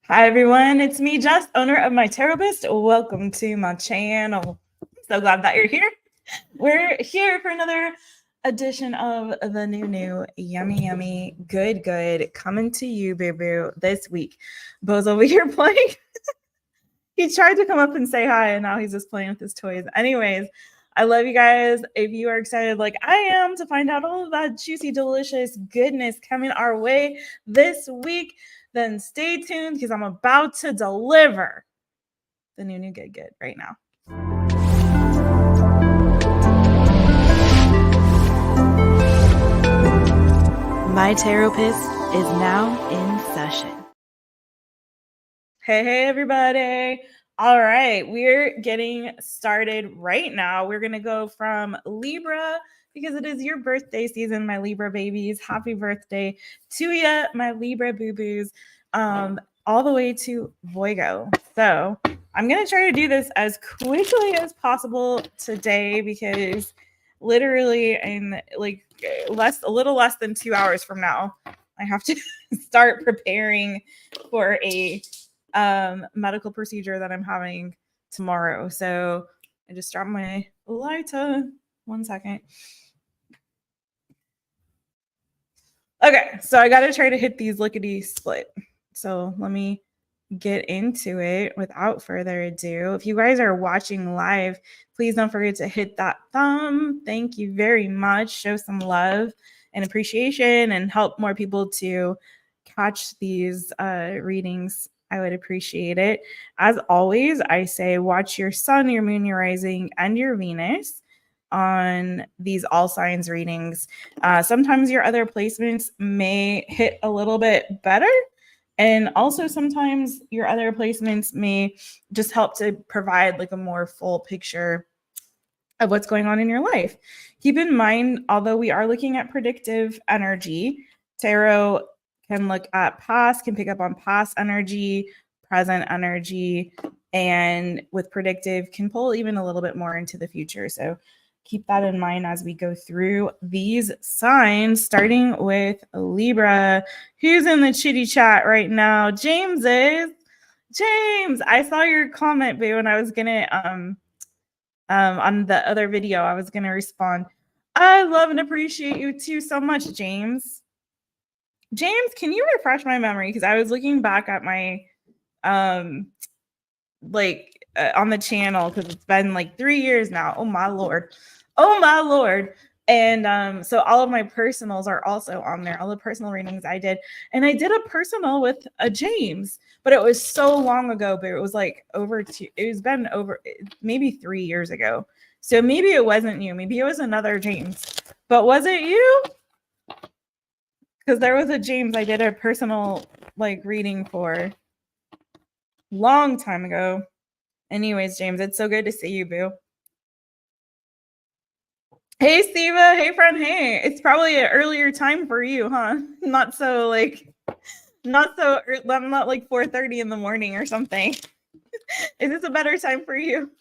Hi everyone, it's me, Jess, owner of MYTAROPIST. Welcome to my channel. So glad that you're here. We're here for another edition of the new yummy good coming to you, boo this week. Bo's over here playing. He tried to come up and say hi, and now he's just playing with his toys. Anyways, I love you guys. If you are excited like I am to find out all of that juicy, delicious goodness coming our way this week, then stay tuned because I'm about to deliver the new good right now. MYTAROPIST is now in session. Hey everybody. All right, we're getting started right now. We're going to go from Libra because it is your birthday season, my Libra babies. Happy birthday to you, my Libra boo-boos, all the way to Virgo. So I'm going to try to do this as quickly as possible today because literally in like a little less than 2 hours from now, I have to start preparing for a medical procedure that I'm having tomorrow. So I just dropped my lighter. 1 second. Okay, so I got to try to hit these lickety split. So let me get into it without further ado. If you guys are watching live, please don't forget to hit that thumb. Thank you very much. Show some love and appreciation and help more people to catch these readings. I would appreciate it. As always, I say watch your sun, your moon, your rising, and your Venus on these all signs readings. Sometimes your other placements may hit a little bit better. And also sometimes your other placements may just help to provide like a more full picture of what's going on in your life. Keep in mind, although we are looking at predictive energy, tarot can look at past, can pick up on past energy, present energy, and with predictive can pull even a little bit more into the future. So keep that in mind as we go through these signs, starting with Libra. Who's in the chitty chat right now? James is. James, I saw your comment, boo, and I was gonna on the other video, I was gonna respond. I love and appreciate you too so much, James. James, can you refresh my memory? Because I was looking back at my on the channel because it's been like 3 years now. Oh my lord. And so all of my personals are also on there, all the personal readings I did. And I did a personal with a James, but it was so long ago, but it was like it's been over maybe 3 years ago. So maybe it wasn't you, maybe it was another James. But was it you? Because there was a James I did a personal reading for long time ago. Anyways, James, it's so good to see you, boo. Hey, Steva. Hey, friend. Hey, it's probably an earlier time for you, huh? Not so I'm not like 4:30 in the morning or something. Is this a better time for you?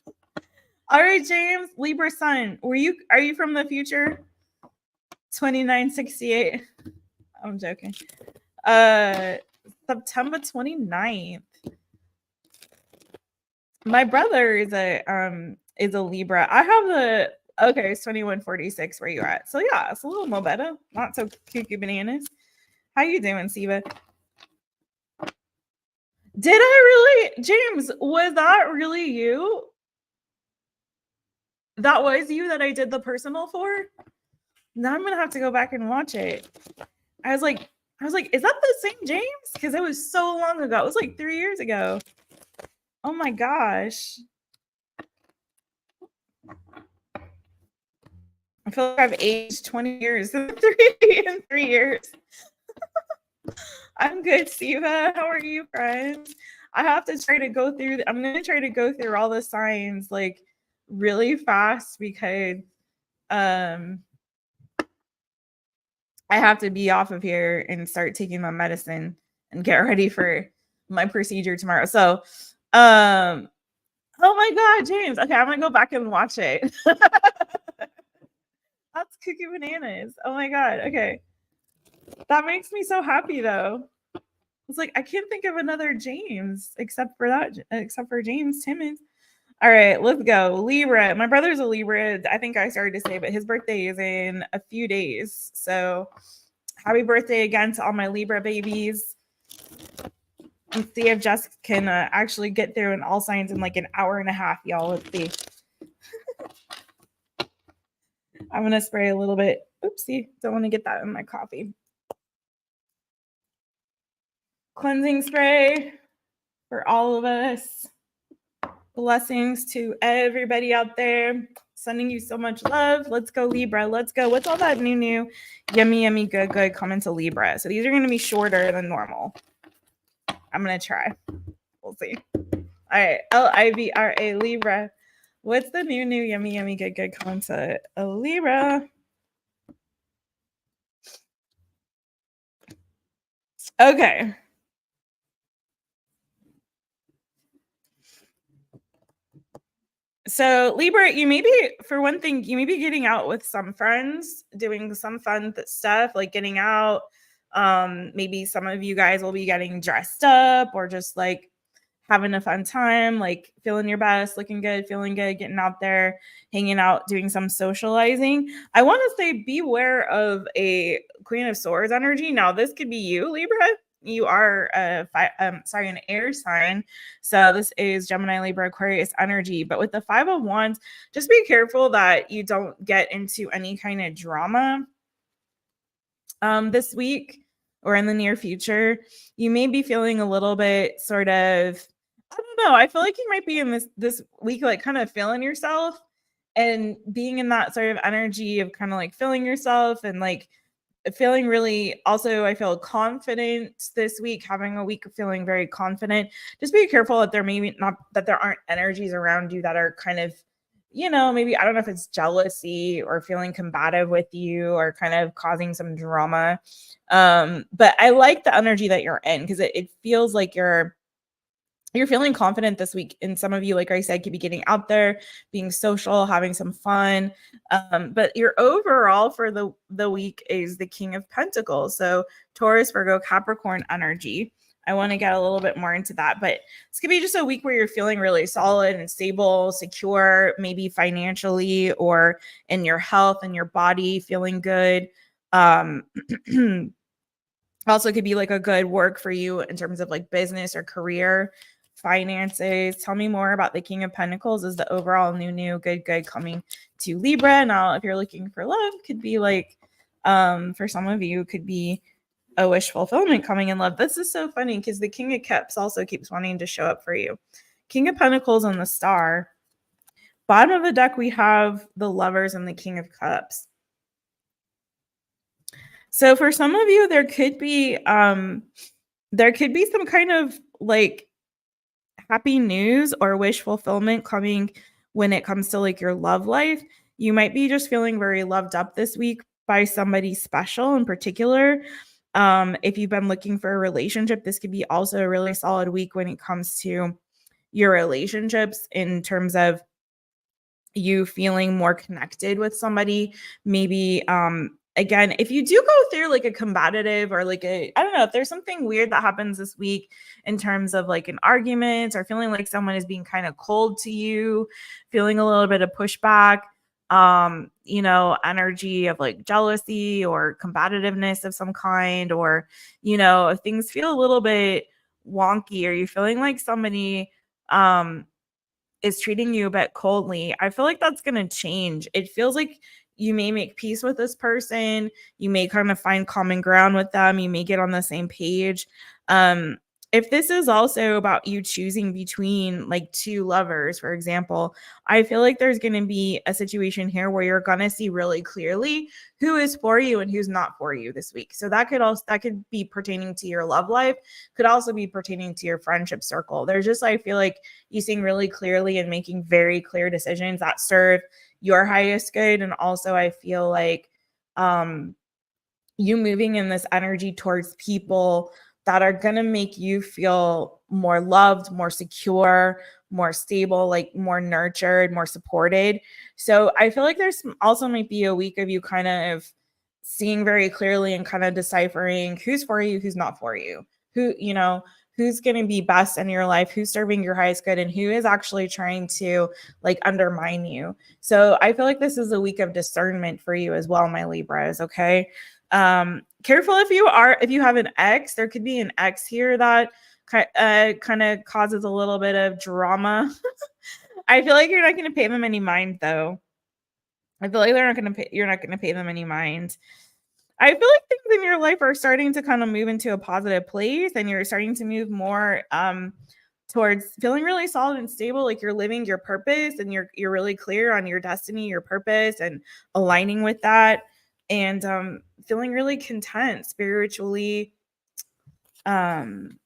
All right, James, Libra sun. Are you from the future? 2968. I'm joking. September 29th. My brother is a Libra. I have okay, it's 2146 where you at. So yeah, it's a little more better. Not so cuckoo bananas. How you doing, Siva? Did I really? James, was that really you? That was you that I did the personal for? Now I'm gonna have to go back and watch it. I was like, is that the same James? Because it was so long ago. It was like 3 years ago. Oh my gosh. I feel like I've aged 20 years in 3 years. I'm good, Siva. How are you, friends? I have to try to go through. I'm going to try to go through all the signs like really fast because I have to be off of here and start taking my medicine and get ready for my procedure tomorrow. So, oh my God, James. Okay, I'm going to go back and watch it. That's cuckoo bananas. Oh my God. Okay. That makes me so happy though. was like, I can't think of another James except for James Timmons. All right, let's go. Libra. My brother's a Libra. I think I started to say, but his birthday is in a few days. So happy birthday again to all my Libra babies. And see if Jess can actually get through an all signs in like an hour and a half, y'all. Let's see. I'm going to spray a little bit. Oopsie. Don't want to get that in my coffee. Cleansing spray for all of us. Blessings to everybody out there. Sending you so much love. Let's go, Libra. Let's go. What's all that new, yummy, good coming to Libra? So these are going to be shorter than normal. I'm going to try. We'll see. All right. Libra, Libra. What's the new, yummy, good coming to Libra? Okay. So Libra, you may be, for one thing, you may be getting out with some friends, doing some fun stuff, like getting out. Maybe some of you guys will be getting dressed up or just like having a fun time, like feeling your best, looking good, feeling good, getting out there, hanging out, doing some socializing. I want to say beware of a Queen of Swords energy. Now, this could be you, Libra. You are an air sign. So this is Gemini, Libra, Aquarius energy. But with the Five of Wands, just be careful that you don't get into any kind of drama this week or in the near future. You may be feeling a little bit sort of, I don't know. I feel like you might be in this week, like kind of feeling yourself and being in that sort of energy of kind of like feeling yourself and like feeling really, also I feel confident this week, having a week of feeling very confident. Just be careful that there aren't energies around you that are kind of, maybe, I don't know if it's jealousy or feeling combative with you or kind of causing some drama. But I like the energy that you're in because it feels like you're feeling confident this week. And some of you, like I said, could be getting out there, being social, having some fun. But your overall for the week is the King of Pentacles. So Taurus, Virgo, Capricorn energy. I want to get a little bit more into that, but it's going to be just a week where you're feeling really solid and stable, secure, maybe financially or in your health and your body, feeling good. Also could be like a good work for you in terms of like business or career, finances. Tell me more about the King of Pentacles. Is the overall new, good coming to Libra. Now, if you're looking for love, could be like, for some of you, could be a wish fulfillment coming in love. This is so funny because the King of Cups also keeps wanting to show up for you. King of Pentacles and the Star. Bottom of the deck, we have the Lovers and the King of Cups. So for some of you, there could be some kind of like happy news or wish fulfillment coming when it comes to like your love life. You might be just feeling very loved up this week by somebody special in particular. If you've been looking for a relationship, this could be also a really solid week when it comes to your relationships in terms of you feeling more connected with somebody. Maybe, again, if you do go through like a combative or like I don't know, if there's something weird that happens this week in terms of like an argument or feeling like someone is being kind of cold to you, feeling a little bit of pushback, energy of like jealousy or combativeness of some kind, or, if things feel a little bit wonky or you're feeling like somebody, is treating you a bit coldly, I feel like that's going to change. It feels like you may make peace with this person. You may kind of find common ground with them. You may get on the same page. If this is also about you choosing between like two lovers, for example, I feel like there's going to be a situation here where you're going to see really clearly who is for you and who's not for you this week. So that could be pertaining to your love life, could also be pertaining to your friendship circle. There's just, I feel like you seeing really clearly and making very clear decisions that serve your highest good. And also I feel like you moving in this energy towards people that are going to make you feel more loved, more secure, more stable, like more nurtured, more supported. So I feel like there's also might be a week of you kind of seeing very clearly and kind of deciphering who's for you, who's not for you, who, you know, who's going to be best in your life, who's serving your highest good, and who is actually trying to like undermine you. So I feel like this is a week of discernment for you as well, my Libras. Okay. Careful if you have an ex. There could be an ex here that kind of causes a little bit of drama. I feel like you're not going to pay them any mind, though. I feel like you're not going to pay them any mind. I feel like things in your life are starting to kind of move into a positive place, and you're starting to move more towards feeling really solid and stable, like you're living your purpose, and you're really clear on your destiny, your purpose, and aligning with that, and feeling really content spiritually, in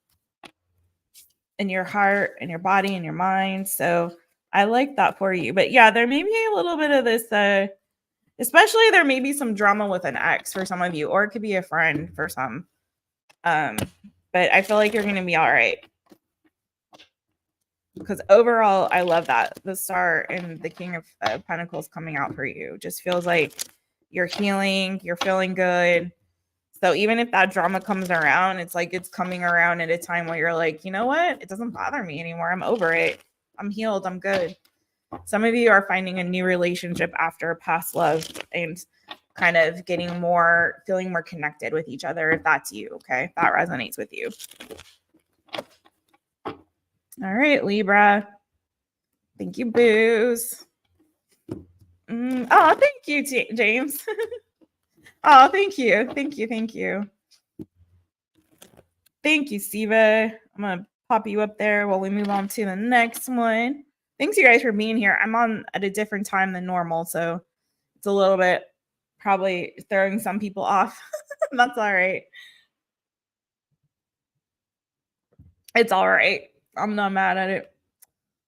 your heart and your body and your mind. So I like that for you. But yeah, there may be a little bit of this especially there may be some drama with an ex for some of you, or it could be a friend for some. But I feel like you're going to be all right. Because overall, I love that. The Star and the King of Pentacles coming out for you. Just feels like you're healing, you're feeling good. So even if that drama comes around, it's like it's coming around at a time where you're like, you know what? It doesn't bother me anymore. I'm over it. I'm healed. I'm good. Some of you are finding a new relationship after a past love and kind of feeling more connected with each other, if that's you. Okay. If that resonates with you. All right, Libra. Thank you, Booze. Oh, thank you, James. Oh, thank you. Thank you. Thank you. Thank you, Siva. I'm going to pop you up there while we move on to the next one. Thanks, you guys, for being here. I'm on at a different time than normal, so it's a little bit probably throwing some people off. That's all right. It's all right. I'm not mad at it.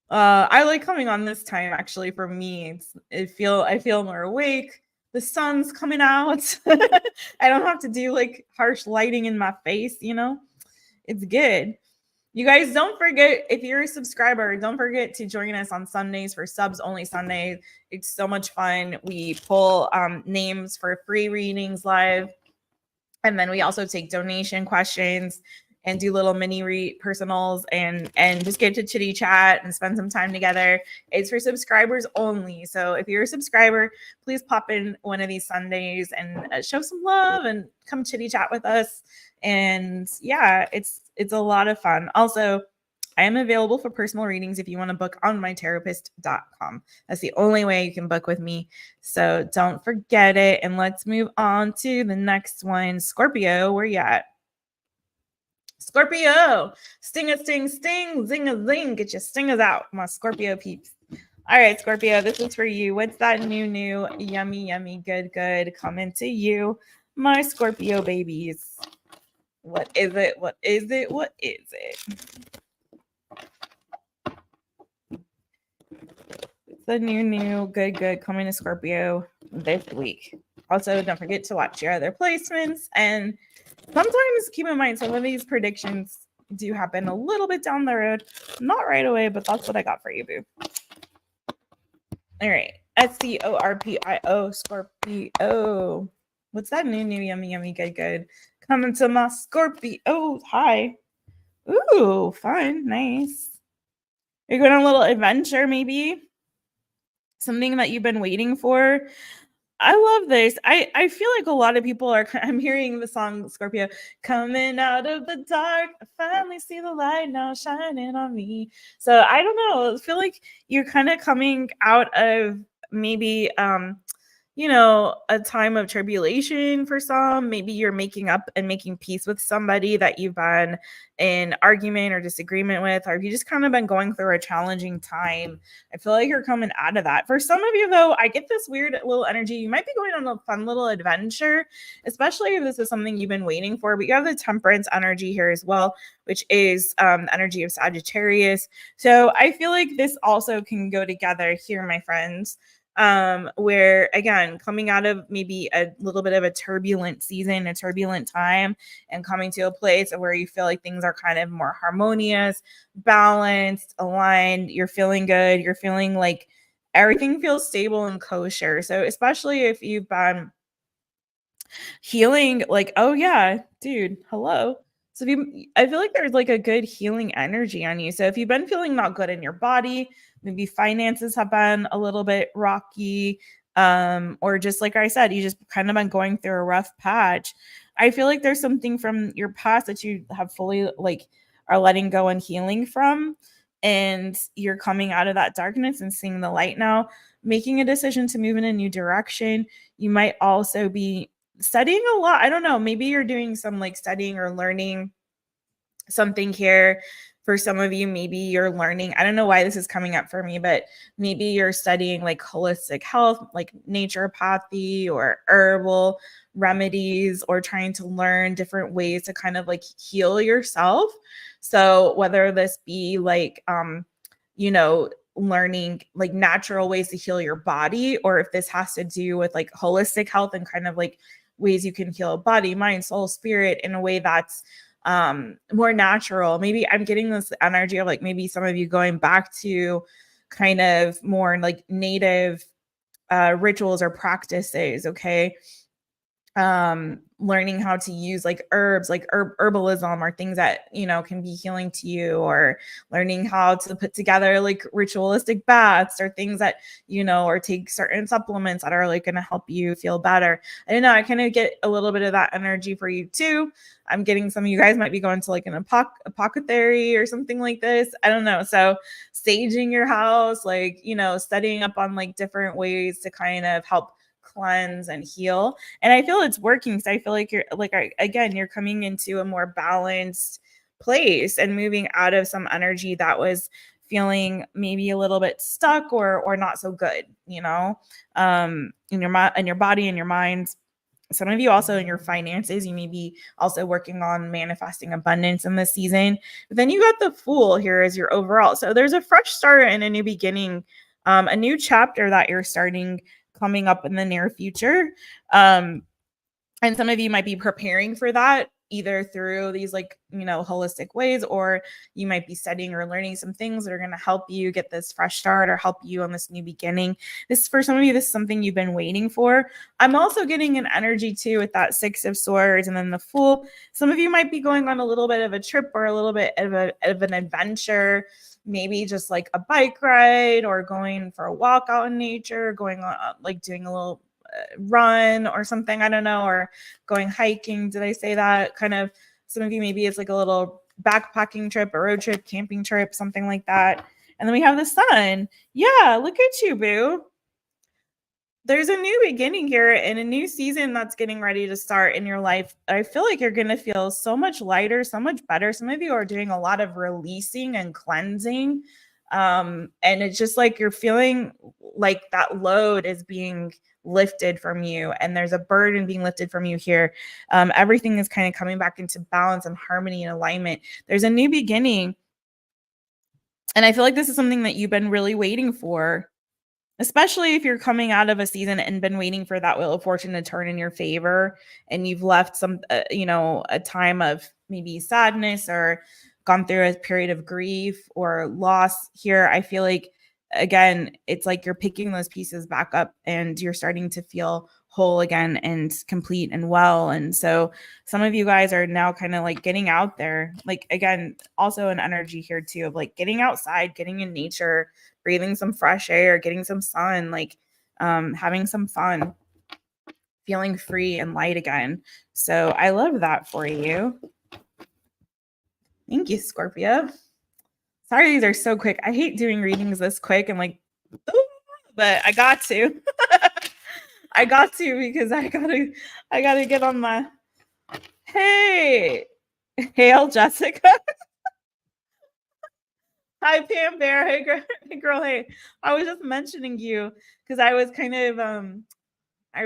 I like coming on this time, actually. For me, I feel more awake. The sun's coming out. I don't have to do like harsh lighting in my face, you know? It's good. You guys, don't forget, if you're a subscriber, don't forget to join us on Sundays for Subs Only Sundays. It's so much fun. We pull names for free readings live. And then we also take donation questions and do little mini personals and just get to chitty chat and spend some time together. It's for subscribers only. So if you're a subscriber, please pop in one of these Sundays and show some love and come chitty chat with us. And yeah, it's a lot of fun. Also, I am available for personal readings if you want to book on MYTAROPIST.com. That's the only way you can book with me. So don't forget it. And let's move on to the next one. Scorpio, where you at? Scorpio, sting a sting, sting, zing a zing. Get your stingers out, my Scorpio peeps. All right, Scorpio, this is for you. What's that new, yummy, good coming to you, my Scorpio babies? What is it? What is it? What is it? It's the new, good coming to Scorpio this week. Also, don't forget to watch your other placements. And sometimes keep in mind, some of these predictions do happen a little bit down the road. Not right away, but that's what I got for you, boo. All right. SCORPIO, Scorpio. What's that new, yummy, good coming to my Scorpio? Hi. Ooh, fun. Nice. You're going on a little adventure, maybe? Something that you've been waiting for. I love this. I feel like a lot of people are, I'm hearing the song Scorpio, coming out of the dark, I finally see the light now shining on me. So I don't know. I feel like you're kind of coming out of maybe, you know, a time of tribulation for some. Maybe you're making up and making peace with somebody that you've been in argument or disagreement with, or if you just kind of been going through a challenging time. I feel like you're coming out of that. For some of you, though, I get this weird little energy. You might be going on a fun little adventure, especially if this is something you've been waiting for. But you have the Temperance energy here as well, which is energy of Sagittarius. So I feel like this also can go together here, my friends. Where again, coming out of maybe a little bit of a turbulent season, a turbulent time, and coming to a place where you feel like things are kind of more harmonious, balanced, aligned. You're feeling good. You're feeling like everything feels stable and kosher. So especially if you've been healing, like, oh yeah, dude, hello. So I feel like there's like a good healing energy on you. So if you've been feeling not good in your body, maybe finances have been a little bit rocky, or just like I said, you just kind of been going through a rough patch. I feel like there's something from your past that you have fully like are letting go and healing from, and you're coming out of that darkness and seeing the light now, making a decision to move in a new direction. You might also be studying a lot. I don't know, maybe you're doing some like studying or learning something here. For some of you, maybe you're learning, I don't know why this is coming up for me, but maybe you're studying like holistic health, like naturopathy or herbal remedies, or trying to learn different ways to kind of like heal yourself. So whether this be like learning like natural ways to heal your body, or if this has to do with like holistic health and kind of like ways you can heal body, mind, soul, spirit in a way that's more natural. Maybe I'm getting this energy of like maybe some of you going back to kind of more like native rituals or practices. Okay. Learning how to use like herbs, like herbalism, or things that can be healing to you, or learning how to put together like ritualistic baths, or things that or take certain supplements that are like going to help you feel better. I don't know, I kind of get a little bit of that energy for you too. I'm getting some of you guys might be going to like an apothecary or something like this. I don't know. So staging your house, like studying up on like different ways to kind of help cleanse and heal. And I feel it's working, because I feel like you're like, again, you're coming into a more balanced place and moving out of some energy that was feeling maybe a little bit stuck or not so good, in your body and your mind. Some of you also in your finances, you may be also working on manifesting abundance in this season. But then you got the Fool here as your overall. So there's a fresh start and a new beginning, a new chapter that you're starting coming up in the near future. And some of you might be preparing for that either through these like, holistic ways, or you might be studying or learning some things that are going to help you get this fresh start or help you on this new beginning. This, for some of you, this is something you've been waiting for. I'm also getting an energy too with that Six of Swords and then the Fool. Some of you might be going on a little bit of a trip or a little bit of an adventure, maybe just like a bike ride or going for a walk out in nature, going on like doing a little run or something, I don't know, or going hiking. Did I say that? Kind of, some of you, maybe it's like a little backpacking trip, a road trip, camping trip, something like that. And then we have the Sun. Yeah, look at you, boo. There's a new beginning here and a new season that's getting ready to start in your life. I feel like you're going to feel so much lighter, so much better. Some of you are doing a lot of releasing and cleansing. And it's just like you're feeling like that load is being lifted from you, and there's a burden being lifted from you here. Everything is kind of coming back into balance and harmony and alignment. There's a new beginning. And I feel like this is something that you've been really waiting for, especially if you're coming out of a season and been waiting for that Wheel of Fortune to turn in your favor, and you've left some, a time of maybe sadness or gone through a period of grief or loss here. I feel like, again, it's like you're picking those pieces back up and you're starting to feel whole again and complete and well. And so some of you guys are now kind of like getting out there, like, again, also an energy here too of like getting outside, getting in nature, breathing some fresh air, getting some sun, like having some fun, feeling free and light again. So I love that for you. Thank you, Scorpio. Sorry, these are so quick. I hate doing readings this quick and like, but I got to. I got to, because I gotta get on my. Hey, hail Jessica. Hi, Pam Bear. Hey girl. Hey, I was just mentioning you because I was kind of I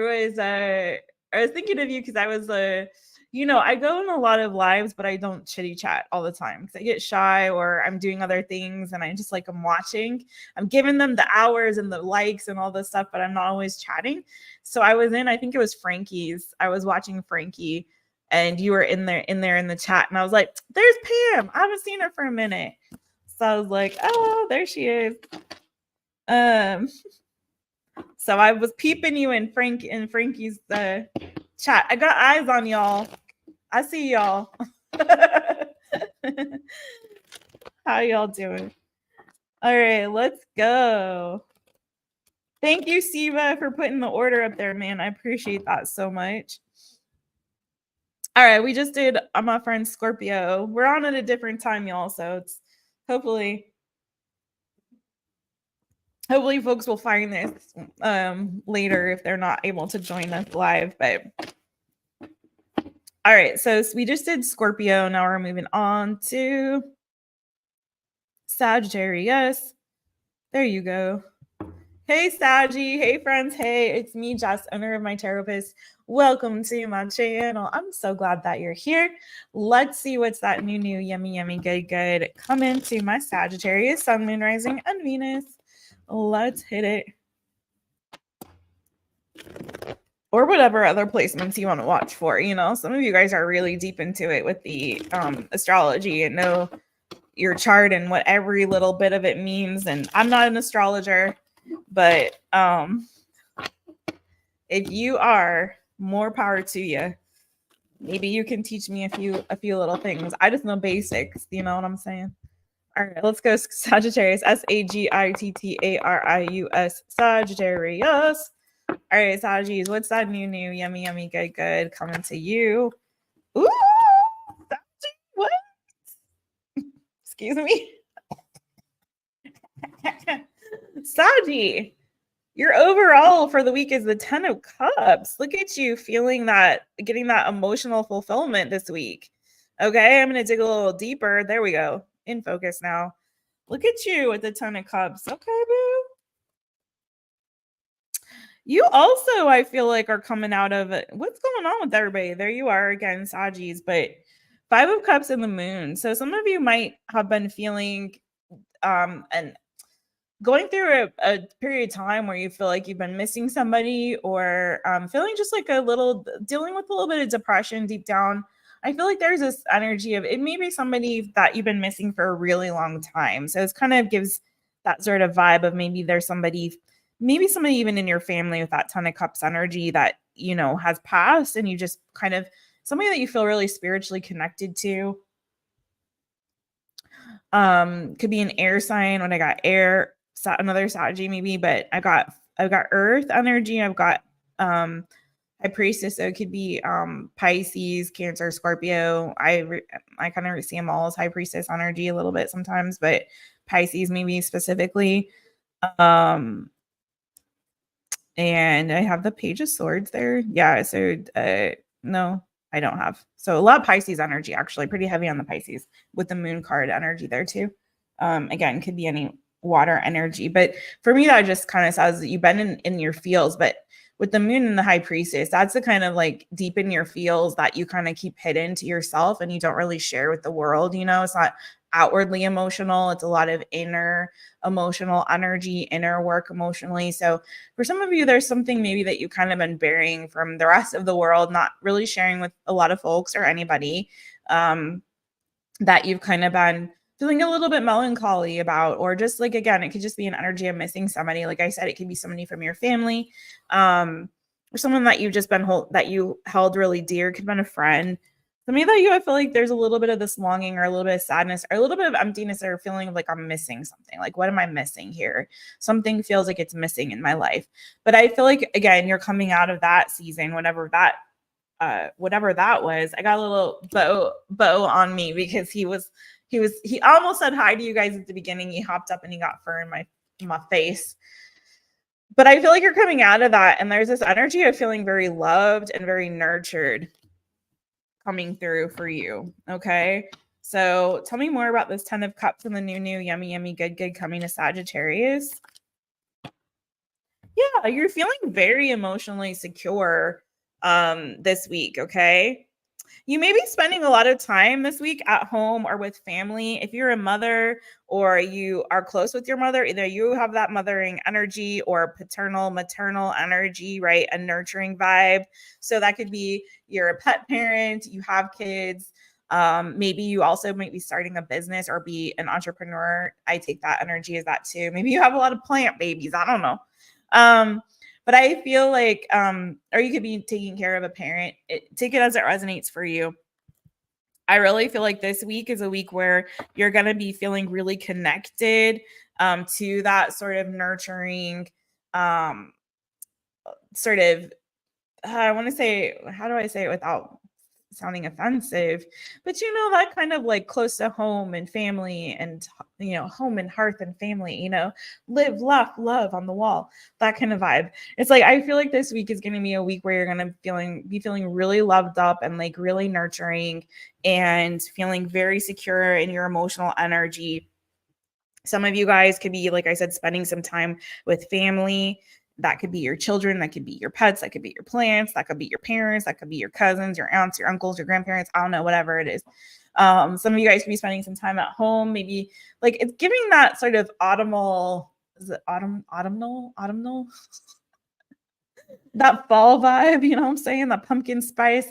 was thinking of you because I was I go in a lot of lives, but I don't chitty chat all the time because I get shy or I'm doing other things and I just like I'm watching. I'm giving them the hours and the likes and all this stuff, but I'm not always chatting. So I was I think it was Frankie's. I was watching Frankie, and you were in there in the chat, and I was like, "There's Pam. I haven't seen her for a minute." So I was like, "Oh, there she is." So I was peeping you in Frankie's chat. I got eyes on y'all. I see y'all. How y'all doing? All right, let's go. Thank you, Siva, for putting the order up there, man. I appreciate that so much. All right, we just did my friend Scorpio. We're on at a different time, y'all, so it's hopefully folks will find this later if they're not able to join us live. But all right, so we just did Scorpio. Now we're moving on to Sagittarius. There you go. Hey, Saggy. Hey, friends. Hey, it's me, Jess, owner of MYTAROPIST. Welcome to my channel. I'm so glad that you're here. Let's see what's that new, yummy, good coming to my Sagittarius, Sun, Moon, Rising, and Venus. Let's hit it. Or whatever other placements you want to watch for. You know, some of you guys are really deep into it with the astrology and know your chart and what every little bit of it means. And I'm not an astrologer, but if you are, more power to you. Maybe you can teach me a few little things. I just know basics. You know what I'm saying? All right, let's go Sagittarius. Sagittarius. Sagittarius. All right, Saggies, what's that new, yummy, good coming to you? Ooh, what? Excuse me. Saggy, your overall for the week is the 10 of Cups. Look at you feeling that, getting that emotional fulfillment this week. Okay, I'm going to dig a little deeper. There we go. In focus now. Look at you with the 10 of Cups. Okay, boo. You also, I feel like, are coming out of it. What's going on with everybody? There you are again, Saggies, but 5 of Cups in the Moon. So some of you might have been feeling and going through a period of time where you feel like you've been missing somebody, or feeling just like dealing with a little bit of depression deep down. I feel like there's this energy of it may be somebody that you've been missing for a really long time. So it kind of gives that sort of vibe of maybe somebody even in your family with that 10 of Cups energy that, you know, has passed, and you just kind of somebody that you feel really spiritually connected to. Could be an air sign. When I got air, another Saggy maybe, but I've got earth energy. I've got High Priestess, so it could be Pisces, Cancer, Scorpio. I kind of see them all as High Priestess energy a little bit sometimes, but Pisces maybe specifically. And I have the Page of Swords there. Yeah, so no, I don't have. So a lot of Pisces energy, actually, pretty heavy on the Pisces with the Moon card energy there too. Again, could be any water energy, but for me, that just kind of says that you've been in your feels. But with the Moon and the High Priestess, that's the kind of like deep in your feels that you kind of keep hidden to yourself and you don't really share with the world. You know, it's not outwardly emotional. It's a lot of inner emotional energy, inner work emotionally. So for some of you, there's something maybe that you kind of been burying from the rest of the world, not really sharing with a lot of folks or anybody, that you've kind of been feeling a little bit melancholy about, or just like, again, it could just be an energy of missing somebody. Like I said, it could be somebody from your family, or someone that you've just been that you held really dear. Could have been a friend. Somebody that I feel like there's a little bit of this longing or a little bit of sadness or a little bit of emptiness or feeling of like I'm missing something. Like, what am I missing here? Something feels like it's missing in my life. But I feel like, again, you're coming out of that season, whatever that was. I got a little bow on me because he almost said hi to you guys at the beginning. He hopped up and he got fur in my face. But I feel like you're coming out of that, and there's this energy of feeling very loved and very nurtured coming through for you. Okay, so tell me more about this 10 of Cups and the new yummy good coming to Sagittarius. Yeah, you're feeling very emotionally secure this week. Okay, you may be spending a lot of time this week at home or with family. If you're a mother or you are close with your mother, either you have that mothering energy or paternal, maternal energy, right? A nurturing vibe. So that could be you're a pet parent, you have kids. Maybe you also might be starting a business or be an entrepreneur. I take that energy as that too. Maybe you have a lot of plant babies. I don't know. But I feel like, or you could be taking care of a parent. Take it as it resonates for you. I really feel like this week is a week where you're going to be feeling really connected to that sort of nurturing, sort of, I want to say, how do I say it without sounding offensive? But you know, that kind of like close to home and family and, you know, home and hearth and family, you know, live, laugh, love on the wall, that kind of vibe. It's like, I feel like this week is going to be a week where you're going to be feeling really loved up and like really nurturing and feeling very secure in your emotional energy. Some of you guys could be, like I said, spending some time with family. That could be your children, that could be your pets, that could be your plants, that could be your parents, that could be your cousins, your aunts, your uncles, your grandparents. I don't know, whatever it is. Some of you guys could be spending some time at home. Maybe like it's giving that sort of autumnal, is it autumnal? That fall vibe, you know what I'm saying? That pumpkin spice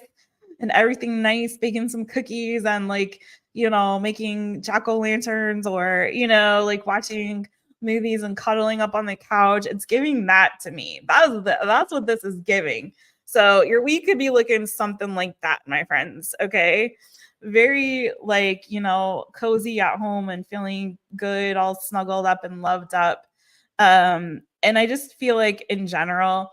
and everything nice, baking some cookies and like, you know, making jack-o'-lanterns or, you know, like watching movies and cuddling up on the couch. It's giving that to me. That's what this is giving. So your week could be looking something like that, my friends. Okay. Very like, you know, cozy at home and feeling good, all snuggled up and loved up. And I just feel like in general,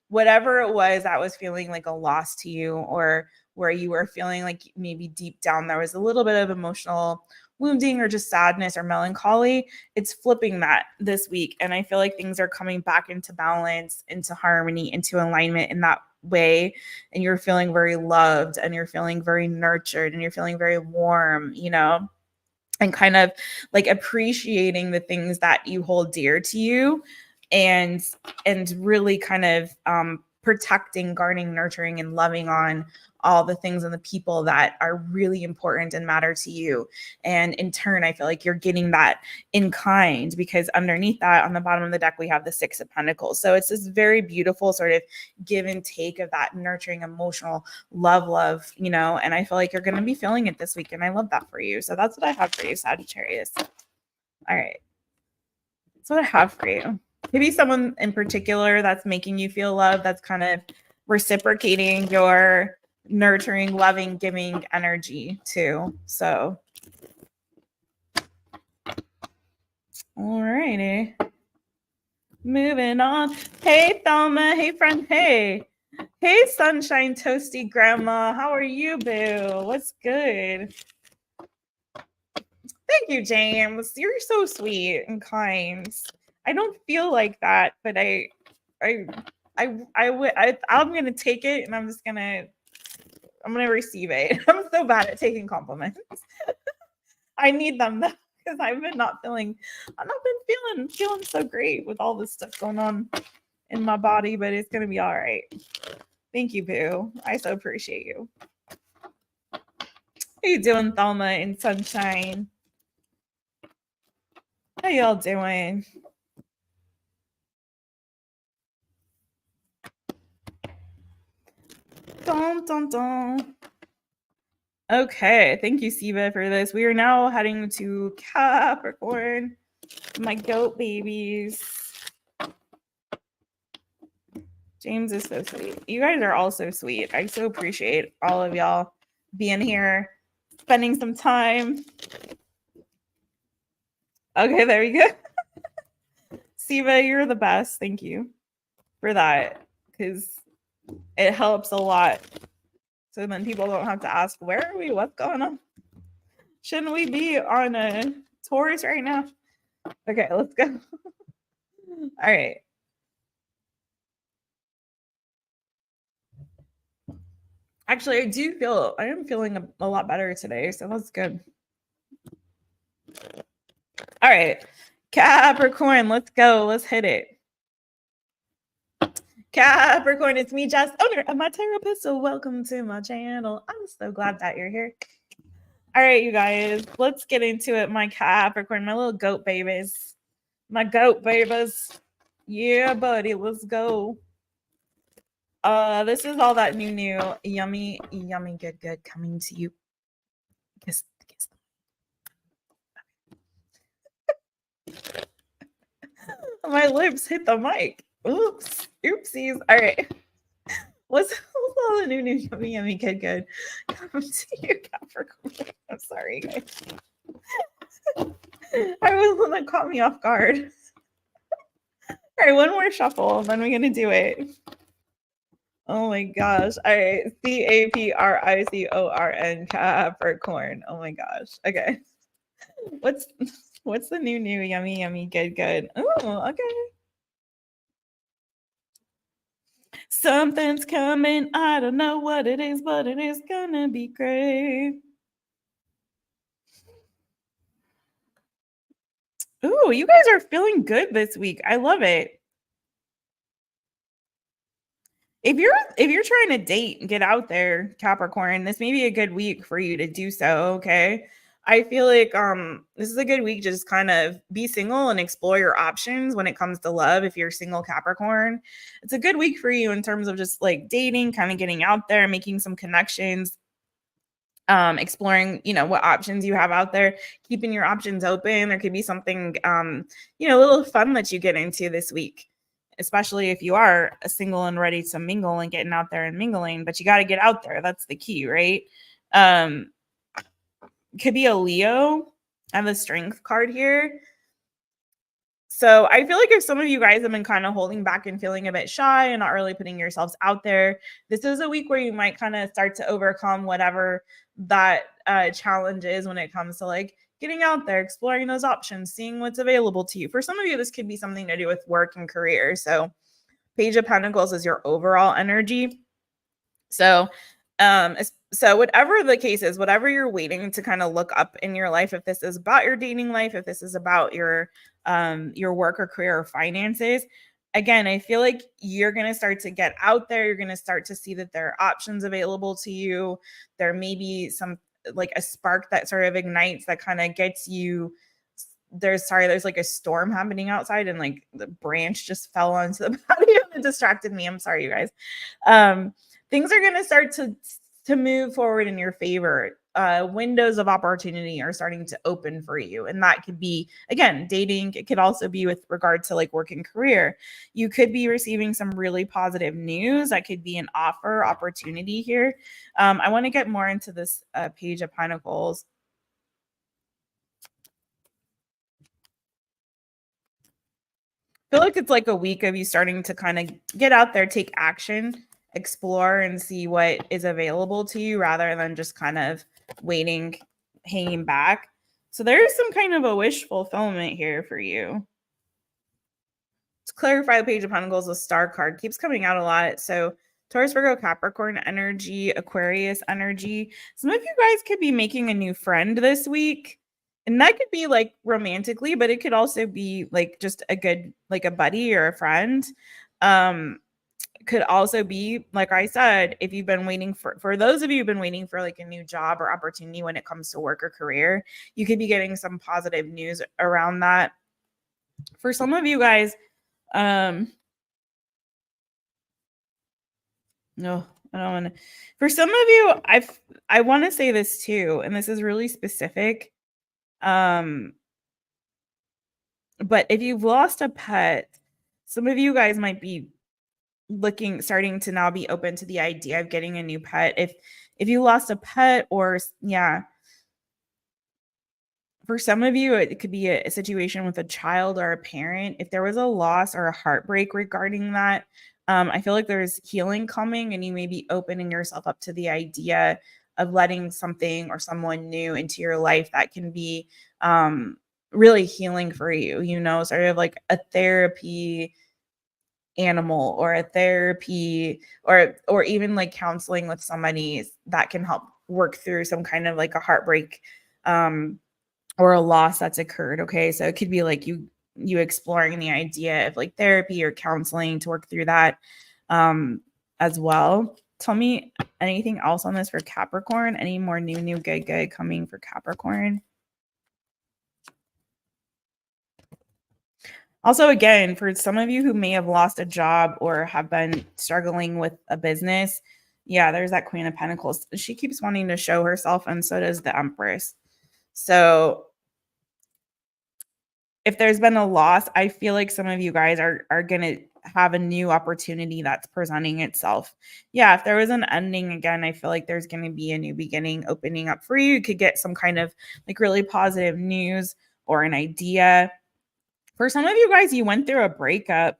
whatever it was that was feeling like a loss to you, or where you were feeling like maybe deep down there was a little bit of emotional wounding or just sadness or melancholy, it's flipping that this week. And I feel like things are coming back into balance, into harmony, into alignment in that way. And you're feeling very loved and you're feeling very nurtured and you're feeling very warm, you know, and kind of like appreciating the things that you hold dear to you, and really kind of protecting, guarding, nurturing, and loving on all the things and the people that are really important and matter to you. And in turn, I feel like you're getting that in kind, because underneath that, on the bottom of the deck, we have the Six of Pentacles. So it's this very beautiful sort of give and take of that nurturing, emotional love, you know, and I feel like you're going to be feeling it this week. And I love that for you. So that's what I have for you, Sagittarius. All right. That's what I have for you. Maybe someone in particular that's making you feel love, that's kind of reciprocating your nurturing, loving, giving energy too. So, all righty. Moving on. Hey, Thelma. Hey, friend. Hey. Hey, Sunshine Toasty Grandma. How are you, boo? What's good? Thank you, James. You're so sweet and kind. I don't feel like that, but I'm gonna take it, and I'm gonna receive it. I'm so bad at taking compliments. I need them though, because I've not been feeling so great with all this stuff going on in my body, but it's gonna be all right. Thank you, boo. I so appreciate you. How you doing, Thelma and Sunshine? How y'all doing? Dun, dun, dun. Okay, thank you, Siva, for this. We are now heading to Capricorn, my goat babies. James is so sweet. You guys are all so sweet. I so appreciate all of y'all being here, spending some time. Okay, there you go. Siva, you're the best. Thank you for that, because it helps a lot. So then people don't have to ask, where are we? What's going on? Shouldn't we be on a Taurus right now? Okay, let's go. All right. Actually, I am feeling a lot better today, so that's good. All right. Capricorn, let's go. Let's hit it. Capricorn, it's me, Jess, owner of MYTAROPIST. So welcome to my channel. I'm so glad that you're here. All right, you guys, let's get into it. My Capricorn, my little goat babies. My goat babies. Yeah, buddy, let's go. This is all that new, yummy, good coming to you. Kiss. My lips hit the mic. Oops. Oopsies. All right. What's All the new, yummy, good. Come to you, Capricorn. I'm sorry, guys. I was the one that caught me off guard. All right, one more shuffle, then we're gonna do it. Oh my gosh. All right. CAPRICORN, Capricorn. Oh my gosh. Okay. What's the new, yummy, good. Oh, okay. Something's coming. I don't know what it is, but it is gonna be great. Ooh, you guys are feeling good this week. I love it. If you're trying to date and get out there, Capricorn, this may be a good week for you to do so, okay? I feel like this is a good week to just kind of be single and explore your options when it comes to love if you're single Capricorn. It's a good week for you in terms of just like dating, kind of getting out there, making some connections, exploring, what options you have out there, keeping your options open. There could be something a little fun that you get into this week, especially if you are a single and ready to mingle and getting out there and mingling, but you got to get out there. That's the key, right? Could be a Leo. I have a strength card here. So I feel like if some of you guys have been kind of holding back and feeling a bit shy and not really putting yourselves out there, this is a week where you might kind of start to overcome whatever that challenge is when it comes to like getting out there, exploring those options, seeing what's available to you. For some of you, this could be something to do with work and career. So Page of Pentacles is your overall energy. So whatever the case is, whatever you're waiting to kind of look up in your life, if this is about your dating life, if this is about your work or career or finances, again, I feel like you're going to start to get out there. You're going to start to see that there are options available to you. There may be some like a spark that sort of ignites that kind of gets you. There's like a storm happening outside and like the branch just fell onto the patio and it distracted me. I'm sorry, you guys. Things are going to start to move forward in your favor. Windows of opportunity are starting to open for you. And that could be, again, dating. It could also be with regard to like work and career. You could be receiving some really positive news. That could be an opportunity here. I want to get more into this Page of Pentacles. I feel like it's like a week of you starting to kind of get out there, take action, explore and see what is available to you rather than just kind of waiting, hanging back. So there's some kind of a wish fulfillment here for you. To clarify, the Page of Pentacles, the Star card keeps coming out a lot. So Taurus, Virgo, Capricorn energy, Aquarius energy. Some of you guys could be making a new friend this week. And that could be like romantically, but it could also be like just a good, like a buddy or a friend. Could also be, like I said, if you've been waiting for those of you who've been waiting for like a new job or opportunity when it comes to work or career, you could be getting some positive news around that. For some of you guys, no, I don't want to. For some of you, I want to say this too, and this is really specific. But if you've lost a pet, some of you guys might be starting to now be open to the idea of getting a new pet. If you lost a pet, or for some of you, it could be a situation with a child or a parent. If there was a loss or a heartbreak regarding that, I feel like there's healing coming, and you may be opening yourself up to the idea of letting something or someone new into your life that can be really healing for you, sort of like a therapy animal or a therapy or even like counseling with somebody that can help work through some kind of like a heartbreak or a loss that's occurred. Okay, so it could be like you exploring the idea of like therapy or counseling to work through that as well. Tell me anything else on this for Capricorn. Any more new good coming for Capricorn? Also, again, for some of you who may have lost a job or have been struggling with a business, there's that Queen of Pentacles. She keeps wanting to show herself, and so does the Empress. So if there's been a loss, I feel like some of you guys are going to have a new opportunity that's presenting itself. Yeah, if there was an ending, again, I feel like there's going to be a new beginning opening up for you. You could get some kind of like really positive news or an idea. For some of you guys, you went through a breakup.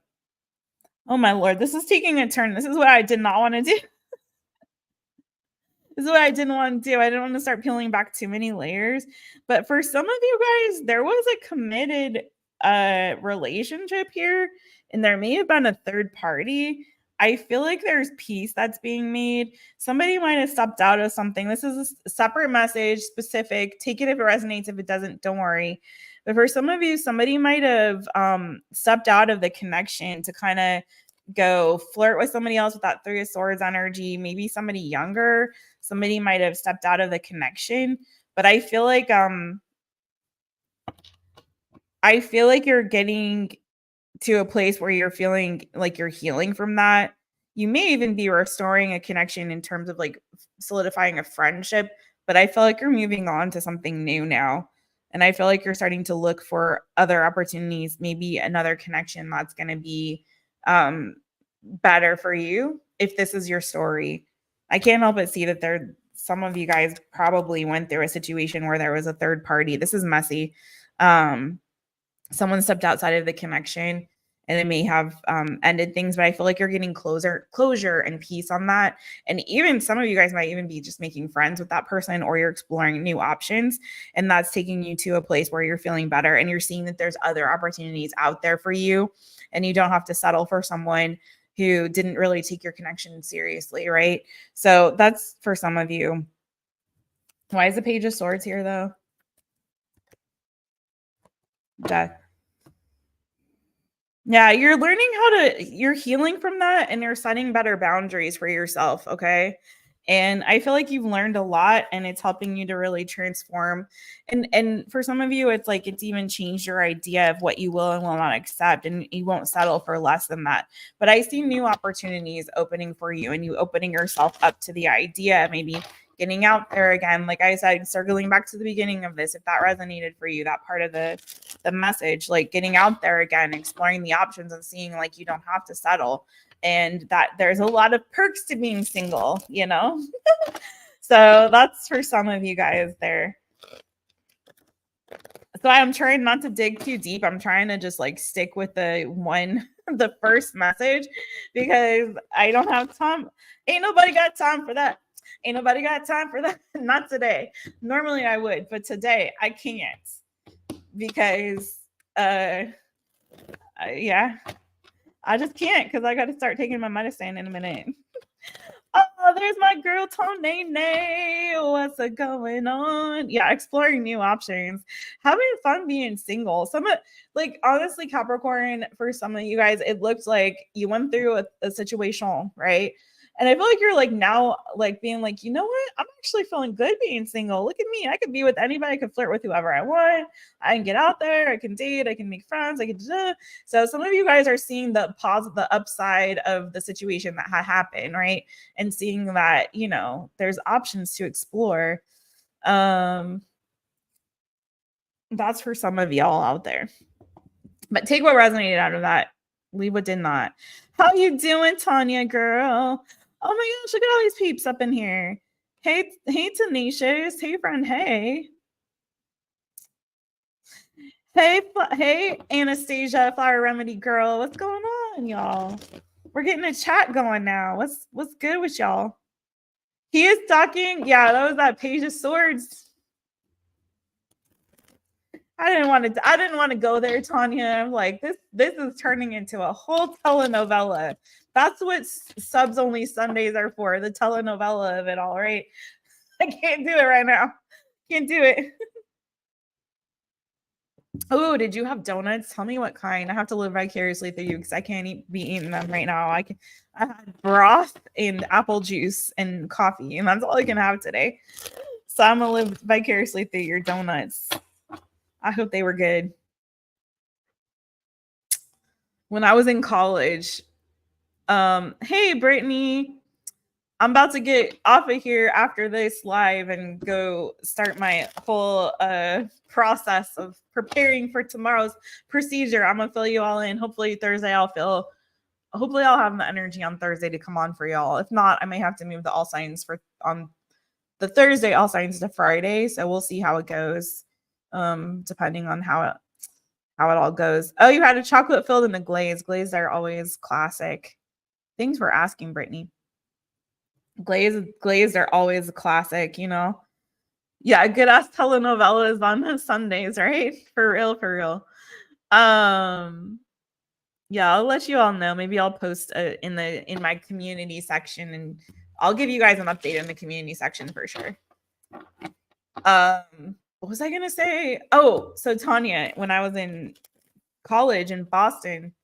Oh my Lord, this is taking a turn. This is what I did not want to do. This is what I didn't want to do. I didn't want to start peeling back too many layers. But for some of you guys, there was a committed relationship here, and there may have been a third party. I feel like there's peace that's being made. Somebody might have stepped out of something. This is a separate message, specific. Take it if it resonates. If it doesn't, don't worry. But for some of you, somebody might have stepped out of the connection to kind of go flirt with somebody else with that Three of Swords energy. Maybe somebody younger. Somebody might have stepped out of the connection. But I feel like you're getting to a place where you're feeling like you're healing from that. You may even be restoring a connection in terms of like solidifying a friendship, but I feel like you're moving on to something new now. And I feel like you're starting to look for other opportunities, maybe another connection that's going to be better for you if this is your story. I can't help but see that some of you guys probably went through a situation where there was a third party. This is messy. Someone stepped outside of the connection and it may have ended things, but I feel like you're getting closure and peace on that. And even some of you guys might even be just making friends with that person, or you're exploring new options, and that's taking you to a place where you're feeling better and you're seeing that there's other opportunities out there for you, and you don't have to settle for someone who didn't really take your connection seriously, right? So that's for some of you. Why is the Page of Swords here though? Death. Yeah, you're learning you're healing from that, and you're setting better boundaries for yourself, okay? And I feel like you've learned a lot, and it's helping you to really transform. And for some of you, it's like it's even changed your idea of what you will and will not accept, and you won't settle for less than that. But I see new opportunities opening for you, and you opening yourself up to the idea, maybe getting out there again. Like I said, circling back to the beginning of this, if that resonated for you, that part of the message, like getting out there again, exploring the options and seeing like you don't have to settle, and that there's a lot of perks to being single, you know? So that's for some of you guys there. So I'm trying not to dig too deep. I'm trying to just like stick with the first message, because I don't have time. Ain't nobody got time for that. Ain't nobody got time for that. Not today. Normally I would, but today I can't, because yeah, I just can't, because I got to start taking my medicine in a minute. Oh, there's my girl Tony. What's going on? Yeah, exploring new options, having fun being single. Like honestly, Capricorn, for some of you guys, it looked like you went through a situational, right? And I feel like you're like now like being like, you know what? I'm actually feeling good being single. Look at me. I could be with anybody. I could flirt with whoever I want. I can get out there. I can date. I can make friends. I can. So some of you guys are seeing the upside of the situation that had happened, right? And seeing that, you know, there's options to explore. That's for some of y'all out there. But take what resonated out of that. Leave what did not. How you doing, Tanya girl? Oh my gosh, look at all these peeps up in here. Hey, Tenacious. Hey, friend. Hey. Hey, Anastasia, Flower Remedy girl. What's going on, y'all? We're getting a chat going now. What's good with y'all? He is talking. Yeah, that was that Page of Swords. I didn't want to go there, Tanya. I'm like, this is turning into a whole telenovela. That's what Subs Only Sundays are for, the telenovela of it all, right? I can't do it right now. Can't do it. Oh, did you have donuts? Tell me what kind. I have to live vicariously through you because I can't be eating them right now. I had broth and apple juice and coffee, and that's all I can have today. So I'm gonna live vicariously through your donuts. I hope they were good. When I was in college, hey Brittany, I'm about to get off of here after this live and go start my whole process of preparing for tomorrow's procedure. I'm gonna fill you all in. Hopefully Thursday I'll feel hopefully I'll have the energy on Thursday to come on for y'all. If not, I may have to move the all signs for on the Thursday all signs to Friday. So we'll see how it goes. Depending on how it all goes. Oh, you had a chocolate filled and a glaze. Glazed are always classic. Thanks for asking, Brittany. Glazed are always a classic, you know. Yeah, good ass telenovelas on Sundays, right? For real, for real. Yeah, I'll let you all know. Maybe I'll post in my community section, and I'll give you guys an update in the community section for sure. What was I gonna say? Oh, so Tanya, when I was in college in Boston,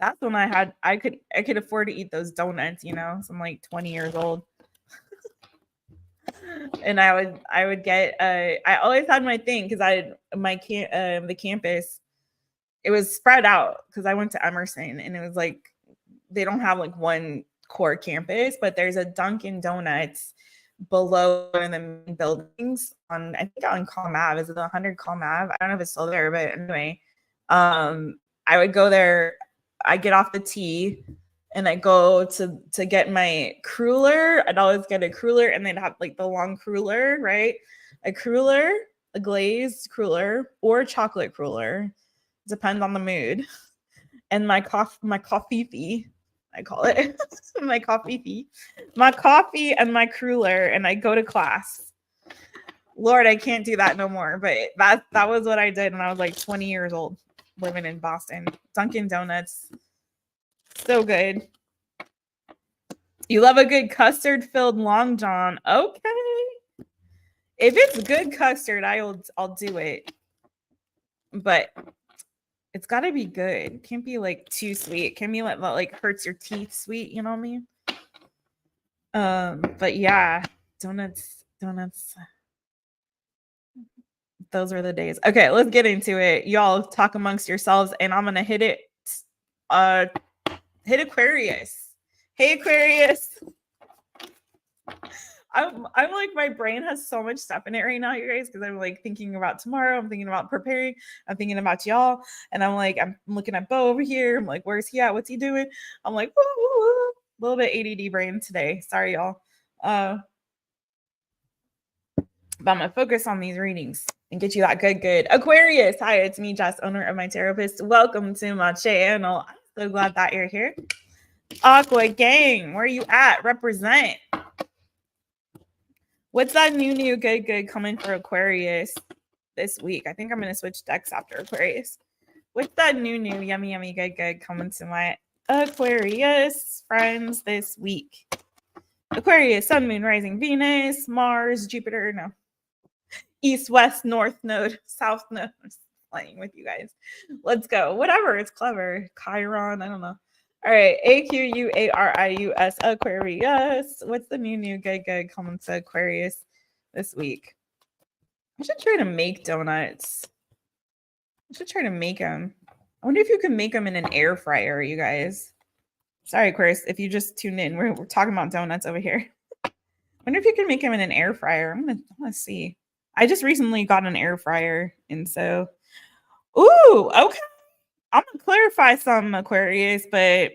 that's when I could afford to eat those donuts, you know. So I'm like 20 years old. And I would get I always had my thing because the campus, it was spread out because I went to Emerson, and it was like they don't have like one core campus, but there's a Dunkin' Donuts below in the main buildings on, I think on Calm Ave. Is it the 100 Calm Ave? I don't know if it's still there, but anyway, I would go there. I get off the T and I go to get my cruller. I'd always get a cruller, and they'd have like the long cruller, right? A cruller, a glazed cruller, or a chocolate cruller. Depends on the mood. And my coffee fee, I call it. My coffee fee. My coffee and my cruller, and I go to class. Lord, I can't do that no more. But that was what I did when I was like 20 years old, living in Boston. Dunkin' Donuts. So good. You love a good custard-filled Long John. Okay. If it's good custard, I'll do it. But it's got to be good. It can't be like too sweet. It can be like hurts your teeth sweet, you know what I mean? But yeah, donuts. Those were the days. Okay, let's get into it. Y'all talk amongst yourselves, and I'm gonna hit it. Hit Aquarius. Hey, Aquarius. I'm like, my brain has so much stuff in it right now, you guys, because I'm like thinking about tomorrow. I'm thinking about preparing. I'm thinking about y'all. And I'm like, I'm looking at Bo over here. I'm like, where's he at? What's he doing? I'm like, a little bit ADD brain today. Sorry, y'all. But I'm going to focus on these readings and get you that good. Aquarius. Hi, it's me, Jess, owner of MYTAROPIST. Welcome to my channel. I'm so glad that you're here. Aqua gang, where you at? Represent. What's that new good coming for Aquarius this week? I think I'm going to switch decks after Aquarius. What's that new yummy good coming to my Aquarius friends this week? Aquarius, Sun, Moon, Rising, Venus, Mars, Jupiter, no. East, West, North node, South node. I'm just playing with you guys. Let's go. Whatever. It's clever. Chiron. I don't know. All right. AQUARIUS Aquarius. What's the new good coming to Aquarius this week? I should try to make donuts. I should try to make them. I wonder if you can make them in an air fryer, you guys. Sorry, Aquarius, if you just tuned in. We're talking about donuts over here. I wonder if you can make them in an air fryer. I'm gonna see. I just recently got an air fryer, and so, ooh, okay. I'm gonna clarify some, Aquarius, but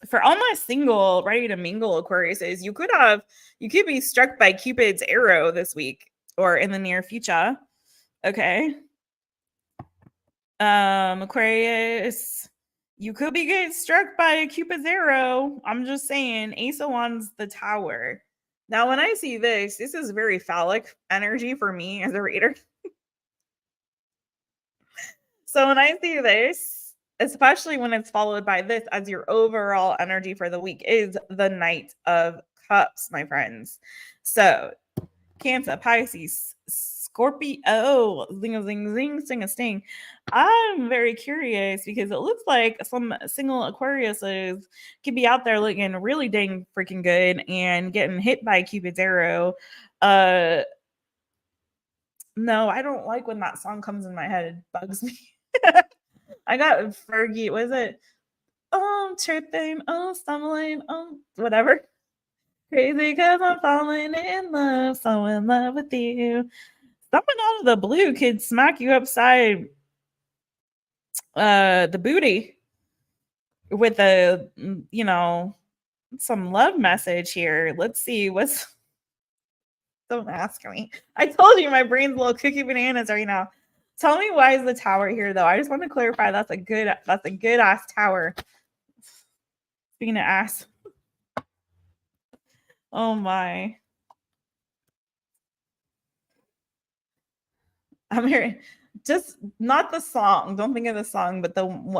for all my single, ready to mingle Aquariuses, you could be struck by Cupid's arrow this week or in the near future. Okay. Aquarius, you could be getting struck by Cupid's arrow. I'm just saying, Ace of Wands, the Tower. Now, when I see this is very phallic energy for me as a reader. So when I see this, especially when it's followed by this as your overall energy for the week, is the Knight of Cups, my friends. So Cancer, Pisces, Scorpio, zing a sting. I'm very curious because it looks like some single Aquariuses could be out there looking really dang freaking good and getting hit by Cupid's arrow. No, I don't like when that song comes in my head. It bugs me. I got Fergie. What is it? Oh, tripping. Oh, stumbling. Oh, whatever. Crazy because I'm falling in love. So in love with you. Someone out of the blue could smack you upside the booty. with a, you know, some love message here. Let's see what's, don't ask me. I told you my brain's a little cookie bananas right now. Tell me why is the tower here though? I just want to clarify that's a good ass tower. Speaking of ass. Oh my. I'm hearing just not the song. Don't think of the song, but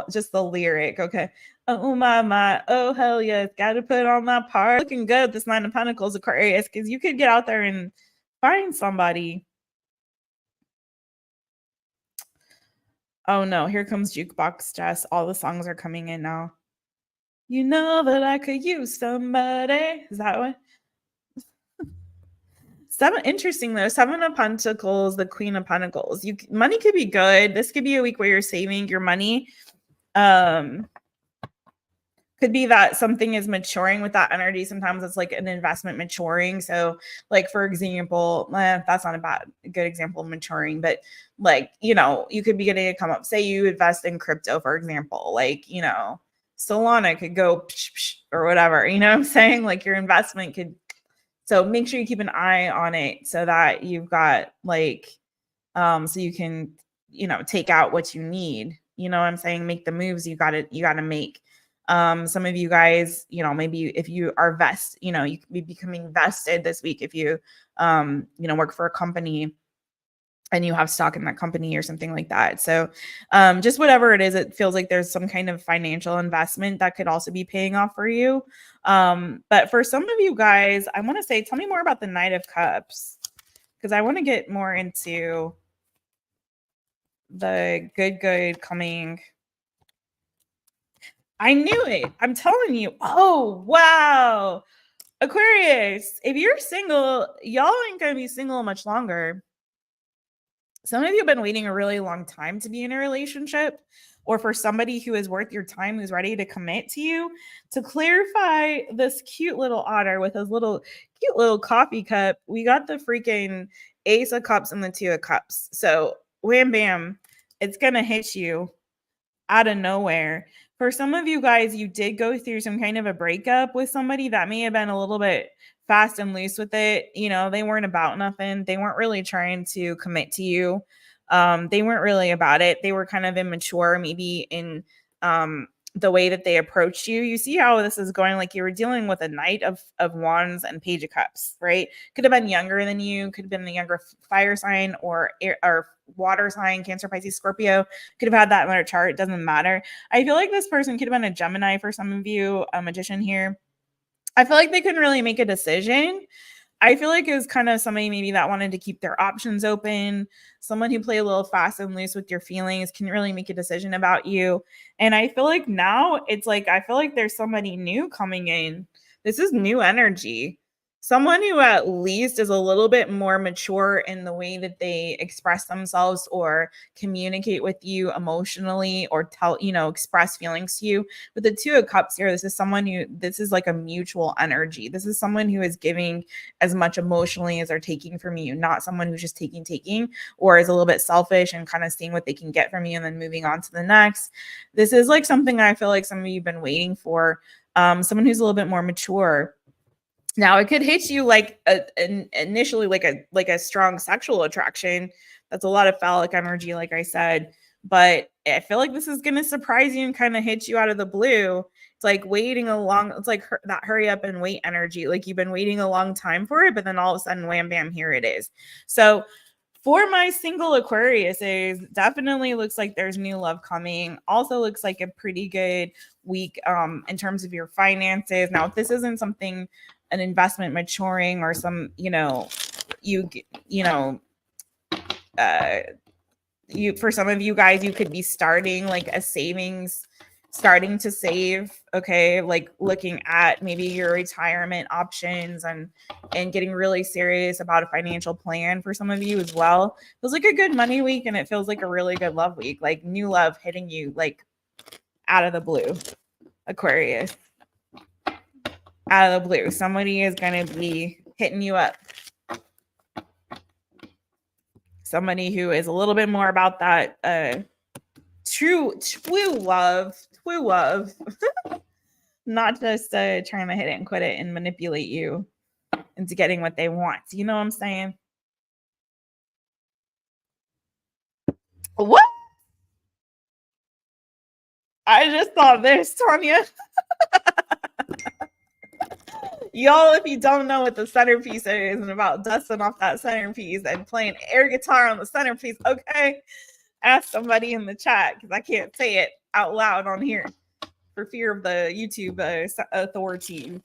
just the lyric. Okay. Oh my. Oh hell yes. Gotta put on that part. Looking good. This 9 of Pentacles, Aquarius, because you could get out there and find somebody. Oh no, here comes Jukebox Jess. All the songs are coming in now. You know that I could use somebody. Is that what? Interesting though. 7 of Pentacles, the Queen of Pentacles. Money could be good. This could be a week where you're saving your money. Could be that something is maturing with that energy. Sometimes it's like an investment maturing. So like, for example, that's not a good example of maturing, but like, you know, you could be getting a come up. Say you invest in crypto, for example, like, you know, Solana could go psh, psh, or whatever, you know what I'm saying? Like your investment could, so make sure you keep an eye on it so that you've got like, so you can, you know, take out what you need, you know what I'm saying? Make the moves you got to make. Some of you guys, you know, maybe if you are you know, you could be becoming vested this week if you, you know, work for a company and you have stock in that company or something like that. So just whatever it is, it feels like there's some kind of financial investment that could also be paying off for you. But for some of you guys, I want to say, tell me more about the Knight of Cups, because I want to get more into the good coming. I knew it. I'm telling you. Oh, wow. Aquarius, if you're single, y'all ain't going to be single much longer. Some of you have been waiting a really long time to be in a relationship, or for somebody who is worth your time, who's ready to commit to you. To clarify this cute little otter with his cute little coffee cup, we got the freaking Ace of Cups and the 2 of Cups. So wham bam, it's going to hit you out of nowhere. For some of you guys, you did go through some kind of a breakup with somebody that may have been a little bit fast and loose with it. You know, they weren't about nothing. They weren't really trying to commit to you. They weren't really about it. They were kind of immature, maybe in the way that they approached you. You see how this is going, like you were dealing with a Knight of Wands and Page of Cups, right? Could have been younger than you, could have been a younger fire sign or water sign, Cancer, Pisces, Scorpio. Could have had that in their chart. It doesn't matter. I feel like this person could have been a Gemini for some of you, a Magician here. I feel like they couldn't really make a decision. I feel like it was kind of somebody maybe that wanted to keep their options open, someone who played a little fast and loose with your feelings, can really make a decision about you. And I feel like now it's like, I feel like there's somebody new coming in. This is new energy. Someone who at least is a little bit more mature in the way that they express themselves or communicate with you emotionally or tell, you know, express feelings to you. With the 2 of Cups here, this is like a mutual energy. This is someone who is giving as much emotionally as they're taking from you, not someone who's just taking, or is a little bit selfish and kind of seeing what they can get from you and then moving on to the next. This is like something I feel like some of you have been waiting for, someone who's a little bit more mature. Now it could hit you like initially like a strong sexual attraction. That's a lot of phallic energy, like I said. But I feel like this is going to surprise you and kind of hit you out of the blue. It's like waiting a long, it's like that hurry up and wait energy. Like you've been waiting a long time for it, but then all of a sudden, wham, bam, here it is. So for my single Aquariuses, definitely looks like there's new love coming. Also looks like a pretty good week in terms of your finances. Now, if this isn't something, an investment maturing or some, for some of you guys, you could be starting like a savings, starting to save, okay, like looking at maybe your retirement options and getting really serious about a financial plan for some of you as well. Feels like a good money week, and it feels like a really good love week, like new love hitting you like out of the blue, Aquarius. Out of the blue, somebody is going to be hitting you up. Somebody who is a little bit more about that True love. Not just trying to hit it and quit it and manipulate you into getting what they want. You know what I'm saying? What? I just thought this, Tanya. Y'all, if you don't know what the centerpiece is and about dusting off that centerpiece and playing air guitar on the centerpiece, okay, ask somebody in the chat because I can't say it out loud on here for fear of the YouTube authorities.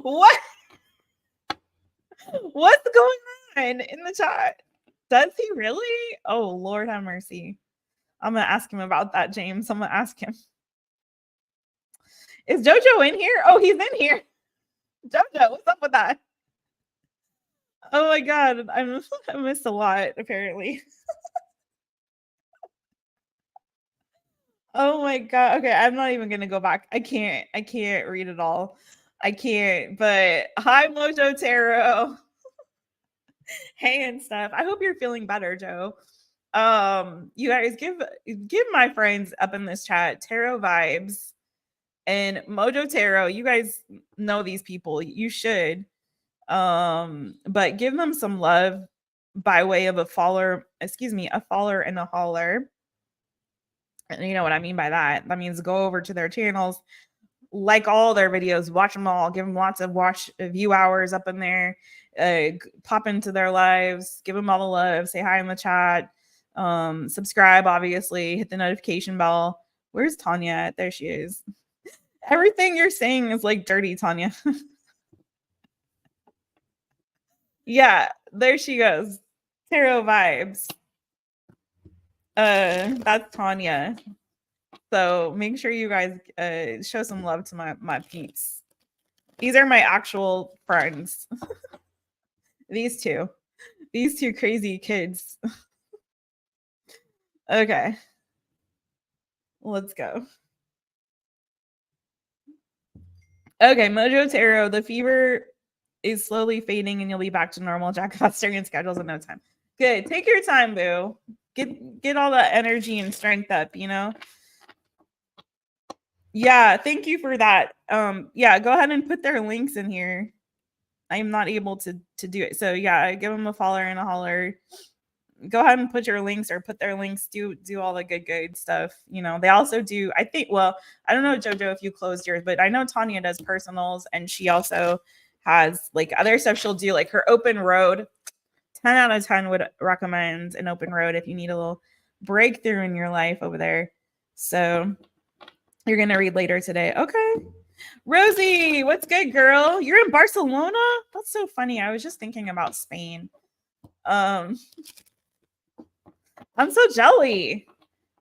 What? What's going on in the chat? Does he really? Oh, Lord have mercy. I'm going to ask him about that, James. I'm going to ask him. Is JoJo in here? Oh, he's in here. JoJo, what's up with that? Oh my God, I missed a lot, apparently. Oh my God. Okay, I'm not even going to go back. I can't read it all. I can't, but hi, Mojo Tarot. Hey and stuff. I hope you're feeling better, Joe. You guys give my friends up in this chat tarot vibes and Mojo Tarot. You guys know these people. You should. But give them some love by way of a follower and a holler. And you know what I mean by that. That means go over to their channels, like all their videos, watch them all, give them lots of view hours up in there, pop into their lives, give them all the love, say hi in the chat, subscribe, obviously, hit the notification bell. Where's Tanya at? There she is. Everything you're saying is like dirty, Tanya. Yeah, there she goes. Tarot vibes. That's Tanya. So make sure you guys show some love to my peeps. These are my actual friends. These two crazy kids. Okay, let's go. Okay, Mojo Tarot, the fever is slowly fading and you'll be back to normal Jack of Australian schedules in no time. Good. Take your time, boo. Get all that energy and strength up, you know? Yeah, thank you for that. Yeah, go ahead and put their links in here. I'm not able to do it. So yeah, give them a follow and a holler. Go ahead and put your links or put their links. Do all the good stuff. You know, they also do, I think, well, I don't know, JoJo, if you closed yours, but I know Tanya does personals and she also has like other stuff she'll do, like her open road. 10 out of 10 would recommend an open road if you need a little breakthrough in your life over there. So you're going to read later today. Okay. Rosie, what's good, girl? You're in Barcelona? That's so funny. I was just thinking about Spain. I'm so jelly.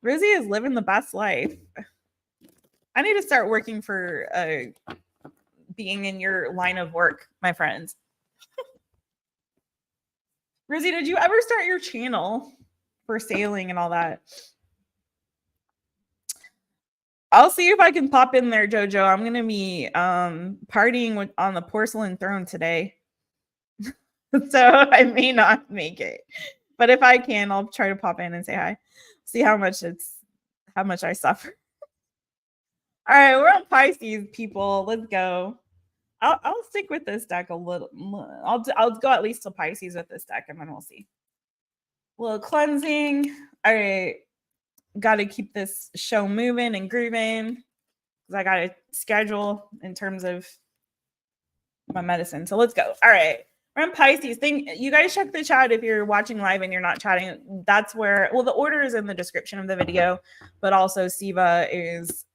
Rosie is living the best life. I need to start working for being in your line of work, my friends. Rosie, did you ever start your channel for sailing and all that? I'll see if I can pop in there, JoJo. I'm going to be partying on the porcelain throne today. So I may not make it. But if I can, I'll try to pop in and say hi. See how much I suffer. All right, we're on Pisces, people. Let's go. I'll stick with this deck a little. I'll go at least to Pisces with this deck, and then we'll see. A little cleansing. All right, got to keep this show moving and grooving because I got a schedule in terms of my medicine. So let's go. All right, we're on Pisces. You guys check the chat if you're watching live and you're not chatting. That's where, well, the order is in the description of the video, but also Siva is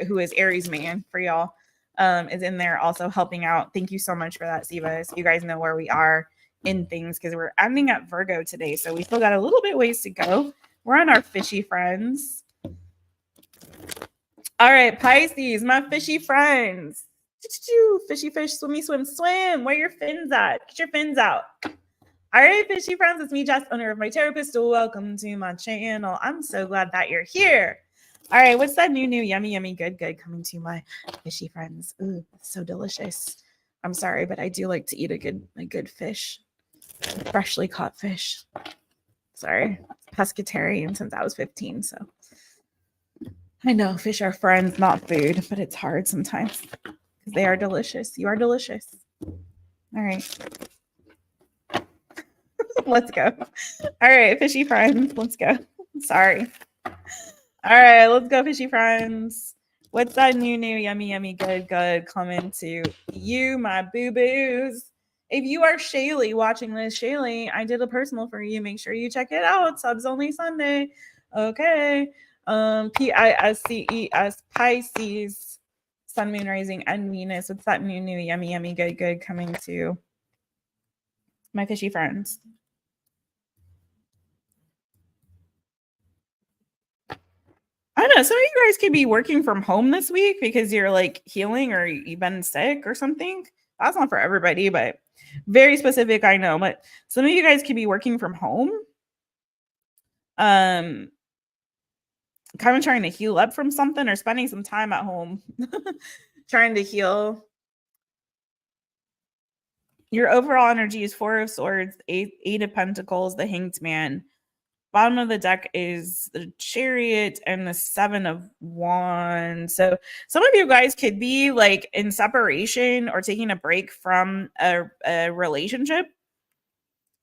who is Aries man for y'all. Is in there also helping out. Thank you so much for that, Siva. So you guys know where we are in things because we're ending at Virgo today. So we still got a little bit ways to go. We're on our fishy friends. All right, Pisces, my fishy friends. Fishy fish, swimmy, swim, swim. Where your fins at? Get your fins out. All right, fishy friends, it's me, Jess, owner of MYTAROPIST. Welcome to my channel. I'm so glad that you're here. All right, what's that new, yummy, good coming to my fishy friends? Ooh, so delicious. I'm sorry, but I do like to eat a good fish, freshly caught fish. Sorry, pescatarian since I was 15. So I know fish are friends, not food, but it's hard sometimes because they are delicious. You are delicious. All right. Let's go. All right, fishy friends. Let's go. Sorry. All right, let's go, fishy friends. What's that new, yummy, good coming to you, my boo-boos? If you are Shaylee watching this, Shaylee, I did a personal for you. Make sure you check it out. Subs only Sunday. Okay. Pisces, Pisces, Sun, Moon, Rising, and Venus. What's that new, yummy, good coming to my fishy friends? I don't know. Some of you guys could be working from home this week because you're like healing or you've been sick or something. That's not for everybody, but very specific, I know. But some of you guys could be working from home. Kind of trying to heal up from something or spending some time at home trying to heal. Your overall energy is 4 of Swords, 8 of Pentacles, the Hanged Man. Bottom of the deck is the Chariot and the 7 of Wands. So some of you guys could be like in separation or taking a break from a relationship.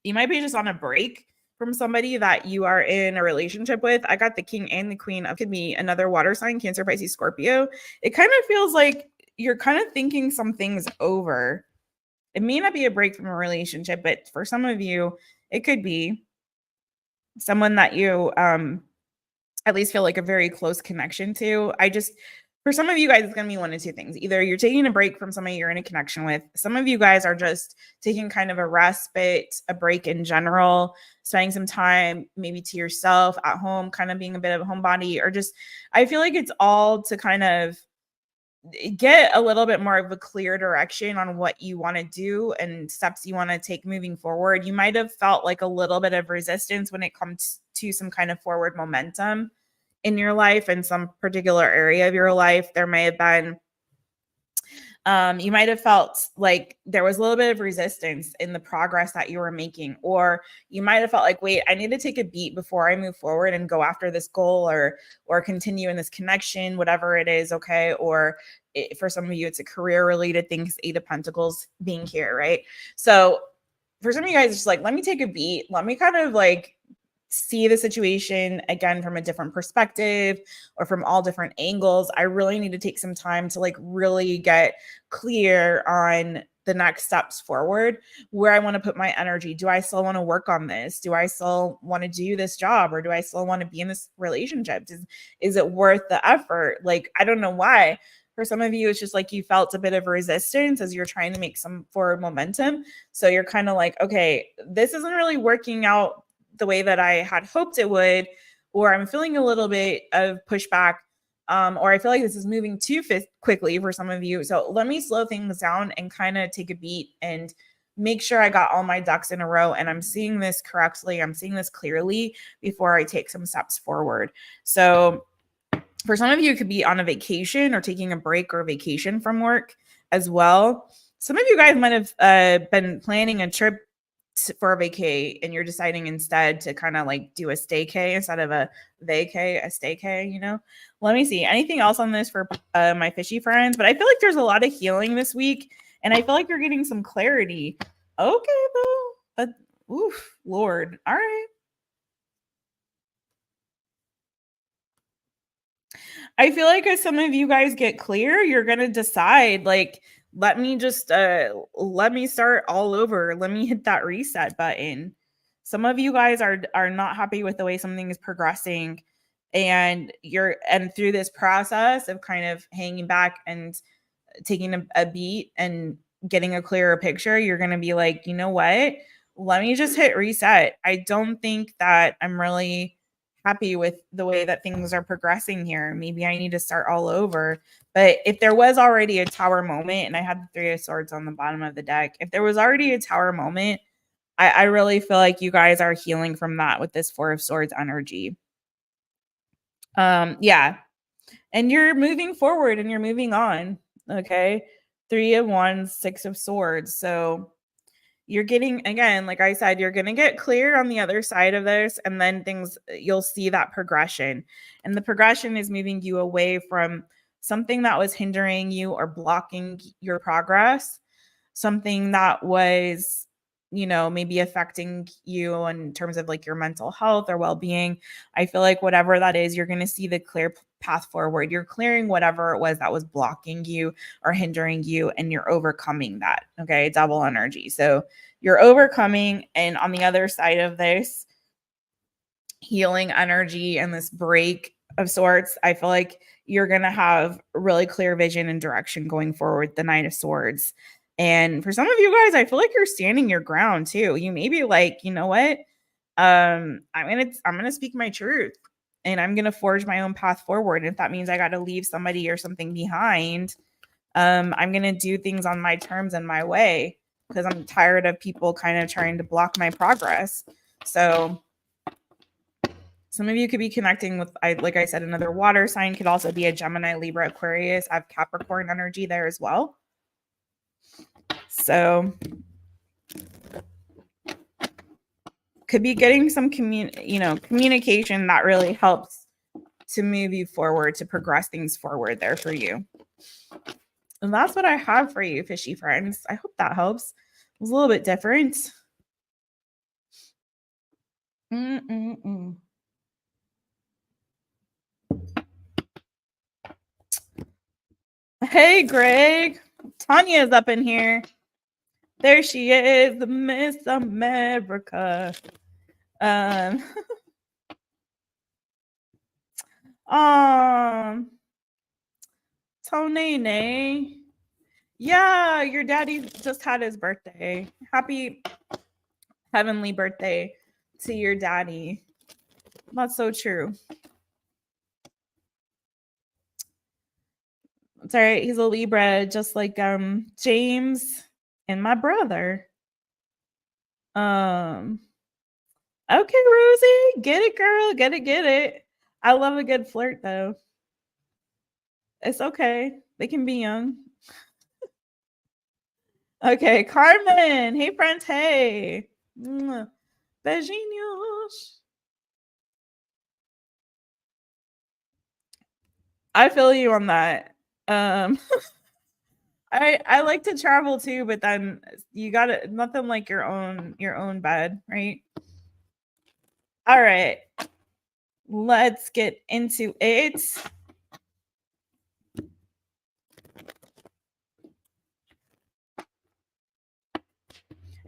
You might be just on a break from somebody that you are in a relationship with. I got the King and the Queen. It could be another water sign, Cancer, Pisces, Scorpio. It kind of feels like you're kind of thinking some things over. It may not be a break from a relationship, but for some of you, it could be someone that you at least feel like a very close connection to. For some of you guys, it's going to be one of two things. Either you're taking a break from somebody you're in a connection with. Some of you guys are just taking kind of a respite, a break in general, spending some time maybe to yourself at home, kind of being a bit of a homebody, or just, I feel like it's all to kind of get a little bit more of a clear direction on what you want to do and steps you want to take moving forward. You might have felt like a little bit of resistance when it comes to some kind of forward momentum in your life, in some particular area of your life. There may have been you might have felt like there was a little bit of resistance in the progress that you were making, or you might have felt like, wait, I need to take a beat before I move forward and go after this goal or continue in this connection, whatever it is. Okay. Or for some of you, it's a career related thing, 8 of Pentacles being here, right? So for some of you guys, it's just like, let me take a beat. Let me kind of like see the situation again from a different perspective or from all different angles. I really need to take some time to like really get clear on the next steps forward, where I want to put my energy. Do I still want to work on this? Do I still want to do this job, or do I still want to be in this relationship? Is it worth the effort? Like, I don't know why. For some of you, it's just like you felt a bit of resistance as you're trying to make some forward momentum. So you're kind of like, okay, this isn't really working out the way that I had hoped it would, or I'm feeling a little bit of pushback, or I feel like this is moving too quickly for some of you. So let me slow things down and kind of take a beat and make sure I got all my ducks in a row and I'm seeing this correctly. I'm seeing this clearly before I take some steps forward. So for some of you, it could be on a vacation or taking a break or vacation from work as well. Some of you guys might have been planning a trip for a vacay, and you're deciding instead to kind of like do a staycay instead of a vacay, a staycay, you know? Let me see. Anything else on this for my fishy friends? But I feel like there's a lot of healing this week, and I feel like you're getting some clarity. Okay, though. But oof, Lord. All right. I feel like as some of you guys get clear, you're going to decide like, let me start all over. Let me hit that reset button. Some of you guys are not happy with the way something is progressing, and through this process of kind of hanging back and taking a beat and getting a clearer picture, you're going to be like, you know what? Let me just hit reset. I don't think that I'm really happy with the way that things are progressing here. Maybe I need to start all over. But if there was already a tower moment, and I had the 3 of Swords on the bottom of the deck, if there was already a tower moment, I really feel like you guys are healing from that with this 4 of Swords energy. Yeah. And you're moving forward and you're moving on. Okay. 3 of Wands, 6 of Swords. So you're getting, again, like I said, you're going to get clear on the other side of this, and then you'll see that progression. And the progression is moving you away from something that was hindering you or blocking your progress, something that was, maybe affecting you in terms of like your mental health or well-being. I feel like whatever that is, you're going to see the clear path forward. You're clearing whatever it was that was blocking you or hindering you, and you're overcoming that. Okay. Double energy. So you're overcoming, and on the other side of this healing energy and this break of sorts, I feel like you're going to have really clear vision and direction going forward, the Knight of Swords. And for some of you guys, I feel like you're standing your ground too. You may be like, you know what? I'm gonna speak my truth, and I'm gonna forge my own path forward. And if that means I got to leave somebody or something behind, I'm gonna do things on my terms and my way, because I'm tired of people kind of trying to block my progress. So some of you could be connecting with, like I said, another water sign. Could also be a Gemini, Libra, Aquarius. I have Capricorn energy there as well. So could be getting some communication that really helps to move you forward, to progress things forward there for you. And that's what I have for you, fishy friends. I hope that helps. It was a little bit different. Hey, Greg. Tanya's up in here. There she is, the Miss America. Tonene. Yeah, your daddy just had his birthday. Happy heavenly birthday to your daddy. That's so true. It's all right. He's a Libra, just like James and my brother. Okay, Rosie, get it, girl, get it. I love a good flirt, though. It's okay. They can be young. Okay, Carmen. Hey, friends. Hey. Beijinhos. I feel you on that. I like to travel too, but then you got it. Nothing like your own bed, right? All right. Let's get into it.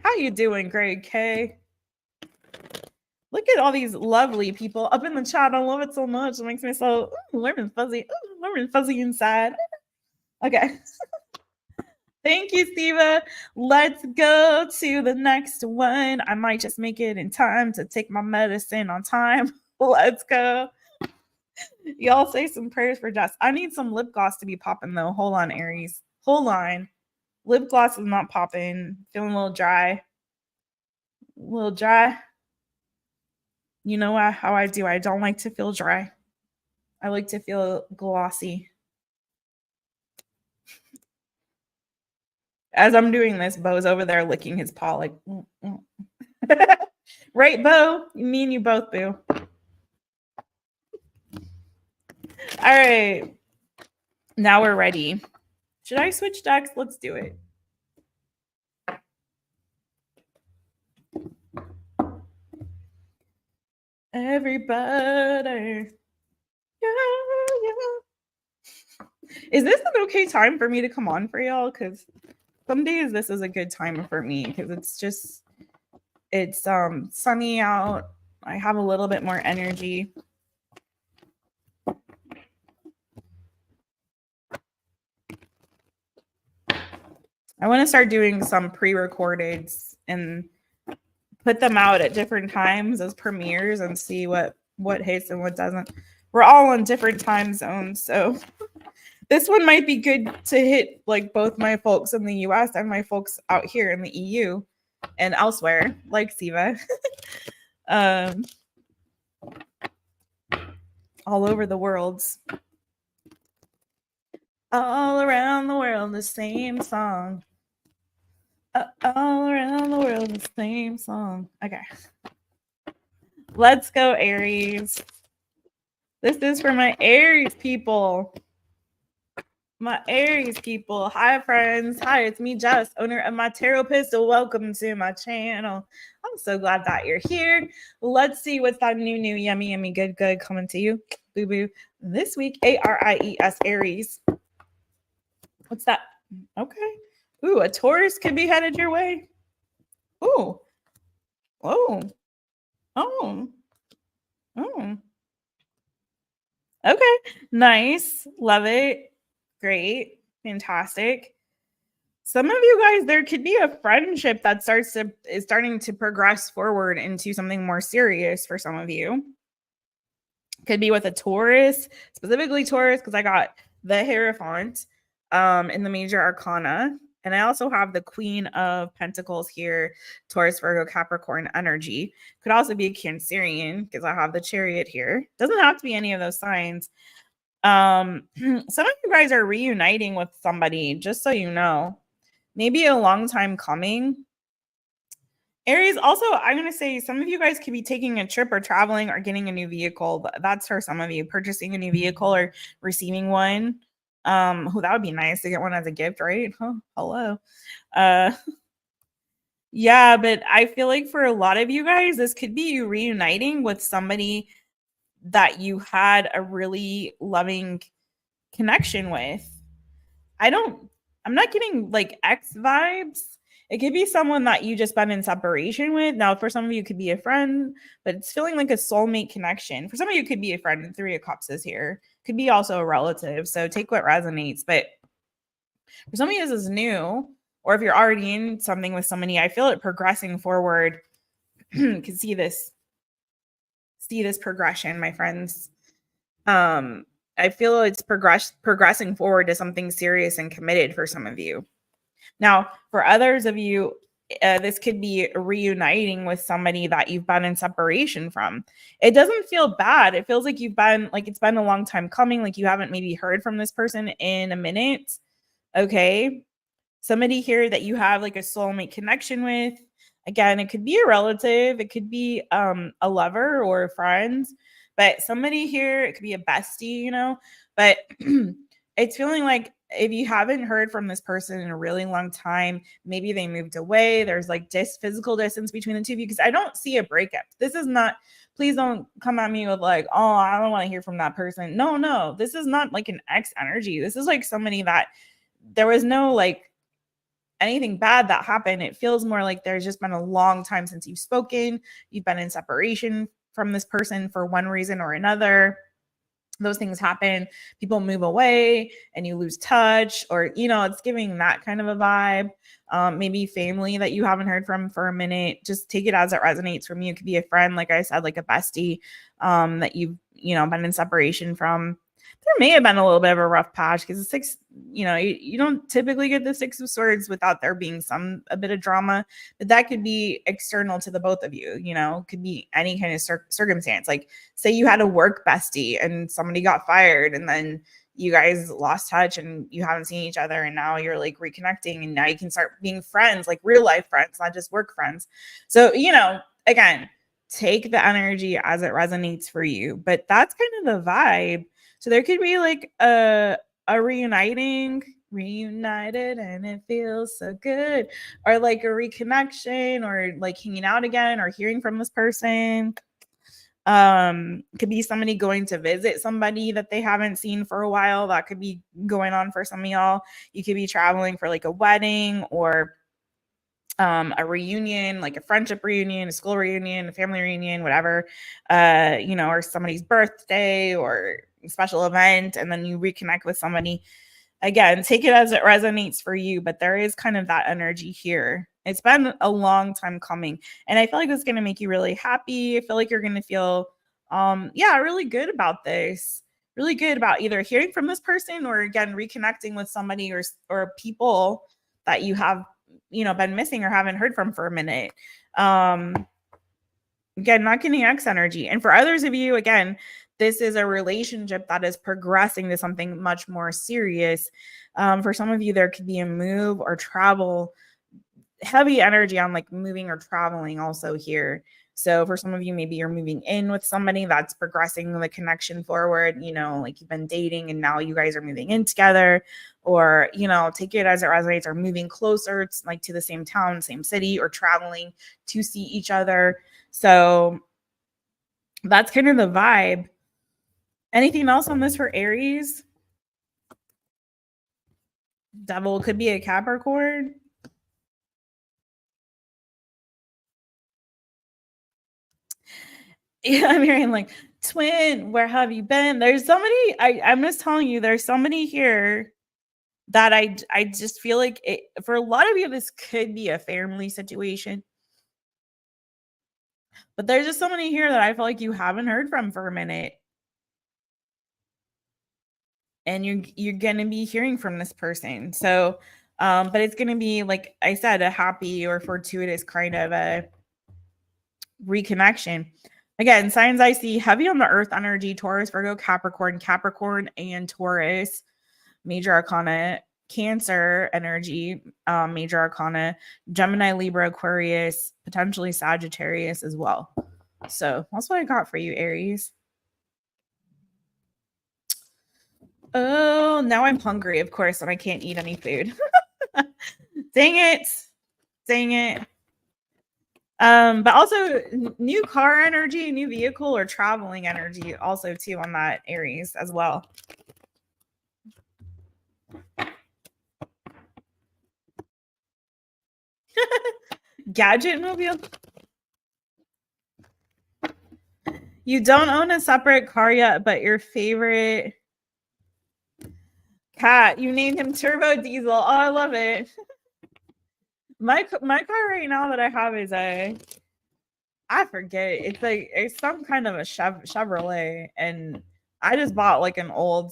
How you doing, Greg K? Look at all these lovely people up in the chat. I love it so much. It makes me so warm and fuzzy. Warm and fuzzy inside. Okay. Thank you, Steva. Let's go to the next one. I might just make it in time to take my medicine on time. Let's go. Y'all say some prayers for Jess. I need some lip gloss to be popping, though. Hold on, Aries. Hold on. Lip gloss is not popping. Feeling a little dry. You know how I do. I don't like to feel dry. I like to feel glossy. As I'm doing this, Bo's over there licking his paw like, right, Bo? Me and you both, Boo. All right. Now we're ready. Should I switch decks? Let's do it. Everybody. Yeah. Is this an okay time for me to come on for y'all? Because some days this is a good time for me, because it's sunny out. I have a little bit more energy. I want to start doing some pre-recordeds and put them out at different times as premieres and see what hits and what doesn't. We're all on different time zones, so this one might be good to hit like both my folks in the US and my folks out here in the EU and elsewhere, like Siva. All over the world. All around the world, the same song. All around the world, the same song. Okay. Let's go, Aries. This is for my Aries people. My Aries people. Hi, friends. Hi, it's me, Jess, owner of MYTAROPIST. Welcome to my channel. I'm so glad that you're here. Let's see what's that new, yummy, good coming to you. Boo boo. This week, ARIES, Aries. What's that? Okay. Ooh, a Taurus could be headed your way. Ooh. Oh. Oh. Oh. Okay. Nice. Love it. Great. Fantastic. Some of you guys, there could be a friendship that is starting to progress forward into something more serious for some of you. Could be with a Taurus, specifically Taurus, because I got the Hierophant in the major arcana. And I also have the Queen of Pentacles here, Taurus, Virgo, Capricorn energy. Could also be a Cancerian because I have the Chariot here. Doesn't have to be any of those signs. Some of you guys are reuniting with somebody, just so you know. Maybe a long time coming. Aries, also, I'm going to say some of you guys could be taking a trip or traveling or getting a new vehicle. That's for some of you, purchasing a new vehicle or receiving one. That would be nice to get one as a gift, right? Huh? Hello. Yeah, but I feel like for a lot of you guys, this could be you reuniting with somebody that you had a really loving connection with. I'm not getting like ex vibes. It could be someone that you just been in separation with. Now, for some of you, it could be a friend, but it's feeling like a soulmate connection. For some of you, it could be a friend. 3 of Cups is here. Could be also a relative. So take what resonates. But for some of you, this is new. Or if you're already in something with somebody, I feel it progressing forward. You can see this progression, my friends. I feel it's progressing forward to something serious and committed for some of you. Now, for others of you, this could be reuniting with somebody that you've been in separation from. It doesn't feel bad. It feels like it's been a long time coming, like you haven't maybe heard from this person in a minute. Okay. Somebody here that you have like a soulmate connection with. Again, it could be a relative, it could be a lover or a friend, but somebody here, it could be a bestie, you know, but it's feeling like if you haven't heard from this person in a really long time, maybe they moved away. There's like physical distance between the two of you because I don't see a breakup. This is not, please don't come at me with like, oh, I don't want to hear from that person. No, this is not like an ex energy. This is like somebody that there was no like anything bad that happened. It feels more like there's just been a long time since you've spoken. You've been in separation from this person for one reason or another. Those things happen. People move away and you lose touch, or, you know, it's giving that kind of a vibe. Maybe family that you haven't heard from for a minute. Just take it as it resonates from you. It could be a friend, like I said, like a bestie that you've, you know, been in separation from. There may have been a little bit of a rough patch because the 6, you know, you don't typically get the 6 of Swords without there being a bit of drama, but that could be external to the both of you, you know, could be any kind of circumstance. Like say you had a work bestie and somebody got fired and then you guys lost touch and you haven't seen each other and now you're like reconnecting and now you can start being friends, like real life friends, not just work friends. So, you know, again, take the energy as it resonates for you, but that's kind of the vibe. So there could be like a reunited and it feels so good, or like a reconnection, or like hanging out again, or hearing from this person. Could be somebody going to visit somebody that they haven't seen for a while. That could be going on for some of y'all. You could be traveling for like a wedding or a reunion, like a friendship reunion, a school reunion, a family reunion, whatever, you know, or somebody's birthday or special event, and then you reconnect with somebody. Again, take it as it resonates for you, but there is kind of that energy here. It's been a long time coming, and I feel like it's going to make you really happy. I feel like you're going to feel yeah, really good about this. Really good about either hearing from this person or again reconnecting with somebody or people that you have, you know, been missing or haven't heard from for a minute. Again, not getting X energy. And for others of you, again, this is a relationship that is progressing to something much more serious. For some of you, there could be a move or travel heavy energy on like moving or traveling also here. So for some of you, maybe you're moving in with somebody that's progressing the connection forward, you know, like you've been dating and now you guys are moving in together, or, you know, take it as it resonates, or moving closer, like to the same town, same city, or traveling to see each other. So that's kind of the vibe. Anything else on this for Aries? Devil could be a Capricorn. Yeah, I'm hearing like, twin, where have you been? There's somebody, I'm just telling you, there's somebody here that I just feel like it, for a lot of you, this could be a family situation. But there's just somebody here that I feel like you haven't heard from for a minute. And you're gonna be hearing from this person. So but it's gonna be, like I said, a happy or fortuitous kind of a reconnection. Again, signs I see heavy on the earth energy: Taurus, Virgo, Capricorn, and Taurus. Major arcana. Cancer energy, major arcana. Gemini, Libra, Aquarius, potentially Sagittarius as well. So that's what I got for you, Aries. Oh, now I'm hungry, of course, and I can't eat any food. Dang it. Dang it. But also new car energy, new vehicle, or traveling energy also too on that, Aries, as well. Gadget mobile. You don't own a separate car yet, but your favorite cat, you named him Turbo Diesel. Oh, I love it. My car right now that I have is I forget. It's like it's some kind of a Chevrolet, and I just bought like an old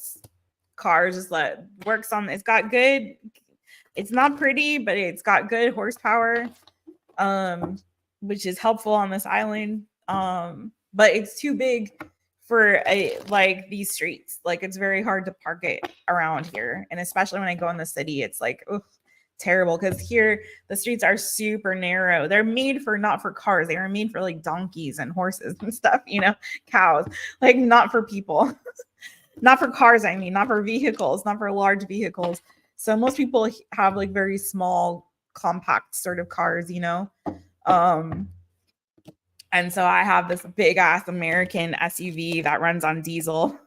car just that works on. It's got good. It's not pretty, but it's got good horsepower, which is helpful on this island. But it's too big for like these streets. Like it's very hard to park it around here, and especially when I go in the city, it's like terrible, because here the streets are super narrow. They're made for not for cars. They are made for like donkeys and horses and stuff, you know, cows, like not for people. Not for cars, I mean, not for vehicles, not for large vehicles. So most people have like very small, compact sort of cars, you know. And so I have this big ass American SUV that runs on diesel.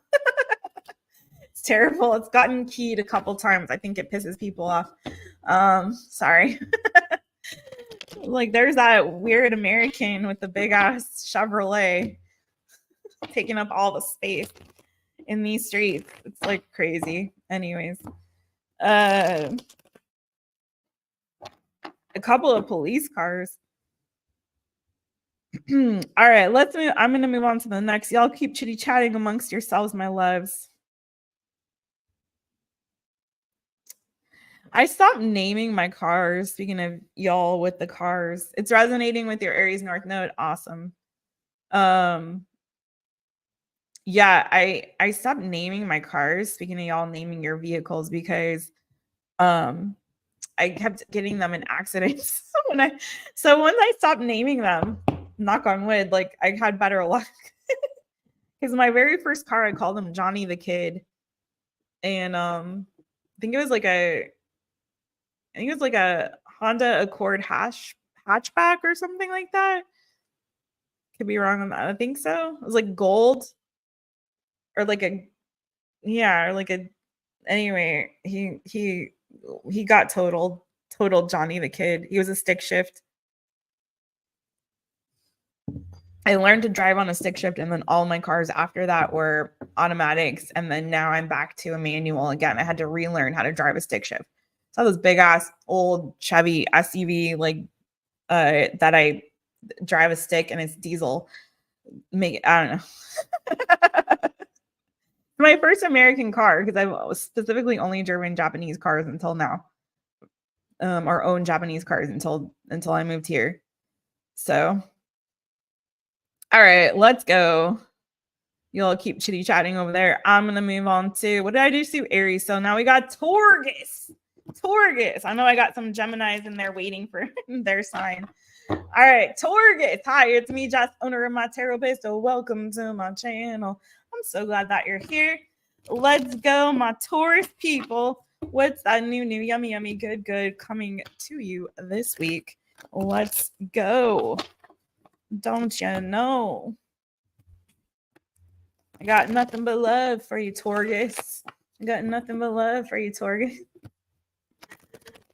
It's terrible. It's gotten keyed a couple times. I think it pisses people off. Sorry. Like there's that weird American with the big ass Chevrolet taking up all the space in these streets. It's like crazy. Anyways, a couple of police cars. All right, let's move. I'm gonna move on to the next. Y'all keep chitty chatting amongst yourselves, my loves. I stopped naming my cars. Speaking of y'all with the cars, it's resonating with your Aries North Node. Awesome. Yeah, I stopped naming my cars. Speaking of y'all naming your vehicles, because I kept getting them in accidents. So once I stopped naming them, knock on wood, like I had better luck. Because my very first car, I called him Johnny the Kid, and I think it was like a Honda Accord hatchback or something like that. Could be wrong on that. I think so. It was like gold, or like a anyway. He got totaled Johnny the Kid. He was a stick shift. I learned to drive on a stick shift, and then all my cars after that were automatics, and then now I'm back to a manual again. I had to relearn how to drive a stick shift. So this big ass old Chevy SUV, like that I drive a stick, and it's diesel. I don't know. My first American car, because I've specifically only driven Japanese cars until now, or owned Japanese cars until I moved here. So, all right, let's go. You'll keep chitty chatting over there. I'm gonna move on to, what did I just do? Aries. So now we got Torgus. Taurus. I know I got some Geminis in there waiting for their sign. All right, Taurus. Hi, it's me, Jess, owner of MYTAROPIST. Welcome to my channel. I'm so glad that you're here. Let's go, my Taurus people. What's that new, yummy, good coming to you this week? Let's go. Don't you know? I got nothing but love for you, Taurus. I got nothing but love for you, Taurus.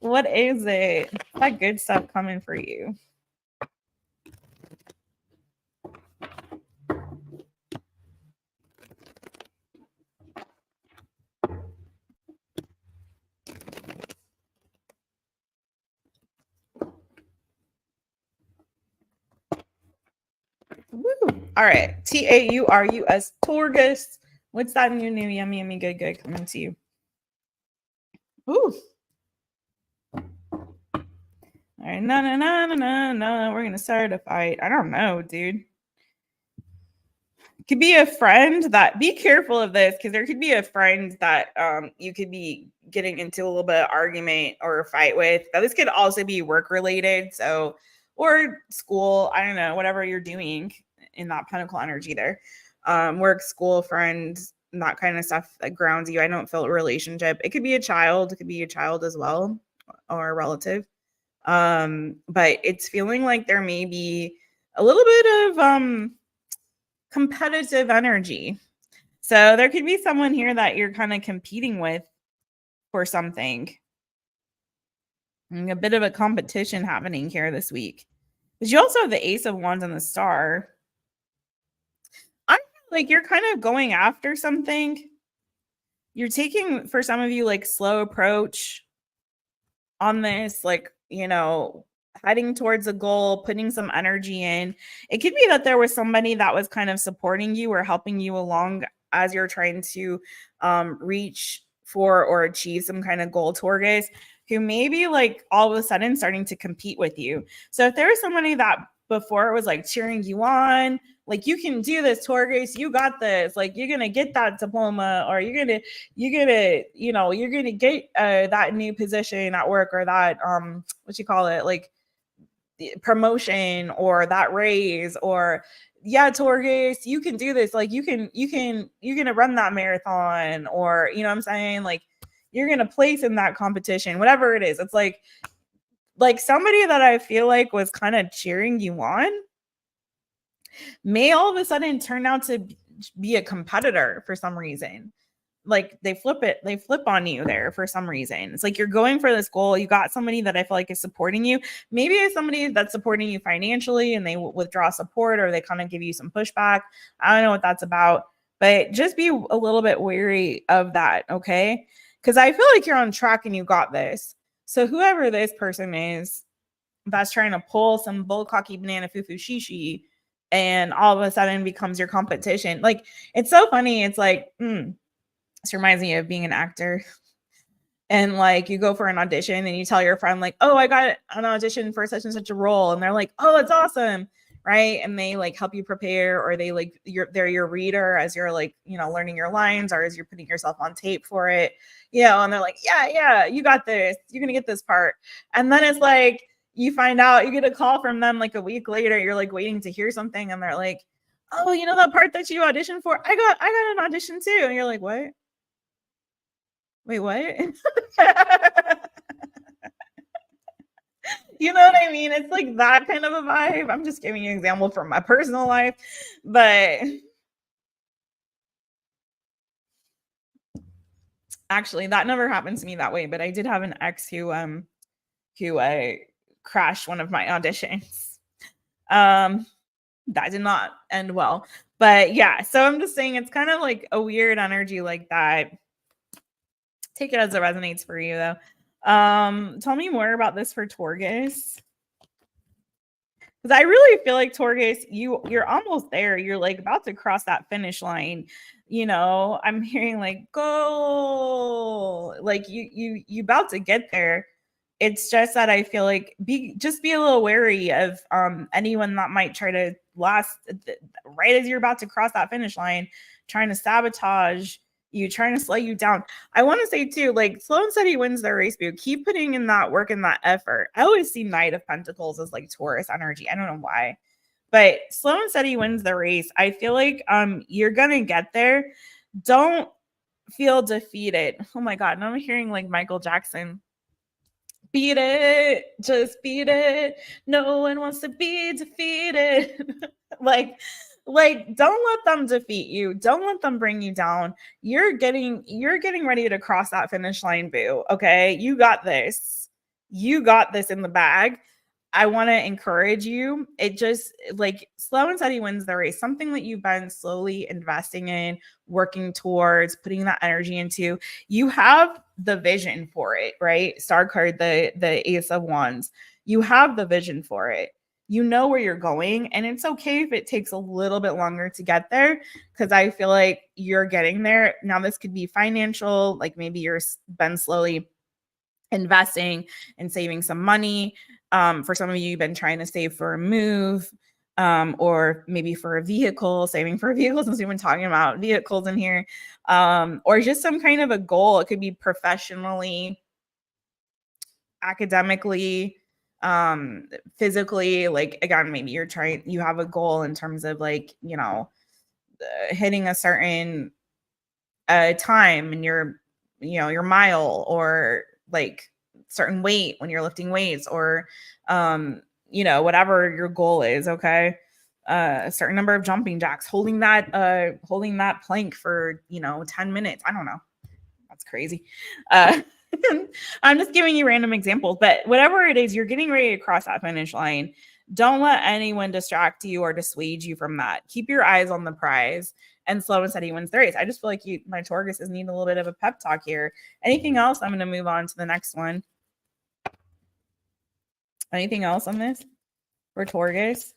What is it? That good stuff coming for you. Woo. All right. Taurus, Torgus. What's that new, yummy, good coming to you? Ooh. All right. No. We're going to start a fight. I don't know, dude. Could be a friend that, be careful of this, because there could be a friend that you could be getting into a little bit of argument or a fight with. But this could also be work related. So, or school, I don't know, whatever you're doing in that pentacle energy there. Work, school, friends, that kind of stuff that grounds you. I don't feel a relationship. It could be a child. It could be a child as well, or a relative. But it's feeling like there may be a little bit of competitive energy. So there could be someone here that you're kind of competing with for something. And a bit of a competition happening here this week. But you also have the Ace of Wands and the Star. I feel like you're kind of going after something. You're taking, for some of you, like slow approach on this, like, you know, heading towards a goal, putting some energy in. It could be that there was somebody that was kind of supporting you or helping you along as you're trying to reach for or achieve some kind of goal, Taurus, who may be like all of a sudden starting to compete with you. So if there was somebody that before was like cheering you on, like, you can do this, Taurus, you got this, like, you're gonna get that diploma, or you're gonna get that new position at work, or that what you call it, like promotion, or that raise, or yeah, Taurus, you can do this, like you're gonna run that marathon, or you know what I'm saying, like you're gonna place in that competition, whatever it is. It's like somebody that I feel like was kind of cheering you on may all of a sudden turn out to be a competitor for some reason. Like they flip on you there for some reason. It's like you're going for this goal. You got somebody that I feel like is supporting you. Maybe it's somebody that's supporting you financially and they withdraw support, or they kind of give you some pushback. I don't know what that's about, but just be a little bit wary of that, okay? Because I feel like you're on track and you got this. So whoever this person is that's trying to pull some bull cocky banana foo foo shishi and all of a sudden becomes your competition. Like, it's so funny. It's like, this reminds me of being an actor. And like you go for an audition and you tell your friend like, oh, I got an audition for such and such a role. And they're like, oh, that's awesome. Right. And they like help you prepare, or they like they're your reader as you're like, you know, learning your lines, or as you're putting yourself on tape for it, you know, and they're like, yeah, you got this. You're going to get this part. And then it's like, you find out, you get a call from them like a week later, you're like waiting to hear something. And they're like, oh, you know, that part that you auditioned for, I got an audition too. And you're like, what? Wait, what? You know what I mean? It's like that kind of a vibe. I'm just giving you an example from my personal life, but actually that never happened to me that way. But I did have an ex who crashed one of my auditions. That did not end well. But yeah, so I'm just saying it's kind of like a weird energy like that. Take it as it resonates for you, though. Tell me more about this for Taurus. Because I really feel like Taurus, you're almost there. You're like about to cross that finish line. You know, I'm hearing like go, like you about to get there. It's just that I feel like be a little wary of anyone that might try to right as you're about to cross that finish line, trying to sabotage you trying to slow you down. I want to say too, like slow and steady wins the race, boo. Keep putting in that work and that effort. I always see Knight of Pentacles as like Taurus energy. I don't know why, but slow and steady wins the race. I feel like you're gonna get there. Don't feel defeated. Oh my God, now I'm hearing like Michael Jackson. Beat it, just beat it. No one wants to be defeated. like don't let them defeat you. Don't let them bring you down. You're getting ready to cross that finish line, boo. Okay? You got this. You got this in the bag. I want to encourage you. It just like slow and steady wins the race. Something that you've been slowly investing in, working towards, putting that energy into. You have the vision for it, right? Star card, the Ace of Wands. You have the vision for it. You know where you're going, and it's okay if it takes a little bit longer to get there, because I feel like you're getting there. Now, this could be financial, like maybe you're been slowly investing and saving some money. For some of you, you've been trying to save for a move, or maybe for a vehicle, saving for a vehicle, since we've been talking about vehicles in here, or just some kind of a goal. It could be professionally, academically, physically. Like again, maybe you have a goal in terms of like, you know, hitting a certain time in your, you know, your mile, or like certain weight when you're lifting weights, or you know, whatever your goal is. Okay. A certain number of jumping jacks, holding that plank for, you know, 10 minutes. I don't know. That's crazy. I'm just giving you random examples, but whatever it is, you're getting ready to cross that finish line. Don't let anyone distract you or dissuade you from that. Keep your eyes on the prize, and slow and steady wins the race. I just feel like my Tauruses need a little bit of a pep talk here. Anything else? I'm going to move on to the next one. Anything else on this for Taurus?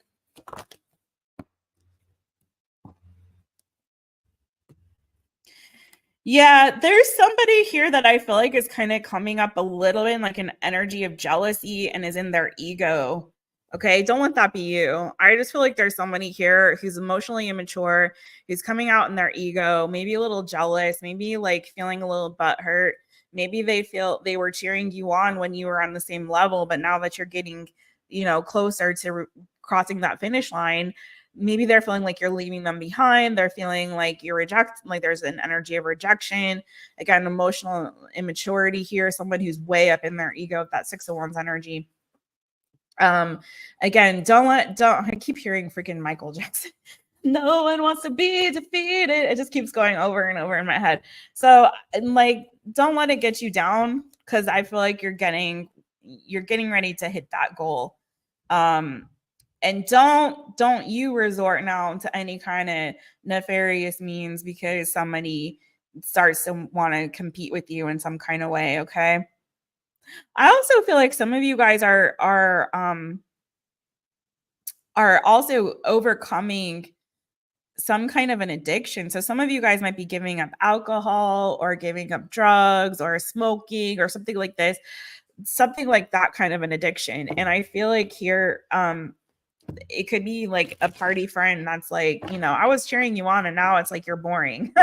Yeah, there's somebody here that I feel like is kind of coming up a little bit in like an energy of jealousy and is in their ego. Okay, don't let that be you. I just feel like there's somebody here who's emotionally immature, who's coming out in their ego, maybe a little jealous, maybe like feeling a little butthurt. Maybe they feel they were cheering you on when you were on the same level, but now that you're getting, you know, closer to crossing that finish line, maybe they're feeling like you're leaving them behind. They're feeling like you're like there's an energy of rejection. Again, emotional immaturity here. Someone who's way up in their ego, that 6 of Wands energy. Again, I keep hearing freaking Michael Jackson. No one wants to be defeated. It just keeps going over and over in my head. So like, don't let it get you down, because I feel like you're getting ready to hit that goal. And don't you resort now to any kind of nefarious means because somebody starts to want to compete with you in some kind of way. Okay. I also feel like some of you guys are also overcoming some kind of an addiction. So some of you guys might be giving up alcohol or giving up drugs or smoking or something like this, something like that kind of an addiction. And I feel like here, it could be like a party friend that's like, you know, I was cheering you on and now it's like you're boring.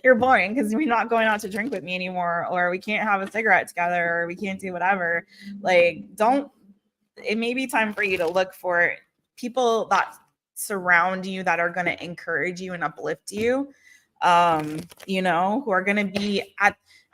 You're boring because you're not going out to drink with me anymore, or we can't have a cigarette together, or we can't do whatever. Like, it may be time for you to look for people that surround you that are going to encourage you and uplift you, you know, who are going to be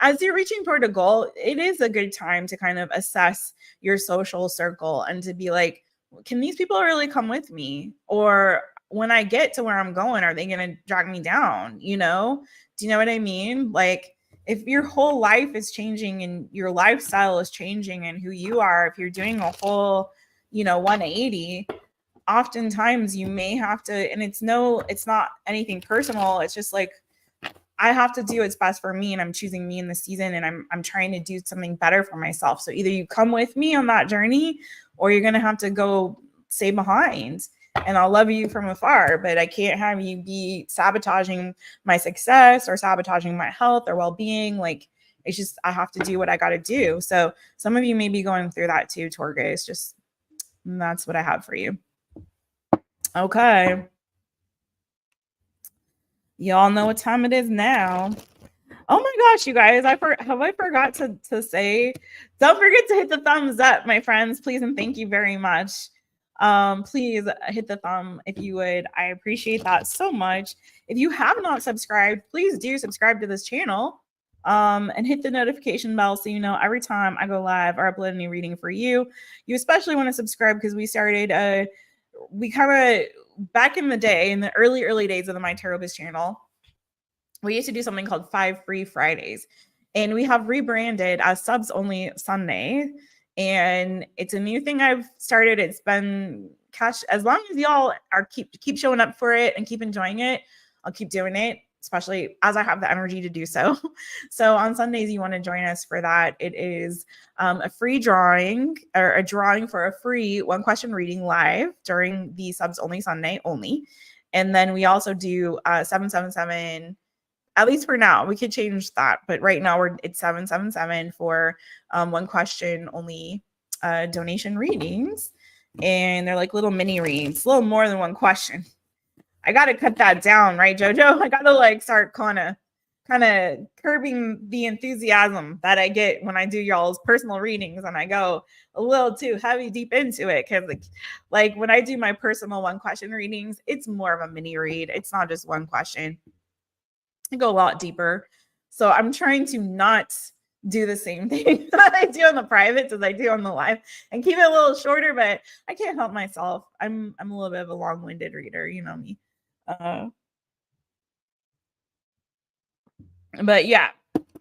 as you're reaching toward a goal. It is a good time to kind of assess your social circle and to be like, can these people really come with me? Or when I get to where I'm going, are they going to drag me down? You know, do you know what I mean? Like, if your whole life is changing and your lifestyle is changing and who you are, if you're doing a whole, you know, 180, oftentimes you may have to, and it's not anything personal. It's just like, I have to do what's best for me, and I'm choosing me in the season, and I'm trying to do something better for myself. So either you come with me on that journey, or you're going to have to go stay behind, and I'll love you from afar, but I can't have you be sabotaging my success or sabotaging my health or well-being. Like, it's just, I have to do what I got to do. So some of you may be going through that too, Taurus. Just, that's what I have for you. Okay. Y'all know what time it is now. Oh my gosh, you guys, I forgot to say, don't forget to hit the thumbs up, my friends, please, and thank you very much. Please hit the thumb if you would. I appreciate that so much. If you have not subscribed, please do subscribe to this channel. And hit the notification bell so you know every time I go live or upload a new reading for you. You especially want to subscribe because we started we kind of back in the day, in the early days of the MYTAROPIST channel, we used to do something called 5 Free Fridays, and we have rebranded as Subs Only Sunday. And it's a new thing I've started. It's been cash. As long as y'all are keep showing up for it and keep enjoying it, I'll keep doing it, especially as I have the energy to do so. So on Sundays, you want to join us for that. It is a free drawing, or a drawing for a free 1-question reading live during the Subs Only Sunday only. And then we also do 777. At least for now, we could change that, but right now it's 777 for 1-question only donation readings, and they're like little mini reads, a little more than 1 question. I gotta cut that down, right, Jojo? I gotta like start kind of curbing the enthusiasm that I get when I do y'all's personal readings, and I go a little too heavy deep into it, because like when I do my personal 1-question readings, it's more of a mini read. It's not just 1 question. I go a lot deeper. So I'm trying to not do the same thing that I do on the privates as I do on the live, and keep it a little shorter, but I can't help myself. I'm a little bit of a long-winded reader, you know me. But yeah,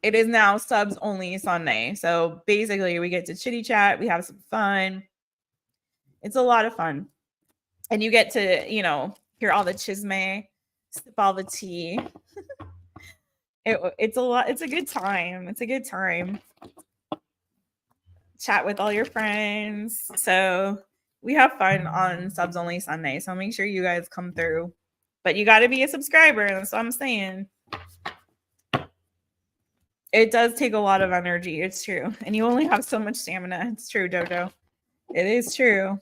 it is now Subs Only Sunday. So basically we get to chitty chat, we have some fun. It's a lot of fun. And you get to, you know, hear all the chisme, sip all the tea. It's a lot. It's a good time. It's a good time. Chat with all your friends. So we have fun on Subs Only Sunday. So make sure you guys come through. But you got to be a subscriber. That's what I'm saying. It does take a lot of energy. It's true. And you only have so much stamina. It's true, Dodo. It is true.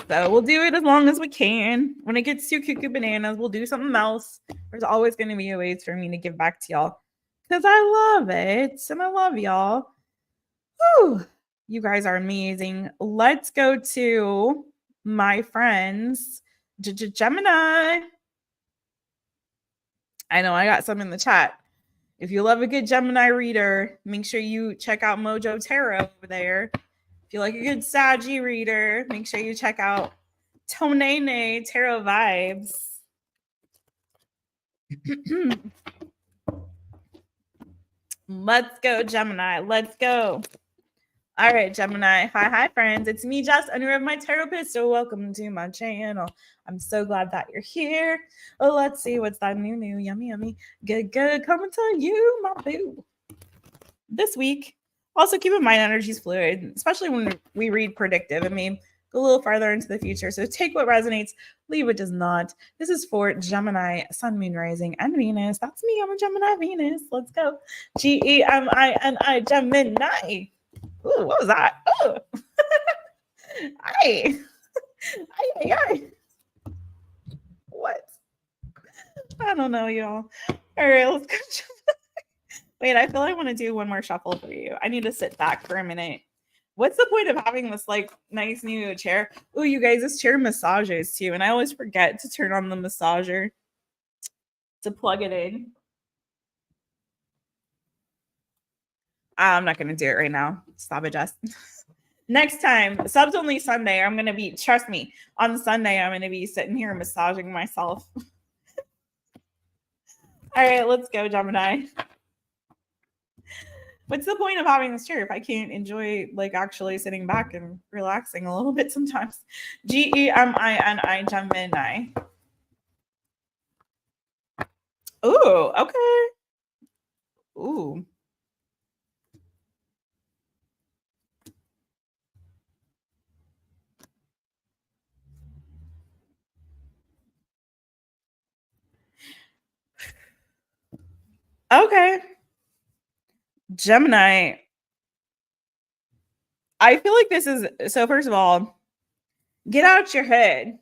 So we'll do it as long as we can. When it gets too cuckoo bananas, we'll do something else. There's always going to be ways for me to give back to y'all, because I love it and I love y'all. Whew. You guys are amazing. Let's go to my friends, Gemini. I know I got some in the chat. If you love a good Gemini reader, make sure you check out Mojo Tarot over there. If you like a good Saggy reader, make sure you check out Tonene Tarot Vibes. Let's go, Gemini. Let's go. All right, Gemini. Hi, friends. It's me, Jess, owner of MYTAROPIST. So welcome to my channel. I'm so glad that you're here. Oh, let's see what's that new, yummy, good, coming to you, my boo. This week, also keep in mind energy's fluid, especially when we read predictive. I mean, go a little farther into the future. So take what resonates, leave what does not. This is for Gemini, Sun, Moon, Rising, and Venus. That's me. I'm a Gemini Venus. Let's go. GEMINI, Gemini. Ooh, what was that? Oh. Aye. What? I don't know, y'all. All right, let's go. Wait, I feel like I want to do one more shuffle for you. I need to sit back for a minute. What's the point of having this like nice new chair? Oh, you guys, this chair massages too. And I always forget to turn on the massager to plug it in. I'm not going to do it right now. Stop it, Jess. Next time, Subs Only Sunday, I'm going to be, trust me, on Sunday, I'm going to be sitting here massaging myself. All right, let's go, Gemini. What's the point of having this chair if I can't enjoy like actually sitting back and relaxing a little bit sometimes? GEMINI, Gemini. Ooh, okay. Ooh. Okay. Gemini. I feel like this is, so first of all, get out your head.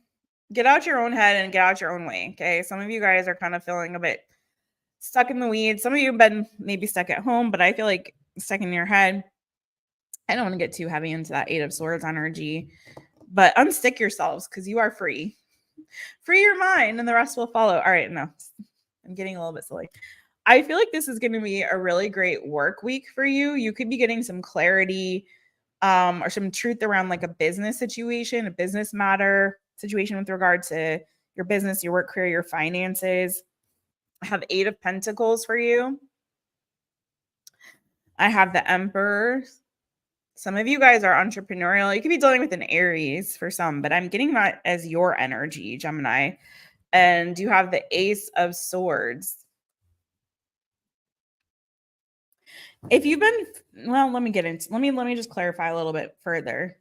get out your own head and get out your own way. Okay. Some of you guys are kind of feeling a bit stuck in the weeds. Some of you have been maybe stuck at home, but I feel like stuck in your head. I don't want to get too heavy into that 8 of Swords energy, but unstick yourselves because you are free. Free your mind and the rest will follow. All right. No, I'm getting a little bit silly. I feel like this is going to be a really great work week for you. You could be getting some clarity or some truth around like a business situation, a business matter situation with regard to your business, your work career, your finances. I have 8 of Pentacles for you. I have the Emperor. Some of you guys are entrepreneurial. You could be dealing with an Aries for some, but I'm getting that as your energy, Gemini. And you have the Ace of Swords. If you've been, well, let me just clarify a little bit further.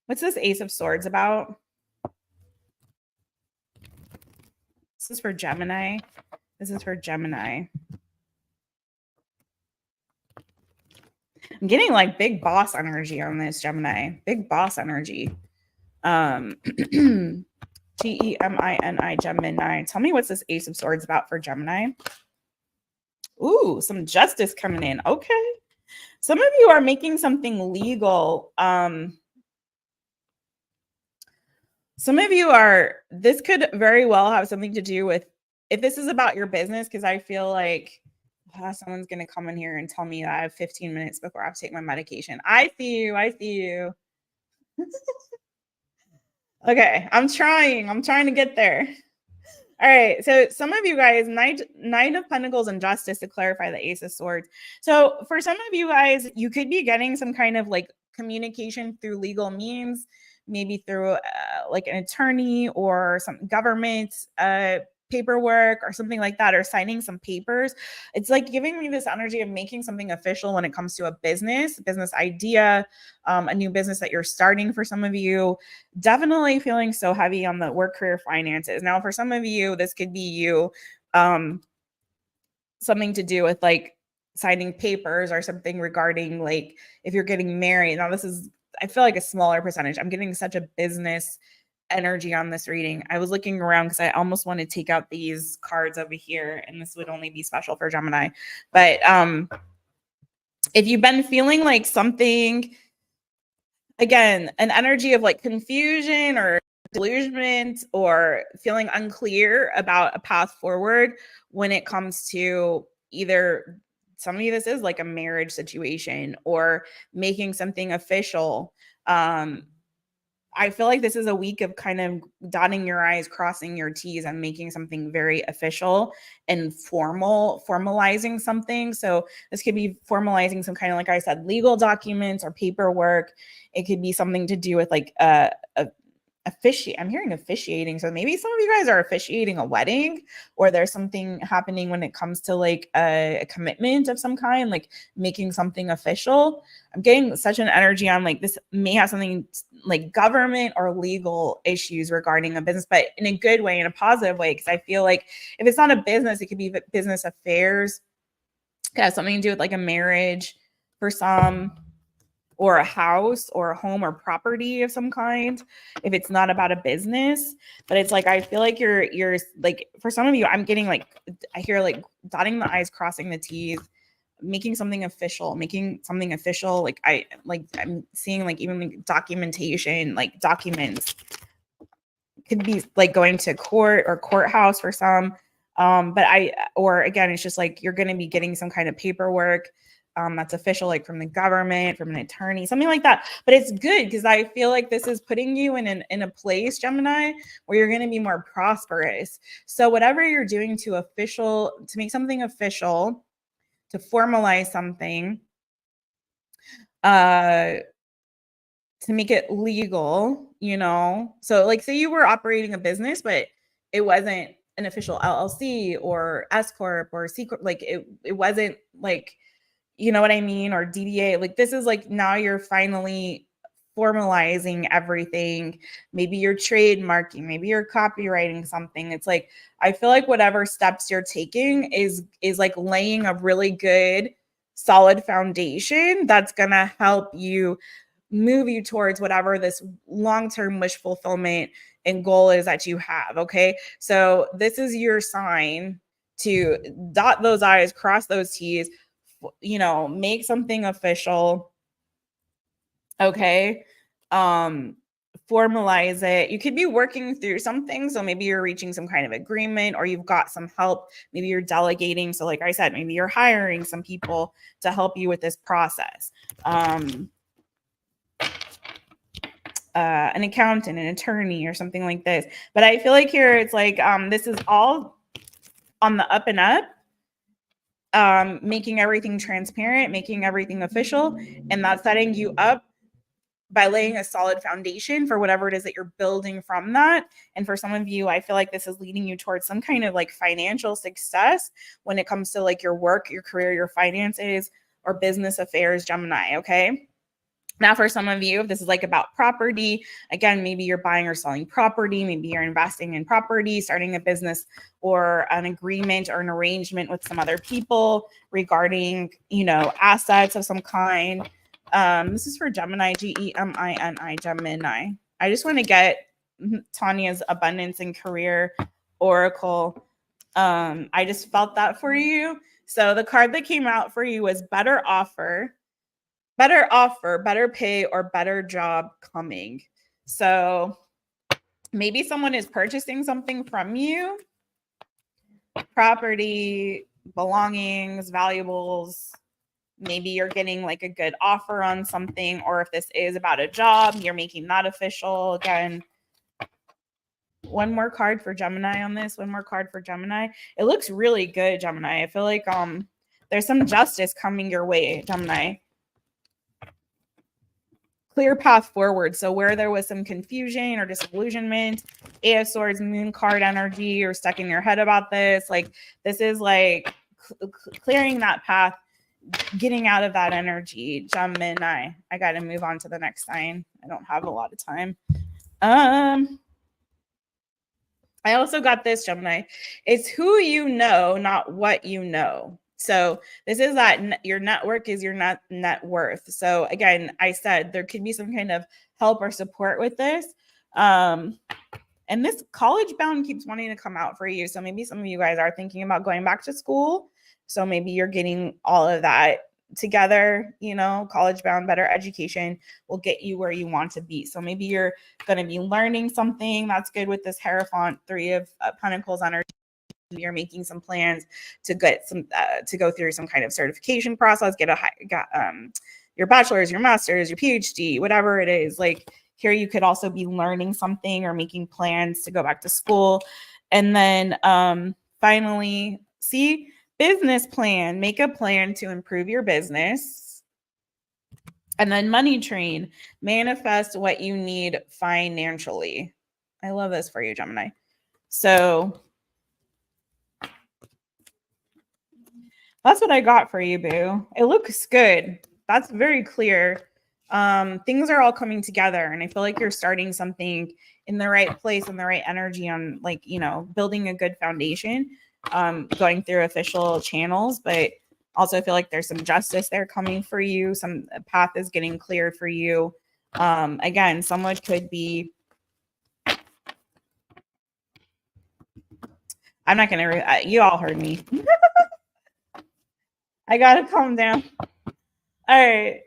What's this Ace of Swords about? This is for Gemini. This is for Gemini. I'm getting like big boss energy on this, Gemini. Big boss energy. GEMINI, Gemini. Tell me what's this Ace of Swords about for Gemini? Ooh, some justice coming in. Okay. Some of you are making something legal. Some of you are, this could very well have something to do with, if this is about your business, because I feel like someone's going to come in here and tell me that I have 15 minutes before I have to take my medication. I see you. I see you. Okay. I'm trying to get there. All right. So some of you guys, Nine of Pentacles and Justice to clarify the Ace of Swords. So for some of you guys, you could be getting some kind of like communication through legal means, maybe through like an attorney or some government paperwork or something like that, or signing some papers. It's like giving me this energy of making something official when it comes to a business idea, a new business that you're starting. For some of you, definitely feeling so heavy on the work, career, finances. Now, for some of you, this could be you, something to do with like signing papers or something regarding like if you're getting married. Now, this is, I feel like a smaller percentage. I'm getting such a business energy on this reading. I was looking around because I almost want to take out these cards over here, and this would only be special for Gemini. But if you've been feeling like something, again, an energy of like confusion or delusionment or feeling unclear about a path forward when it comes to either, some of you, this is like a marriage situation or making something official. I feel like this is a week of kind of dotting your I's, crossing your T's, and making something very official and formalizing something. So this could be formalizing some kind of, like I said, legal documents or paperwork. It could be something to do with like I'm hearing officiating. So maybe some of you guys are officiating a wedding, or there's something happening when it comes to like a commitment of some kind, like making something official. I'm getting such an energy on like this may have something like government or legal issues regarding a business, but in a good way, in a positive way. Because I feel like if it's not a business, it could be business affairs. It could have something to do with like a marriage for some, or a house or a home or property of some kind, if it's not about a business. But it's like, I feel like you're like, for some of you, I'm getting like, I hear like dotting the I's, crossing the T's, making something official. Like I'm seeing like even like documentation, like documents. Could be like going to court or courthouse for some. Or again, it's just like you're going to be getting some kind of paperwork that's official, like from the government, from an attorney, something like that. But it's good because I feel like this is putting you in a place, Gemini, where you're going to be more prosperous. So whatever you're doing to make something official, to formalize something, to make it legal, so like say you were operating a business, but it wasn't an official LLC or S Corp or C Corp, like it wasn't like, you know what I mean? Or DDA, like this is like, now you're finally formalizing everything. Maybe you're trademarking, maybe you're copywriting something. It's like, I feel like whatever steps you're taking is like laying a really good, solid foundation that's going to help you move you towards whatever this long-term wish fulfillment and goal is that you have. Okay. So this is your sign to dot those I's, cross those T's, you know, make something official. Okay. Formalize it. You could be working through something. So maybe you're reaching some kind of agreement, or you've got some help. Maybe you're delegating. So like I said, maybe you're hiring some people to help you with this process. An accountant, an attorney, or something like this. But I feel like here it's like this is all on the up and up, making everything transparent, making everything official, and that's setting you up by laying a solid foundation for whatever it is that you're building from that. And for some of you, I feel like this is leading you towards some kind of like financial success when it comes to like your work, your career, your finances, or business affairs, Gemini. Okay. Now, for some of you, if this is like about property, again, maybe you're buying or selling property, maybe you're investing in property, starting a business, or an agreement or an arrangement with some other people regarding, you know, assets of some kind. This is for Gemini, GEMINI, Gemini. I just want to get Tanya's abundance and career oracle. I just felt that for you. So the card that came out for you was better offer, better pay, or better job coming. So maybe someone is purchasing something from you, property, belongings, valuables. Maybe you're getting like a good offer on something, or if this is about a job, you're making that official. Again, one more card for Gemini on this, one more card for Gemini. It looks really good, Gemini. I feel like there's some justice coming your way, Gemini. Clear path forward. So where there was some confusion or disillusionment, Ace of Swords, Moon card energy, or stuck in your head about this, like this is like clearing that path, getting out of that energy, Gemini. I got to move on to the next sign. I don't have a lot of time. I also got this, Gemini. It's who you know, not what you know. So this is that your network is your net worth. So again, I said there could be some kind of help or support with this. And this college bound keeps wanting to come out for you. So maybe some of you guys are thinking about going back to school. So maybe you're getting all of that together, you know, college bound, better education will get you where you want to be. So maybe you're going to be learning something that's good with this Hierophant, Three of Pentacles energy. You're making some plans to get some to go through some kind of certification process, get your bachelor's, your master's, your PhD, whatever it is. Like here, you could also be learning something or making plans to go back to school. And then finally, see, business plan, make a plan to improve your business. And then money train, manifest what you need financially. I love this for you, Gemini. So that's what I got for you, boo. It looks good. That's very clear. Things are all coming together, and I feel like you're starting something in the right place and the right energy on, like, you know, building a good foundation, going through official channels, but also I feel like there's some justice there coming for you. Some path is getting cleared for you. Again, someone could be, I'm not going to, you all heard me. I got to calm down. All right.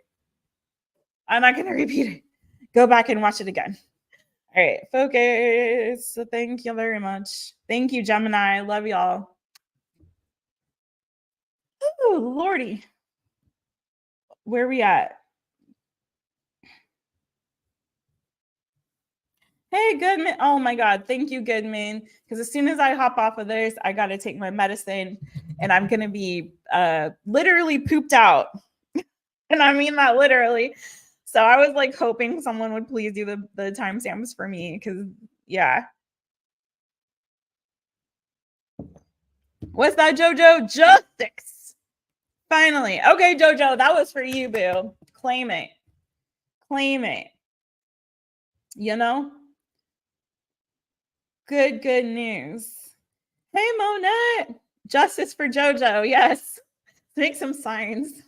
I'm not going to repeat it. Go back and watch it again. All right. Focus. So thank you very much. Thank you, Gemini. Love y'all. Oh, Lordy. Where are we at? Hey, Goodman. Oh my God. Thank you, Goodman. Because as soon as I hop off of this, I got to take my medicine and I'm going to be literally pooped out. And I mean that literally. So I was like hoping someone would please do the timestamps for me. Because, yeah. What's that, JoJo? Justice. Finally. Okay, JoJo, that was for you, boo. Claim it. Claim it. You know? Good news. Hey, Monette. Justice for JoJo. Yes. Make some signs.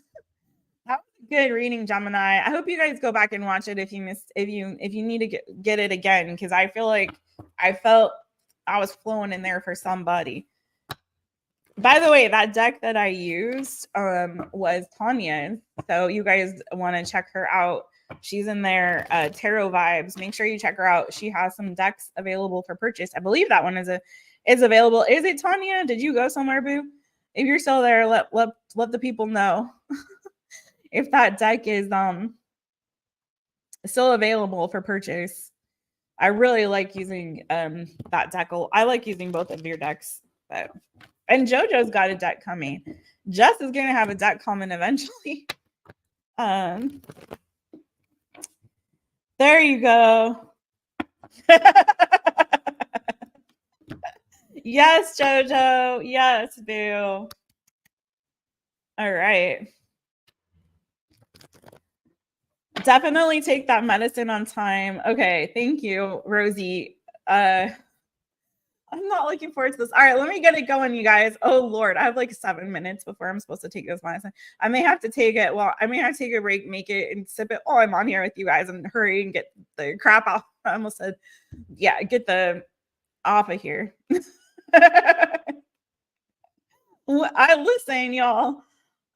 That was a Good reading, Gemini. I hope you guys go back and watch it if you missed, if you need to get it again, because I feel like I felt I was flowing in there for somebody. By the way, that deck that I used was Tanya's. So you guys want to check her out. She's in there, Tarot Vibes. Make sure you check her out. She has some decks available for purchase. I believe that one is available. Is it, Tanya? Did you go somewhere, boo? If you're still there, let the people know if that deck is still available for purchase. I really like using that deck. I like using both of your decks. But, and JoJo's got a deck coming. Jess is going to have a deck coming eventually. There you go. Yes, JoJo. Yes, boo. All right. Definitely take that medicine on time. Okay, thank you, Rosie. I'm not looking forward to this. All right, let me get it going, you guys. Oh Lord, I have like 7 minutes before I'm supposed to take this medicine. I may have to take it. Well, I may have to take a break, make it, and sip it while I'm on here with you guys, and hurry and get the crap off. I almost said, yeah, get the off of here. I listen, y'all.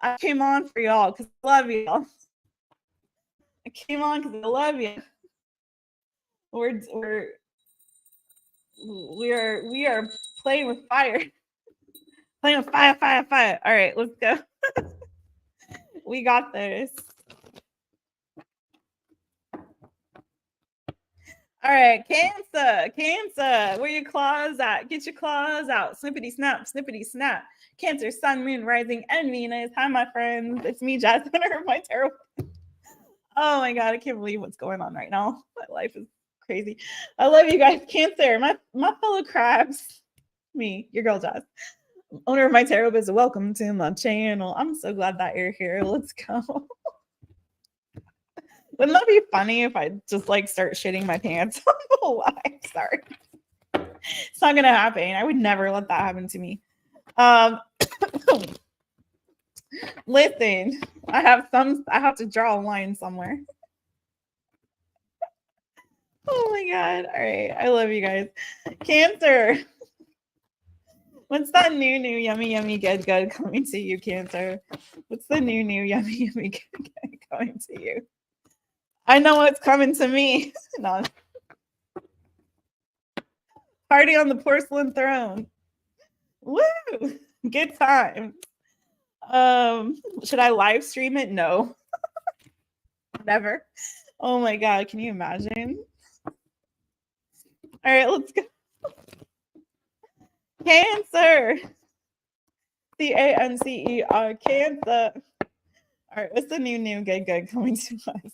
I came on for y'all because I love y'all. I came on because I love you. We are playing with fire. Playing with fire. All right, let's go. We got this. All right, Cancer, where your claws at? Get your claws out. Snippity snap. Cancer, Sun, Moon, Rising, and Venus. Hi, my friends. It's me, Jasmine, my tarot. Oh my God, I can't believe what's going on right now. My life is crazy. I love you guys. Cancer, my fellow crabs. Me, your girl Jazz. Owner of my Taropist. Welcome to my channel. I'm so glad that you're here. Let's go. Wouldn't that be funny if I just like start shitting my pants on the live? Sorry. It's not gonna happen. I would never let that happen to me. Listen, I have to draw a line somewhere. Oh my God. All right. I love you guys. Cancer. What's that new yummy good coming to you, Cancer? What's the new yummy good coming to you? I know what's coming to me. No. Party on the porcelain throne. Woo! Good time. Should I live stream it? No. Never. Oh my God, can you imagine? All right, let's go. Cancer. CANCER. Cancer. All right, what's the new good coming to us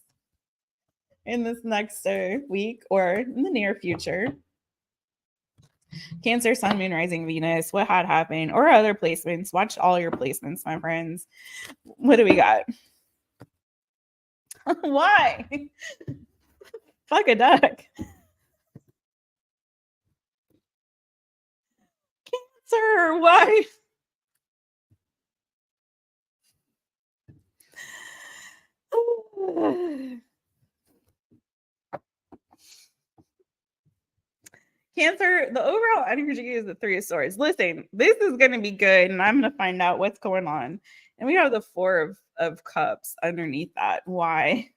in this next week or in the near future? Cancer, Sun, Moon, Rising, Venus. What had happened? Or other placements. Watch all your placements, my friends. What do we got? Why? Fuck a duck. Cancer, why? Cancer, the overall energy is the Three of Swords. Listen, this is going to be good, and I'm going to find out what's going on. And we have the Four of Cups underneath that. Why?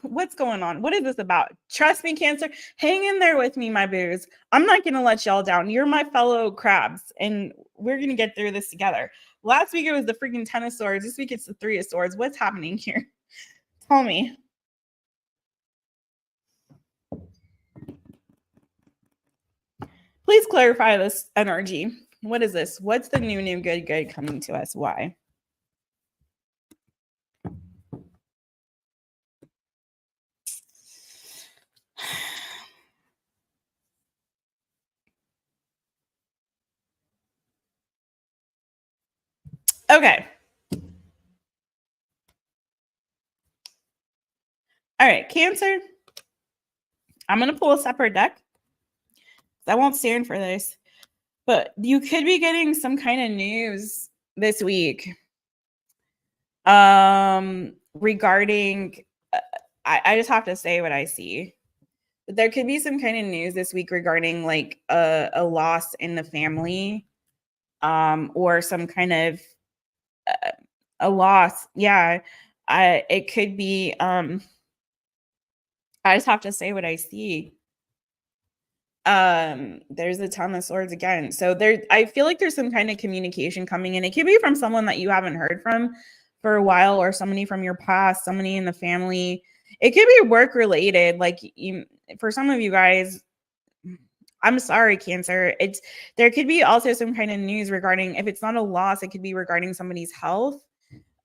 What's going on? What is this about? Trust me, Cancer. Hang in there with me, my boos. I'm not going to let y'all down. You're my fellow crabs, and we're going to get through this together. Last week, it was the freaking Ten of Swords. This week, it's the Three of Swords. What's happening here? Tell me. Please clarify this energy. What is this? What's the new good coming to us? Why? Okay. All right, Cancer. I'm going to pull a separate deck. I won't stand for this, but you could be getting some kind of news this week. Regarding, I just have to say what I see. There could be some kind of news this week regarding like a loss in the family, or some kind of a loss. Yeah, it could be. I just have to say what I see. There's a ton of swords again. So there, I feel like there's some kind of communication coming in. It could be from someone that you haven't heard from for a while, or somebody from your past, somebody in the family. It could be work related. Like you, for some of you guys, I'm sorry, Cancer. It's, there could be also some kind of news regarding, if it's not a loss, it could be regarding somebody's health.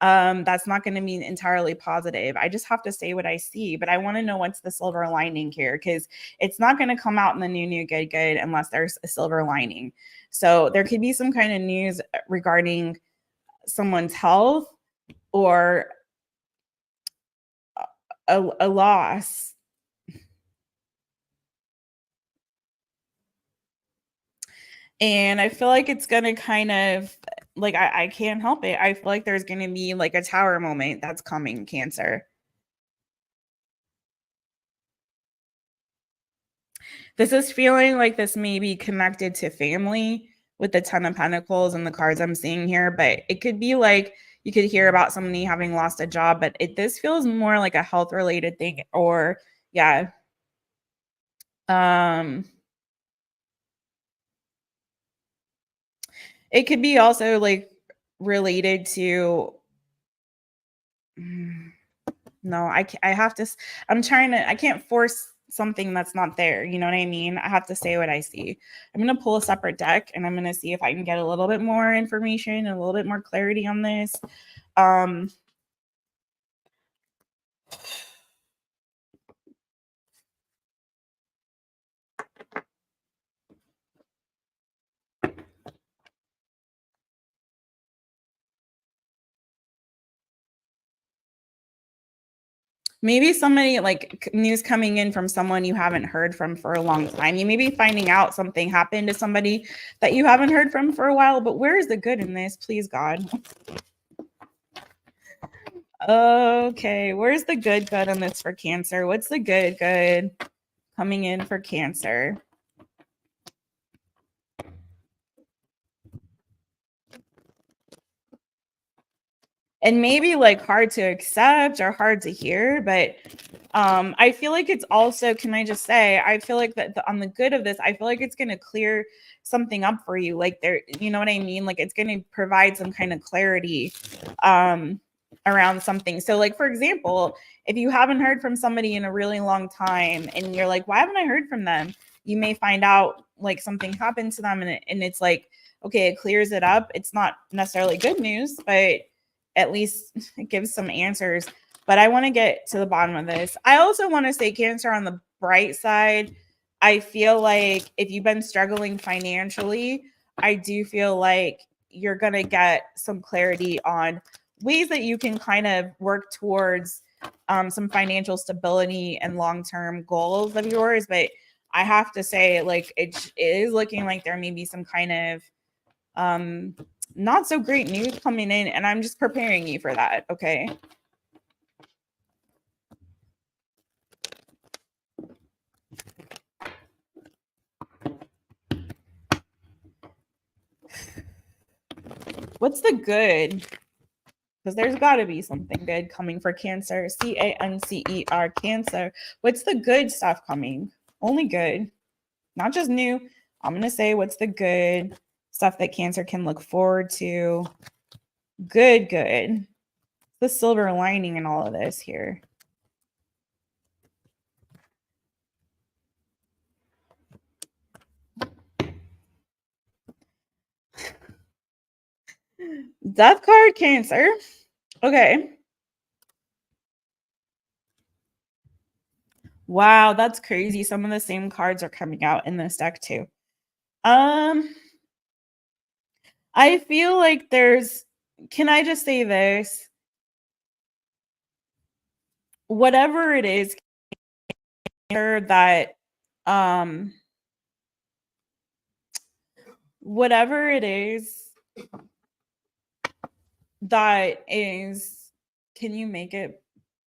That's not going to be entirely positive. I just have to say what I see, but I want to know what's the silver lining here, because it's not going to come out in the new good unless there's a silver lining. So there could be some kind of news regarding someone's health, or a loss. And I feel like it's going to kind of, like, I can't help it. I feel like there's going to be like a tower moment that's coming, Cancer. This is feeling like this may be connected to family with the Ten of Pentacles and the cards I'm seeing here, but it could be like you could hear about somebody having lost a job, but this feels more like a health related thing, or yeah. It could be also like related to, no, I have to, I'm trying to, I can't force something that's not there. You know what I mean? I have to say what I see. I'm going to pull a separate deck, and I'm going to see if I can get a little bit more information and a little bit more clarity on this. Maybe somebody, like news coming in from someone you haven't heard from for a long time. You may be finding out something happened to somebody that you haven't heard from for a while, but where is the good in this? Please, God. Okay, where's the good on this for Cancer? What's the good coming in for Cancer? And maybe like hard to accept or hard to hear, but I feel like it's also, can I just say, I feel like that on the good of this, I feel like it's going to clear something up for you. Like there, you know what I mean? Like it's going to provide some kind of clarity around something. So like, for example, if you haven't heard from somebody in a really long time and you're like, why haven't I heard from them? You may find out like something happened to them, and it's like, okay, it clears it up. It's not necessarily good news, but at least it gives some answers. But I want to get to the bottom of this. I also want to say, Cancer, on the bright side, I feel like if you've been struggling financially, I do feel like you're going to get some clarity on ways that you can kind of work towards some financial stability and long-term goals of yours. But I have to say, like, it is looking like there may be some kind of not so great news coming in, and I'm just preparing you for that. Okay. What's the good? Because there's got to be something good coming for Cancer. Cancer, Cancer. What's the good stuff coming? Only good, not just new. I'm going to say what's the good stuff that Cancer can look forward to. Good. The silver lining in all of this here. Death card, Cancer. Okay. Wow, that's crazy. Some of the same cards are coming out in this deck too. I feel like there's, can I just say this? Whatever it is that whatever it is that is Can you make it?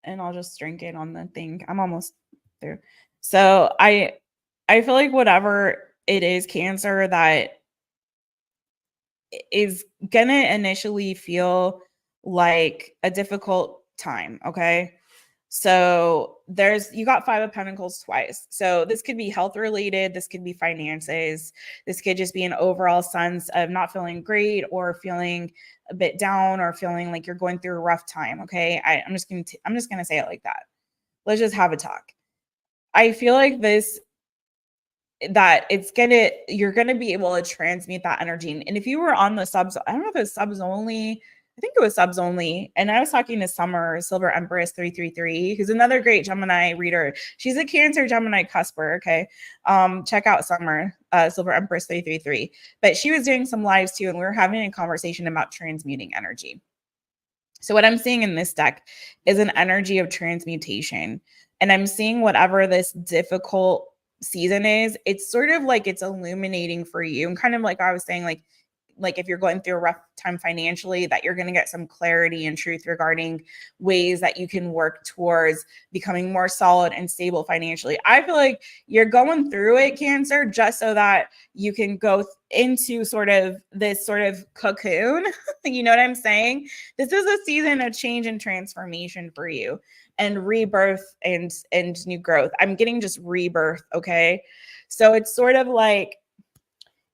And I'll just drink it on the thing. I'm almost through. So I feel like whatever it is, Cancer, that is gonna initially feel like a difficult time. Okay. So you got Five of Pentacles twice. So this could be health related. This could be finances. This could just be an overall sense of not feeling great or feeling a bit down or feeling like you're going through a rough time. Okay. I'm just going to say it like that. Let's just have a talk. I feel like you're gonna be able to transmute that energy. And if you were on the subs, I don't know if it's subs only. I think it was subs only. And I was talking to Summer, Silver Empress 333, who's another great Gemini reader. She's a Cancer Gemini cusper. Okay. Check out Summer, Silver Empress 333. But she was doing some lives too, and we were having a conversation about transmuting energy. So what I'm seeing in this deck is an energy of transmutation. And I'm seeing whatever this difficult season is, it's sort of like it's illuminating for you. And kind of like I was saying, like if you're going through a rough time financially, that you're going to get some clarity and truth regarding ways that you can work towards becoming more solid and stable financially. I feel like you're going through it, Cancer, just so that you can go into sort of this sort of cocoon. You know what I'm saying? This is a season of change and transformation for you, and rebirth and new growth. I'm getting just rebirth. Okay. So it's sort of like,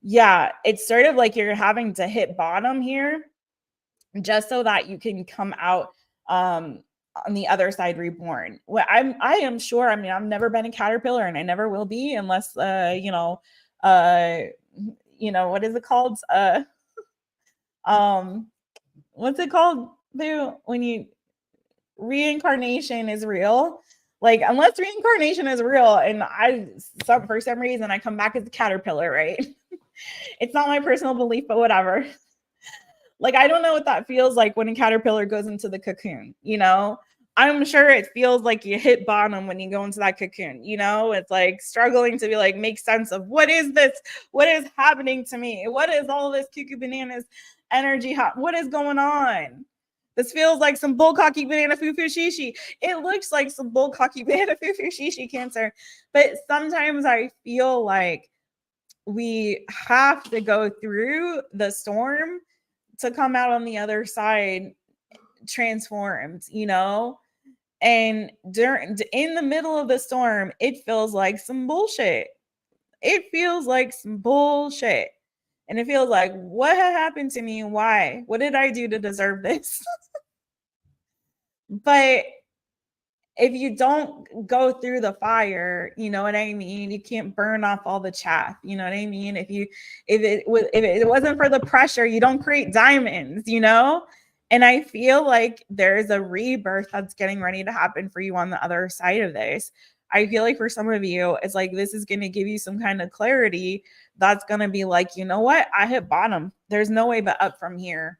yeah, it's sort of like you're having to hit bottom here just so that you can come out on the other side reborn. Well, I am sure, I mean, I've never been a caterpillar and I never will be unless what is it called? What's it called? When reincarnation is real. Like, unless reincarnation is real and for some reason I come back as a caterpillar, right? It's not my personal belief, but whatever. Like, I don't know what that feels like when a caterpillar goes into the cocoon, I'm sure it feels like you hit bottom when you go into that cocoon, it's like struggling to be like, make sense of what is this? What is happening to me? What is all this cuckoo bananas energy? What is going on? This feels like some bullcocky banana foo-foo shishi. It looks like some bullcocky banana foo-foo shishi, Cancer. But sometimes I feel like we have to go through the storm to come out on the other side transformed, and in the middle of the storm, it feels like some bullshit. It feels like some bullshit. And it feels like, what happened to me and why? What did I do to deserve this? But if you don't go through the fire, you know what I mean? You can't burn off all the chaff. You know what I mean? If it wasn't for the pressure, you don't create diamonds, And I feel like there's a rebirth that's getting ready to happen for you on the other side of this. I feel like for some of you, it's like this is going to give you some kind of clarity that's going to be like, you know what? I hit bottom. There's no way but up from here.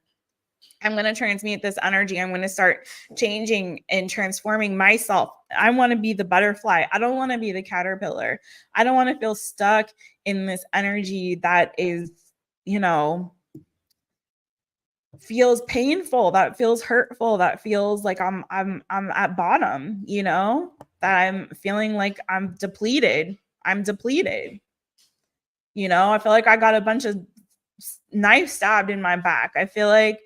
I'm going to transmute this energy. I'm going to start changing and transforming myself. I want to be the butterfly. I don't want to be the caterpillar. I don't want to feel stuck in this energy that is, feels painful, that feels hurtful, that feels like I'm at bottom, that I'm feeling like I'm depleted. I feel like I got a bunch of knife stabbed in my back. I feel like,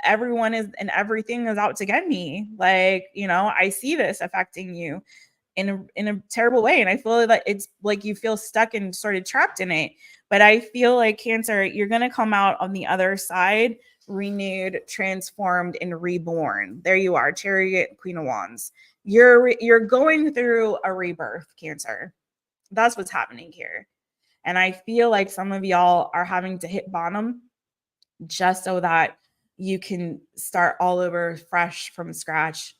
everyone is and everything is out to get me. Like, I see this affecting you in a terrible way. And I feel like it's like you feel stuck and sort of trapped in it. But I feel like, Cancer, you're going to come out on the other side renewed, transformed, and reborn. There you are, Chariot, Queen of Wands. You're going through a rebirth, Cancer. That's what's happening here. And I feel like some of y'all are having to hit bottom just so that you can start all over fresh from scratch.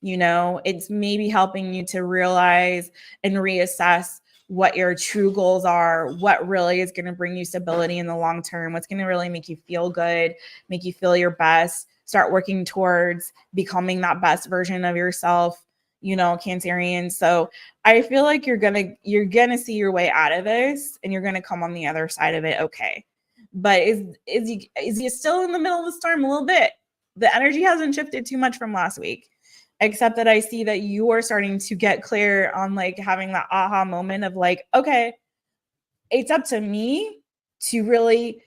It's maybe helping you to realize and reassess what your true goals are, what really is going to bring you stability in the long term, what's going to really make you feel good, make you feel your best, start working towards becoming that best version of yourself, Cancerian. So I feel like you're gonna see your way out of this and you're gonna come on the other side of it okay. But is he still in the middle of the storm a little bit? The energy hasn't shifted too much from last week, except that I see that you are starting to get clear on like having that aha moment of like, okay, it's up to me to really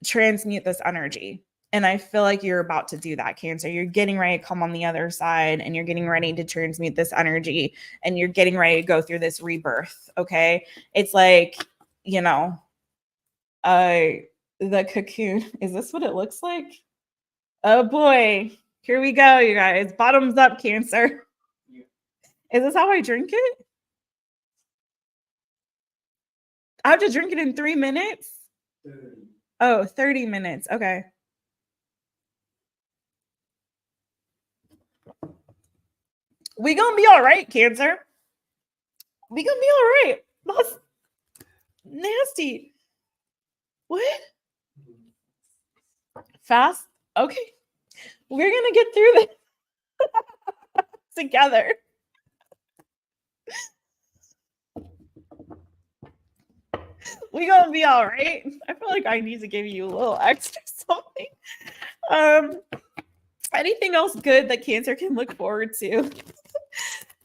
transmute this energy. And I feel like you're about to do that, Cancer. You're getting ready to come on the other side and you're getting ready to transmute this energy and you're getting ready to go through this rebirth. Okay. It's like, you know, the cocoon. Is this what it looks like? Oh boy. Here we go, you guys. Bottoms up, Cancer. Is this how I drink it? I have to drink it in 3 minutes? 30. Oh, 30 minutes. Okay. We gonna be all right, Cancer. We gonna be all right. That's nasty. What? Fast? Okay. We're gonna get through this together. We gonna be all right. I feel like I need to give you a little extra something. Anything else good that Cancer can look forward to?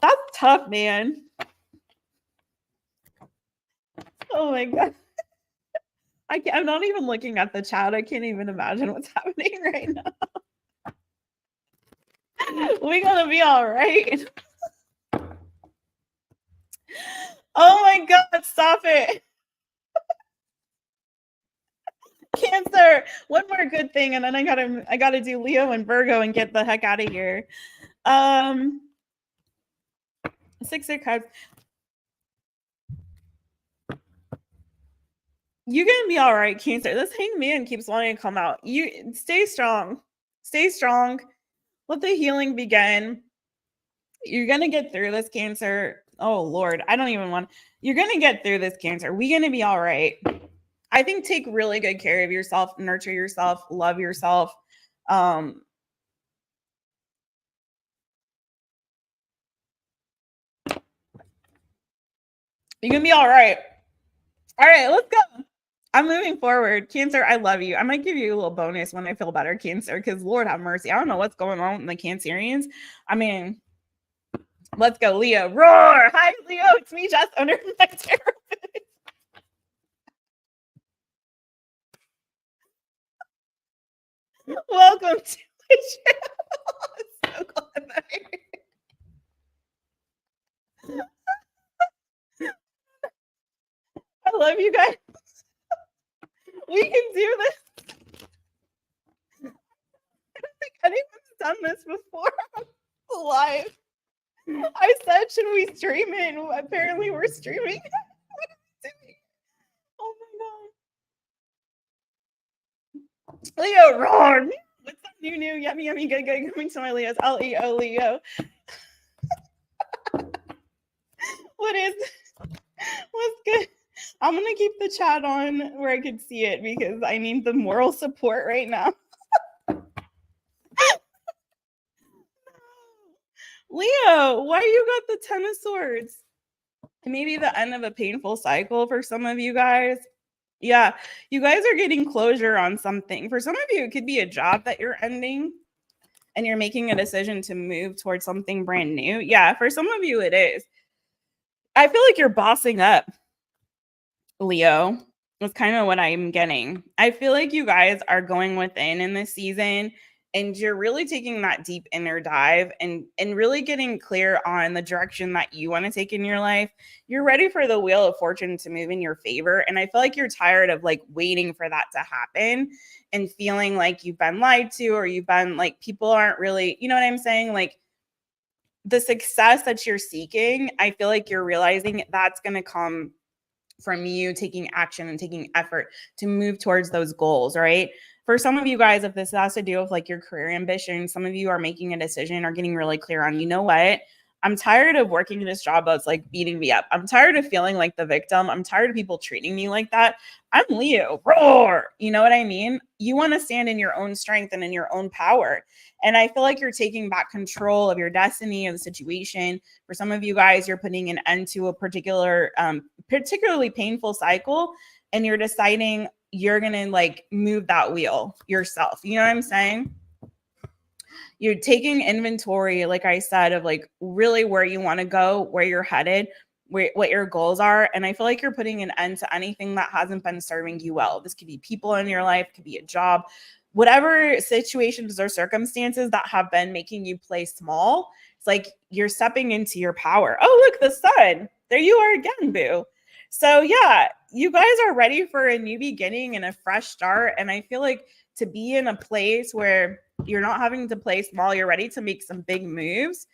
That's tough, man. Oh my God. I'm not even looking at the chat. I can't even imagine what's happening right now. We're gonna be all right. Oh my God, stop it. Cancer, one more good thing, and then I gotta do Leo and Virgo and get the heck out of here. 6 of cards. You're gonna be all right, Cancer. This Hangman keeps wanting to come out. You stay strong. Stay strong. Let the healing begin. You're gonna get through this, Cancer. Oh Lord, I don't even want. You're gonna get through this, Cancer. We're gonna be all right. I think take really good care of yourself, nurture yourself, love yourself. You're gonna be all right. All right, let's go. I'm moving forward. Cancer, I love you. I might give you a little bonus when I feel better, Cancer, because Lord have mercy. I don't know what's going on with the Cancerians. I mean, let's go, Leo. Roar! Hi, Leo. It's me, Jess, owner of MYTAROPIST. Welcome to my channel. I'm so glad that I love you guys. We can do this. I don't think anyone's done this before live. I said, should we stream it? And apparently we're streaming. What are we doing? Oh my God. Leo, roar. What's up, new, yummy, yummy, good, coming to my Leos. Leo, Leo. What is, what's good? I'm going to keep the chat on where I can see it because I need the moral support right now. Leo, why you got the 10 of Swords? Maybe the end of a painful cycle for some of you guys. Yeah, you guys are getting closure on something. For some of you, it could be a job that you're ending and you're making a decision to move towards something brand new. Yeah, for some of you, it is. I feel like you're bossing up, Leo. That's kind of what I'm getting. I feel like you guys are going within in this season and you're really taking that deep inner dive and really getting clear on the direction that you want to take in your life. You're ready for the wheel of fortune to move in your favor. And I feel like you're tired of like waiting for that to happen and feeling like you've been lied to or you've been like people aren't really, you know what I'm saying? Like the success that you're seeking, I feel like you're realizing that's going to come from you taking action and taking effort to move towards those goals, right? For some of you guys, if this has to do with like your career ambition, some of you are making a decision or getting really clear on, you know what? I'm tired of working in this job that's like beating me up. I'm tired of feeling like the victim. I'm tired of people treating me like that. I'm Leo, roar. You know what I mean? You want to stand in your own strength and in your own power. And I feel like you're taking back control of your destiny, of the situation. For some of you guys, you're putting an end to a particular, particularly painful cycle, and you're deciding you're going to like move that wheel yourself. You know what I'm saying? You're taking inventory, like I said, of like really where you want to go, where you're headed, what your goals are. And I feel like you're putting an end to anything that hasn't been serving you well. This could be people in your life, could be a job, whatever situations or circumstances that have been making you play small. It's like you're stepping into your power. Oh, look, the sun. There you are again, boo. So yeah, you guys are ready for a new beginning and a fresh start. And I feel like to be in a place where you're not having to play small, you're ready to make some big moves.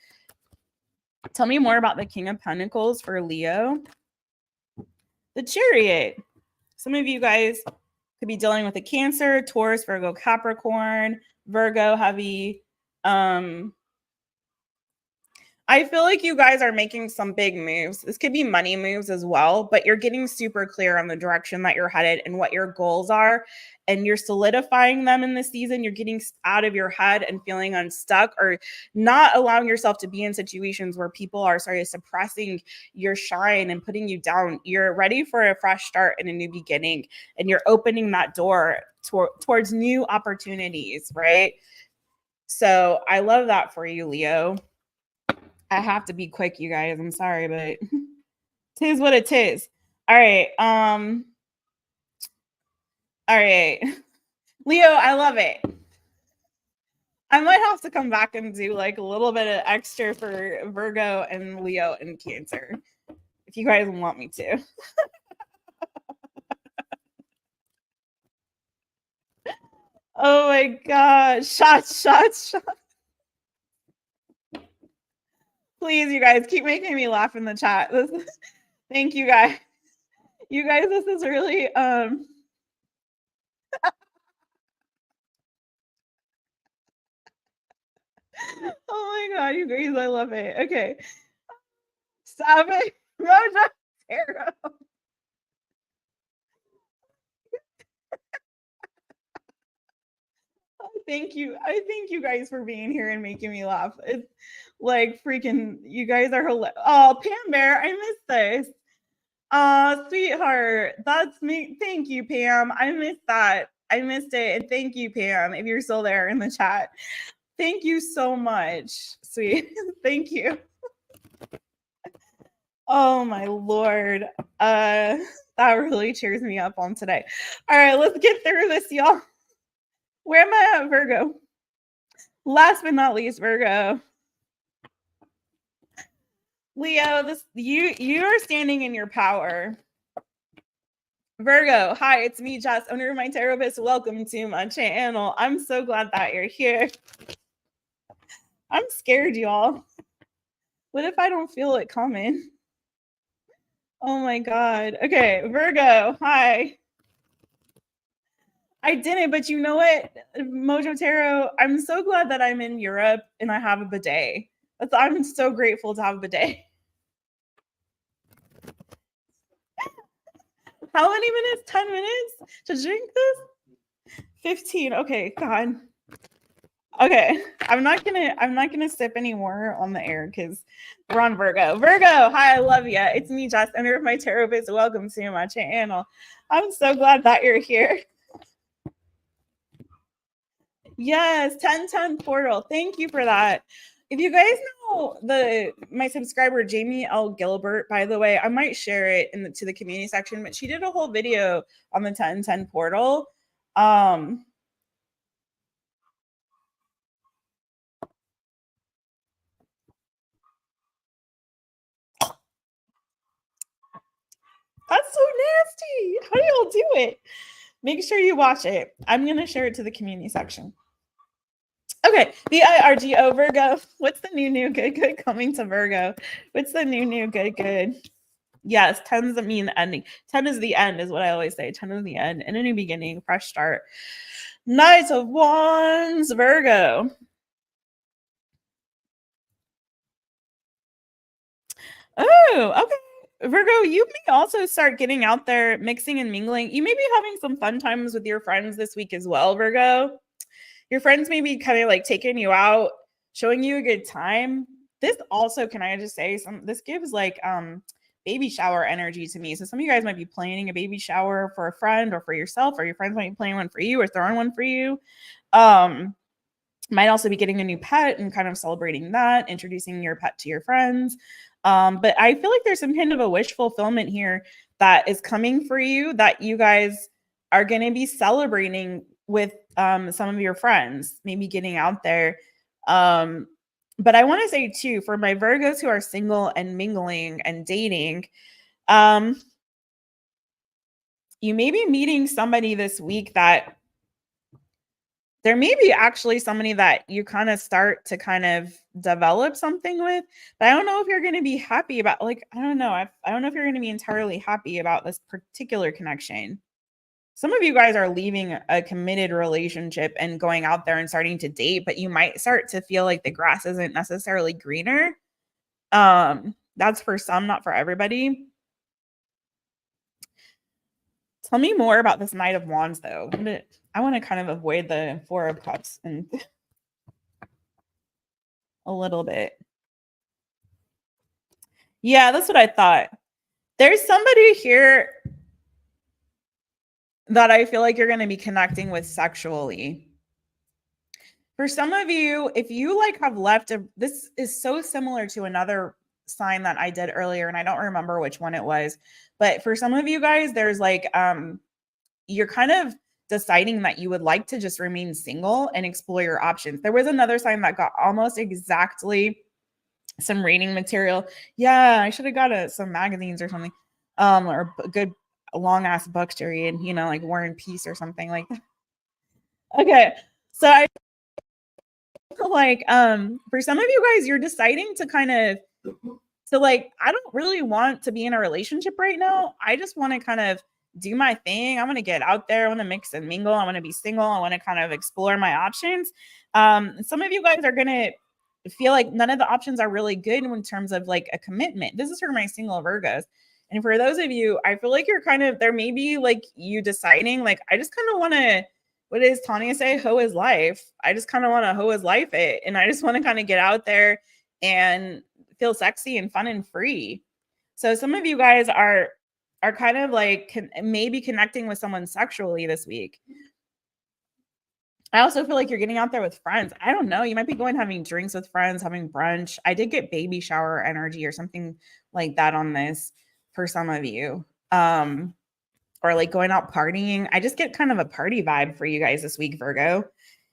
Tell me more about the King of Pentacles for Leo. The Chariot. Some of you guys could be dealing with a Cancer, Taurus, Virgo, Capricorn, Virgo heavy. I feel like you guys are making some big moves. This could be money moves as well, but you're getting super clear on the direction that you're headed and what your goals are, and you're solidifying them in this season. You're getting out of your head and feeling unstuck, or not allowing yourself to be in situations where people are suppressing your shine and putting you down. You're ready for a fresh start and a new beginning, and you're opening that door towards new opportunities, right? So I love that for you, Leo. I have to be quick, you guys. I'm sorry, but tis what it is. All right. All right. Leo, I love it. I might have to come back and do like a little bit of extra for Virgo and Leo and Cancer, if you guys want me to. Oh my God. Shots. Please, you guys, keep making me laugh in the chat. Thank you guys. You guys, this is really oh my God, you guys, I love it. Okay. Stop it. Mojo Tarot. Thank you. I thank you guys for being here and making me laugh. It's like freaking, you guys are hilarious. Oh, Pam Bear, I missed this. Sweetheart, that's me. Thank you, Pam. I missed that. I missed it. And thank you, Pam, if you're still there in the chat. Thank you so much, sweet. Thank you. Oh my Lord. That really cheers me up on today. All right, let's get through this, y'all. Where am I at, Virgo? Last but not least, Virgo. Leo, you are standing in your power. Virgo, hi, it's me, Jess, owner of MYTAROPIST. Welcome to my channel. I'm so glad that you're here. I'm scared, y'all. What if I don't feel it coming? Oh my God. Okay, Virgo, hi. I didn't, but you know what, Mojo Tarot, I'm so glad that I'm in Europe and I have a bidet. I'm so grateful to have a bidet. How many minutes? 10 minutes to drink this? 15. Okay, God. Okay, I'm not gonna sip anymore on the air because we're on Virgo. Virgo, hi, I love you. It's me, Jess, owner of MYTAROPIST. Welcome to my channel. I'm so glad that you're here. Yes, 1010 portal. Thank you for that. If you guys know my subscriber Jamie L. Gilbert, by the way, I might share it to the community section, but she did a whole video on the 1010 portal. That's so nasty. How do y'all do it? Make sure you watch it. I'm going to share it to the community section. Okay, VIRGO, Virgo. What's the new, good coming to Virgo? What's the new, good? Yes, 10 doesn't mean ending. 10 is the end, is what I always say. 10 is the end, and a new beginning, fresh start. Knight of Wands, Virgo. Oh, okay. Virgo, you may also start getting out there, mixing and mingling. You may be having some fun times with your friends this week as well, Virgo. Your friends may be kind of like taking you out, showing you a good time. This also, can I just say, this gives like baby shower energy to me. So some of you guys might be planning a baby shower for a friend or for yourself, or your friends might be planning one for you or throwing one for you. Might also be getting a new pet and kind of celebrating that, introducing your pet to your friends. But I feel like there's some kind of a wish fulfillment here that is coming for you that you guys are going to be celebrating with some of your friends, maybe getting out there. But I want to say too, for my Virgos who are single and mingling and dating, you may be meeting somebody this week that there may be actually somebody that you kind of start to kind of develop something with, but I don't know if you're going to be happy about, like, I don't know. I don't know if you're going to be entirely happy about this particular connection. Some of you guys are leaving a committed relationship and going out there and starting to date, but you might start to feel like the grass isn't necessarily greener. That's for some, not for everybody. Tell me more about this Knight of Wands, though. I want to kind of avoid the Four of Cups and a little bit. Yeah, that's what I thought. There's somebody here that I feel like you're going to be connecting with sexually. For some of you, if you like have left this is so similar to another sign that I did earlier, and I don't remember which one it was, but for some of you guys, there's like, you're kind of deciding that you would like to just remain single and explore your options. There was another sign that got almost exactly some reading material. Yeah, I should have got some magazines or something, or a good long ass books to read, you know, like War and Peace or something like that. Okay, so I feel like for some of you guys, you're deciding to kind of like, I don't really want to be in a relationship right now. I just want to kind of do my thing. I want to get out there. I want to mix and mingle. I want to be single. I want to kind of explore my options. Some of you guys are going to feel like none of the options are really good in terms of like a commitment. This is for my single Virgos. And for those of you, I feel like you're kind of, there may be like you deciding like, I just kind of want to, what does Tanya say? Hoe his life. I just kind of want to hoe his life it. And I just want to kind of get out there and feel sexy and fun and free. So some of you guys are kind of like maybe connecting with someone sexually this week. I also feel like you're getting out there with friends. I don't know. You might be going having drinks with friends, having brunch. I did get baby shower energy or something like that on this for some of you. Or like going out partying. I just get kind of a party vibe for you guys this week, Virgo.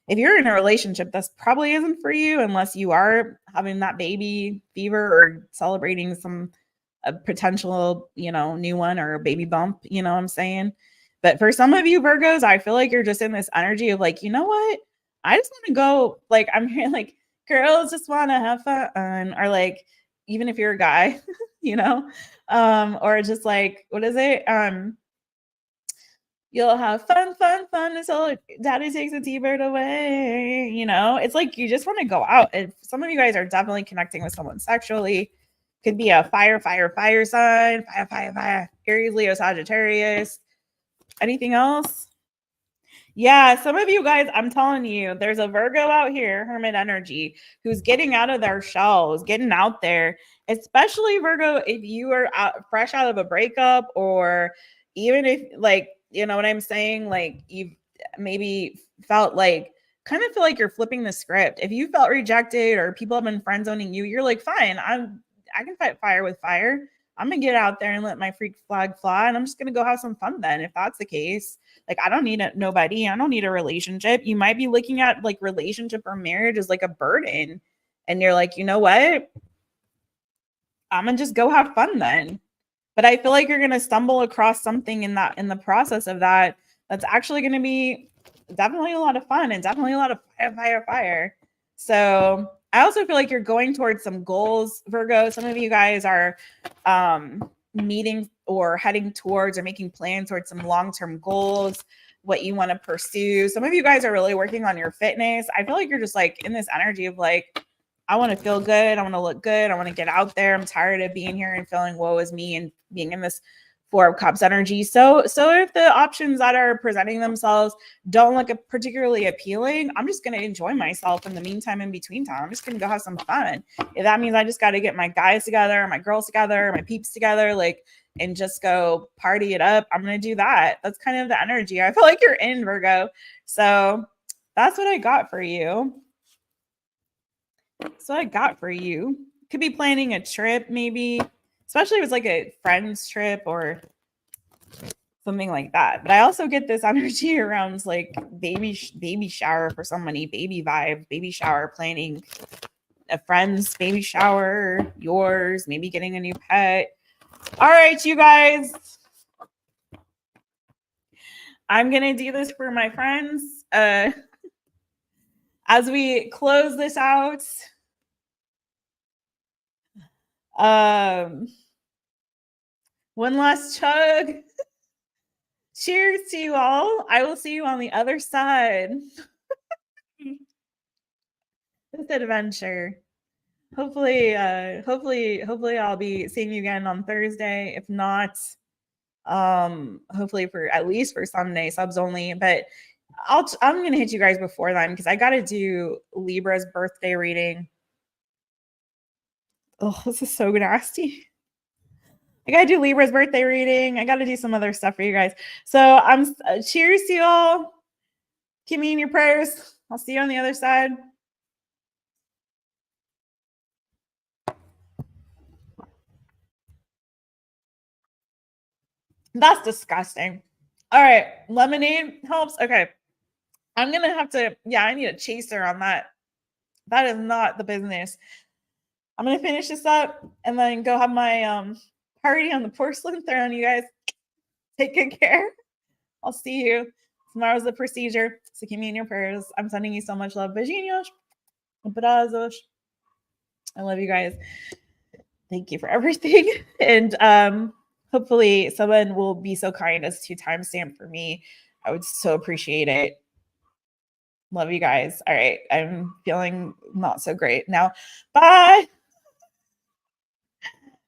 If you're in a relationship, this probably isn't for you unless you are having that baby fever or celebrating some a potential, you know, new one or a baby bump, you know what I'm saying? But for some of you Virgos, I feel like you're just in this energy of like, you know what? I just want to go, like, I'm hearing like girls just want to have fun, or like, even if you're a guy, you know, or just like, what is it? You'll have fun until daddy takes a T-bird away. You know, it's like you just want to go out. And some of you guys are definitely connecting with someone sexually. Could be a fire sign, fire. Aries, Leo, Sagittarius. Anything else? Yeah, some of you guys, I'm telling you, there's a Virgo out here, hermit energy, who's getting out of their shells, getting out there, especially Virgo, if you are fresh out of a breakup, or even if, like, you know what I'm saying? Like, you've maybe felt like, kind of feel like you're flipping the script. If you felt rejected or people have been friend zoning you, you're like, fine, I can fight fire with fire. I'm gonna get out there and let my freak flag fly, and I'm just gonna go have some fun then, if that's the case. Like, I don't need nobody. I don't need a relationship. You might be looking at like relationship or marriage as like a burden, and you're like, you know what? I'm gonna just go have fun then. But I feel like you're gonna stumble across something in the process of that that's actually gonna be definitely a lot of fun and definitely a lot of fire. So I also feel like you're going towards some goals, Virgo. Some of you guys are meeting or heading towards or making plans towards some long-term goals, what you want to pursue. Some of you guys are really working on your fitness. I feel like you're just like in this energy of like, I want to feel good. I want to look good. I want to get out there. I'm tired of being here and feeling woe is me and being in this Four of Cups energy. So if the options that are presenting themselves don't look particularly appealing, I'm just going to enjoy myself in the meantime, in between time. I'm just going to go have some fun. If that means I just got to get my guys together, my girls together, my peeps together, like, and just go party it up, I'm going to do that. That's kind of the energy I feel like you're in, Virgo. So that's what I got for you. So I got for you. Could be planning a trip, maybe, especially if it's like a friend's trip or something like that. But I also get this energy around like baby shower for somebody, baby vibe, baby shower planning, a friend's baby shower, yours, maybe getting a new pet. All right, you guys. I'm gonna do this for my friends. As we close this out. One last chug. Cheers to you all. I will see you on the other side. This adventure. Hopefully I'll be seeing you again on Thursday. If not, hopefully for at least for Sunday, subs only. But I'm gonna hit you guys before then because I gotta do Libra's birthday reading. Oh, this is so nasty. I gotta do Libra's birthday reading. I gotta do some other stuff for you guys. So I'm cheers to you all. Keep me in your prayers. I'll see you on the other side. That's disgusting. All right, lemonade helps. Okay, I'm gonna have to. Yeah, I need a chaser on that. That is not the business. I'm gonna finish this up and then go have my party on the porcelain throne. You guys take good care. I'll see you. Tomorrow's the procedure. So keep me in your prayers. I'm sending you so much love. Beijinhos. Abrazos. I love you guys. Thank you for everything. And hopefully someone will be so kind as to timestamp for me. I would so appreciate it. Love you guys. All right. I'm feeling not so great now. Bye.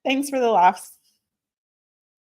Thanks for the laughs.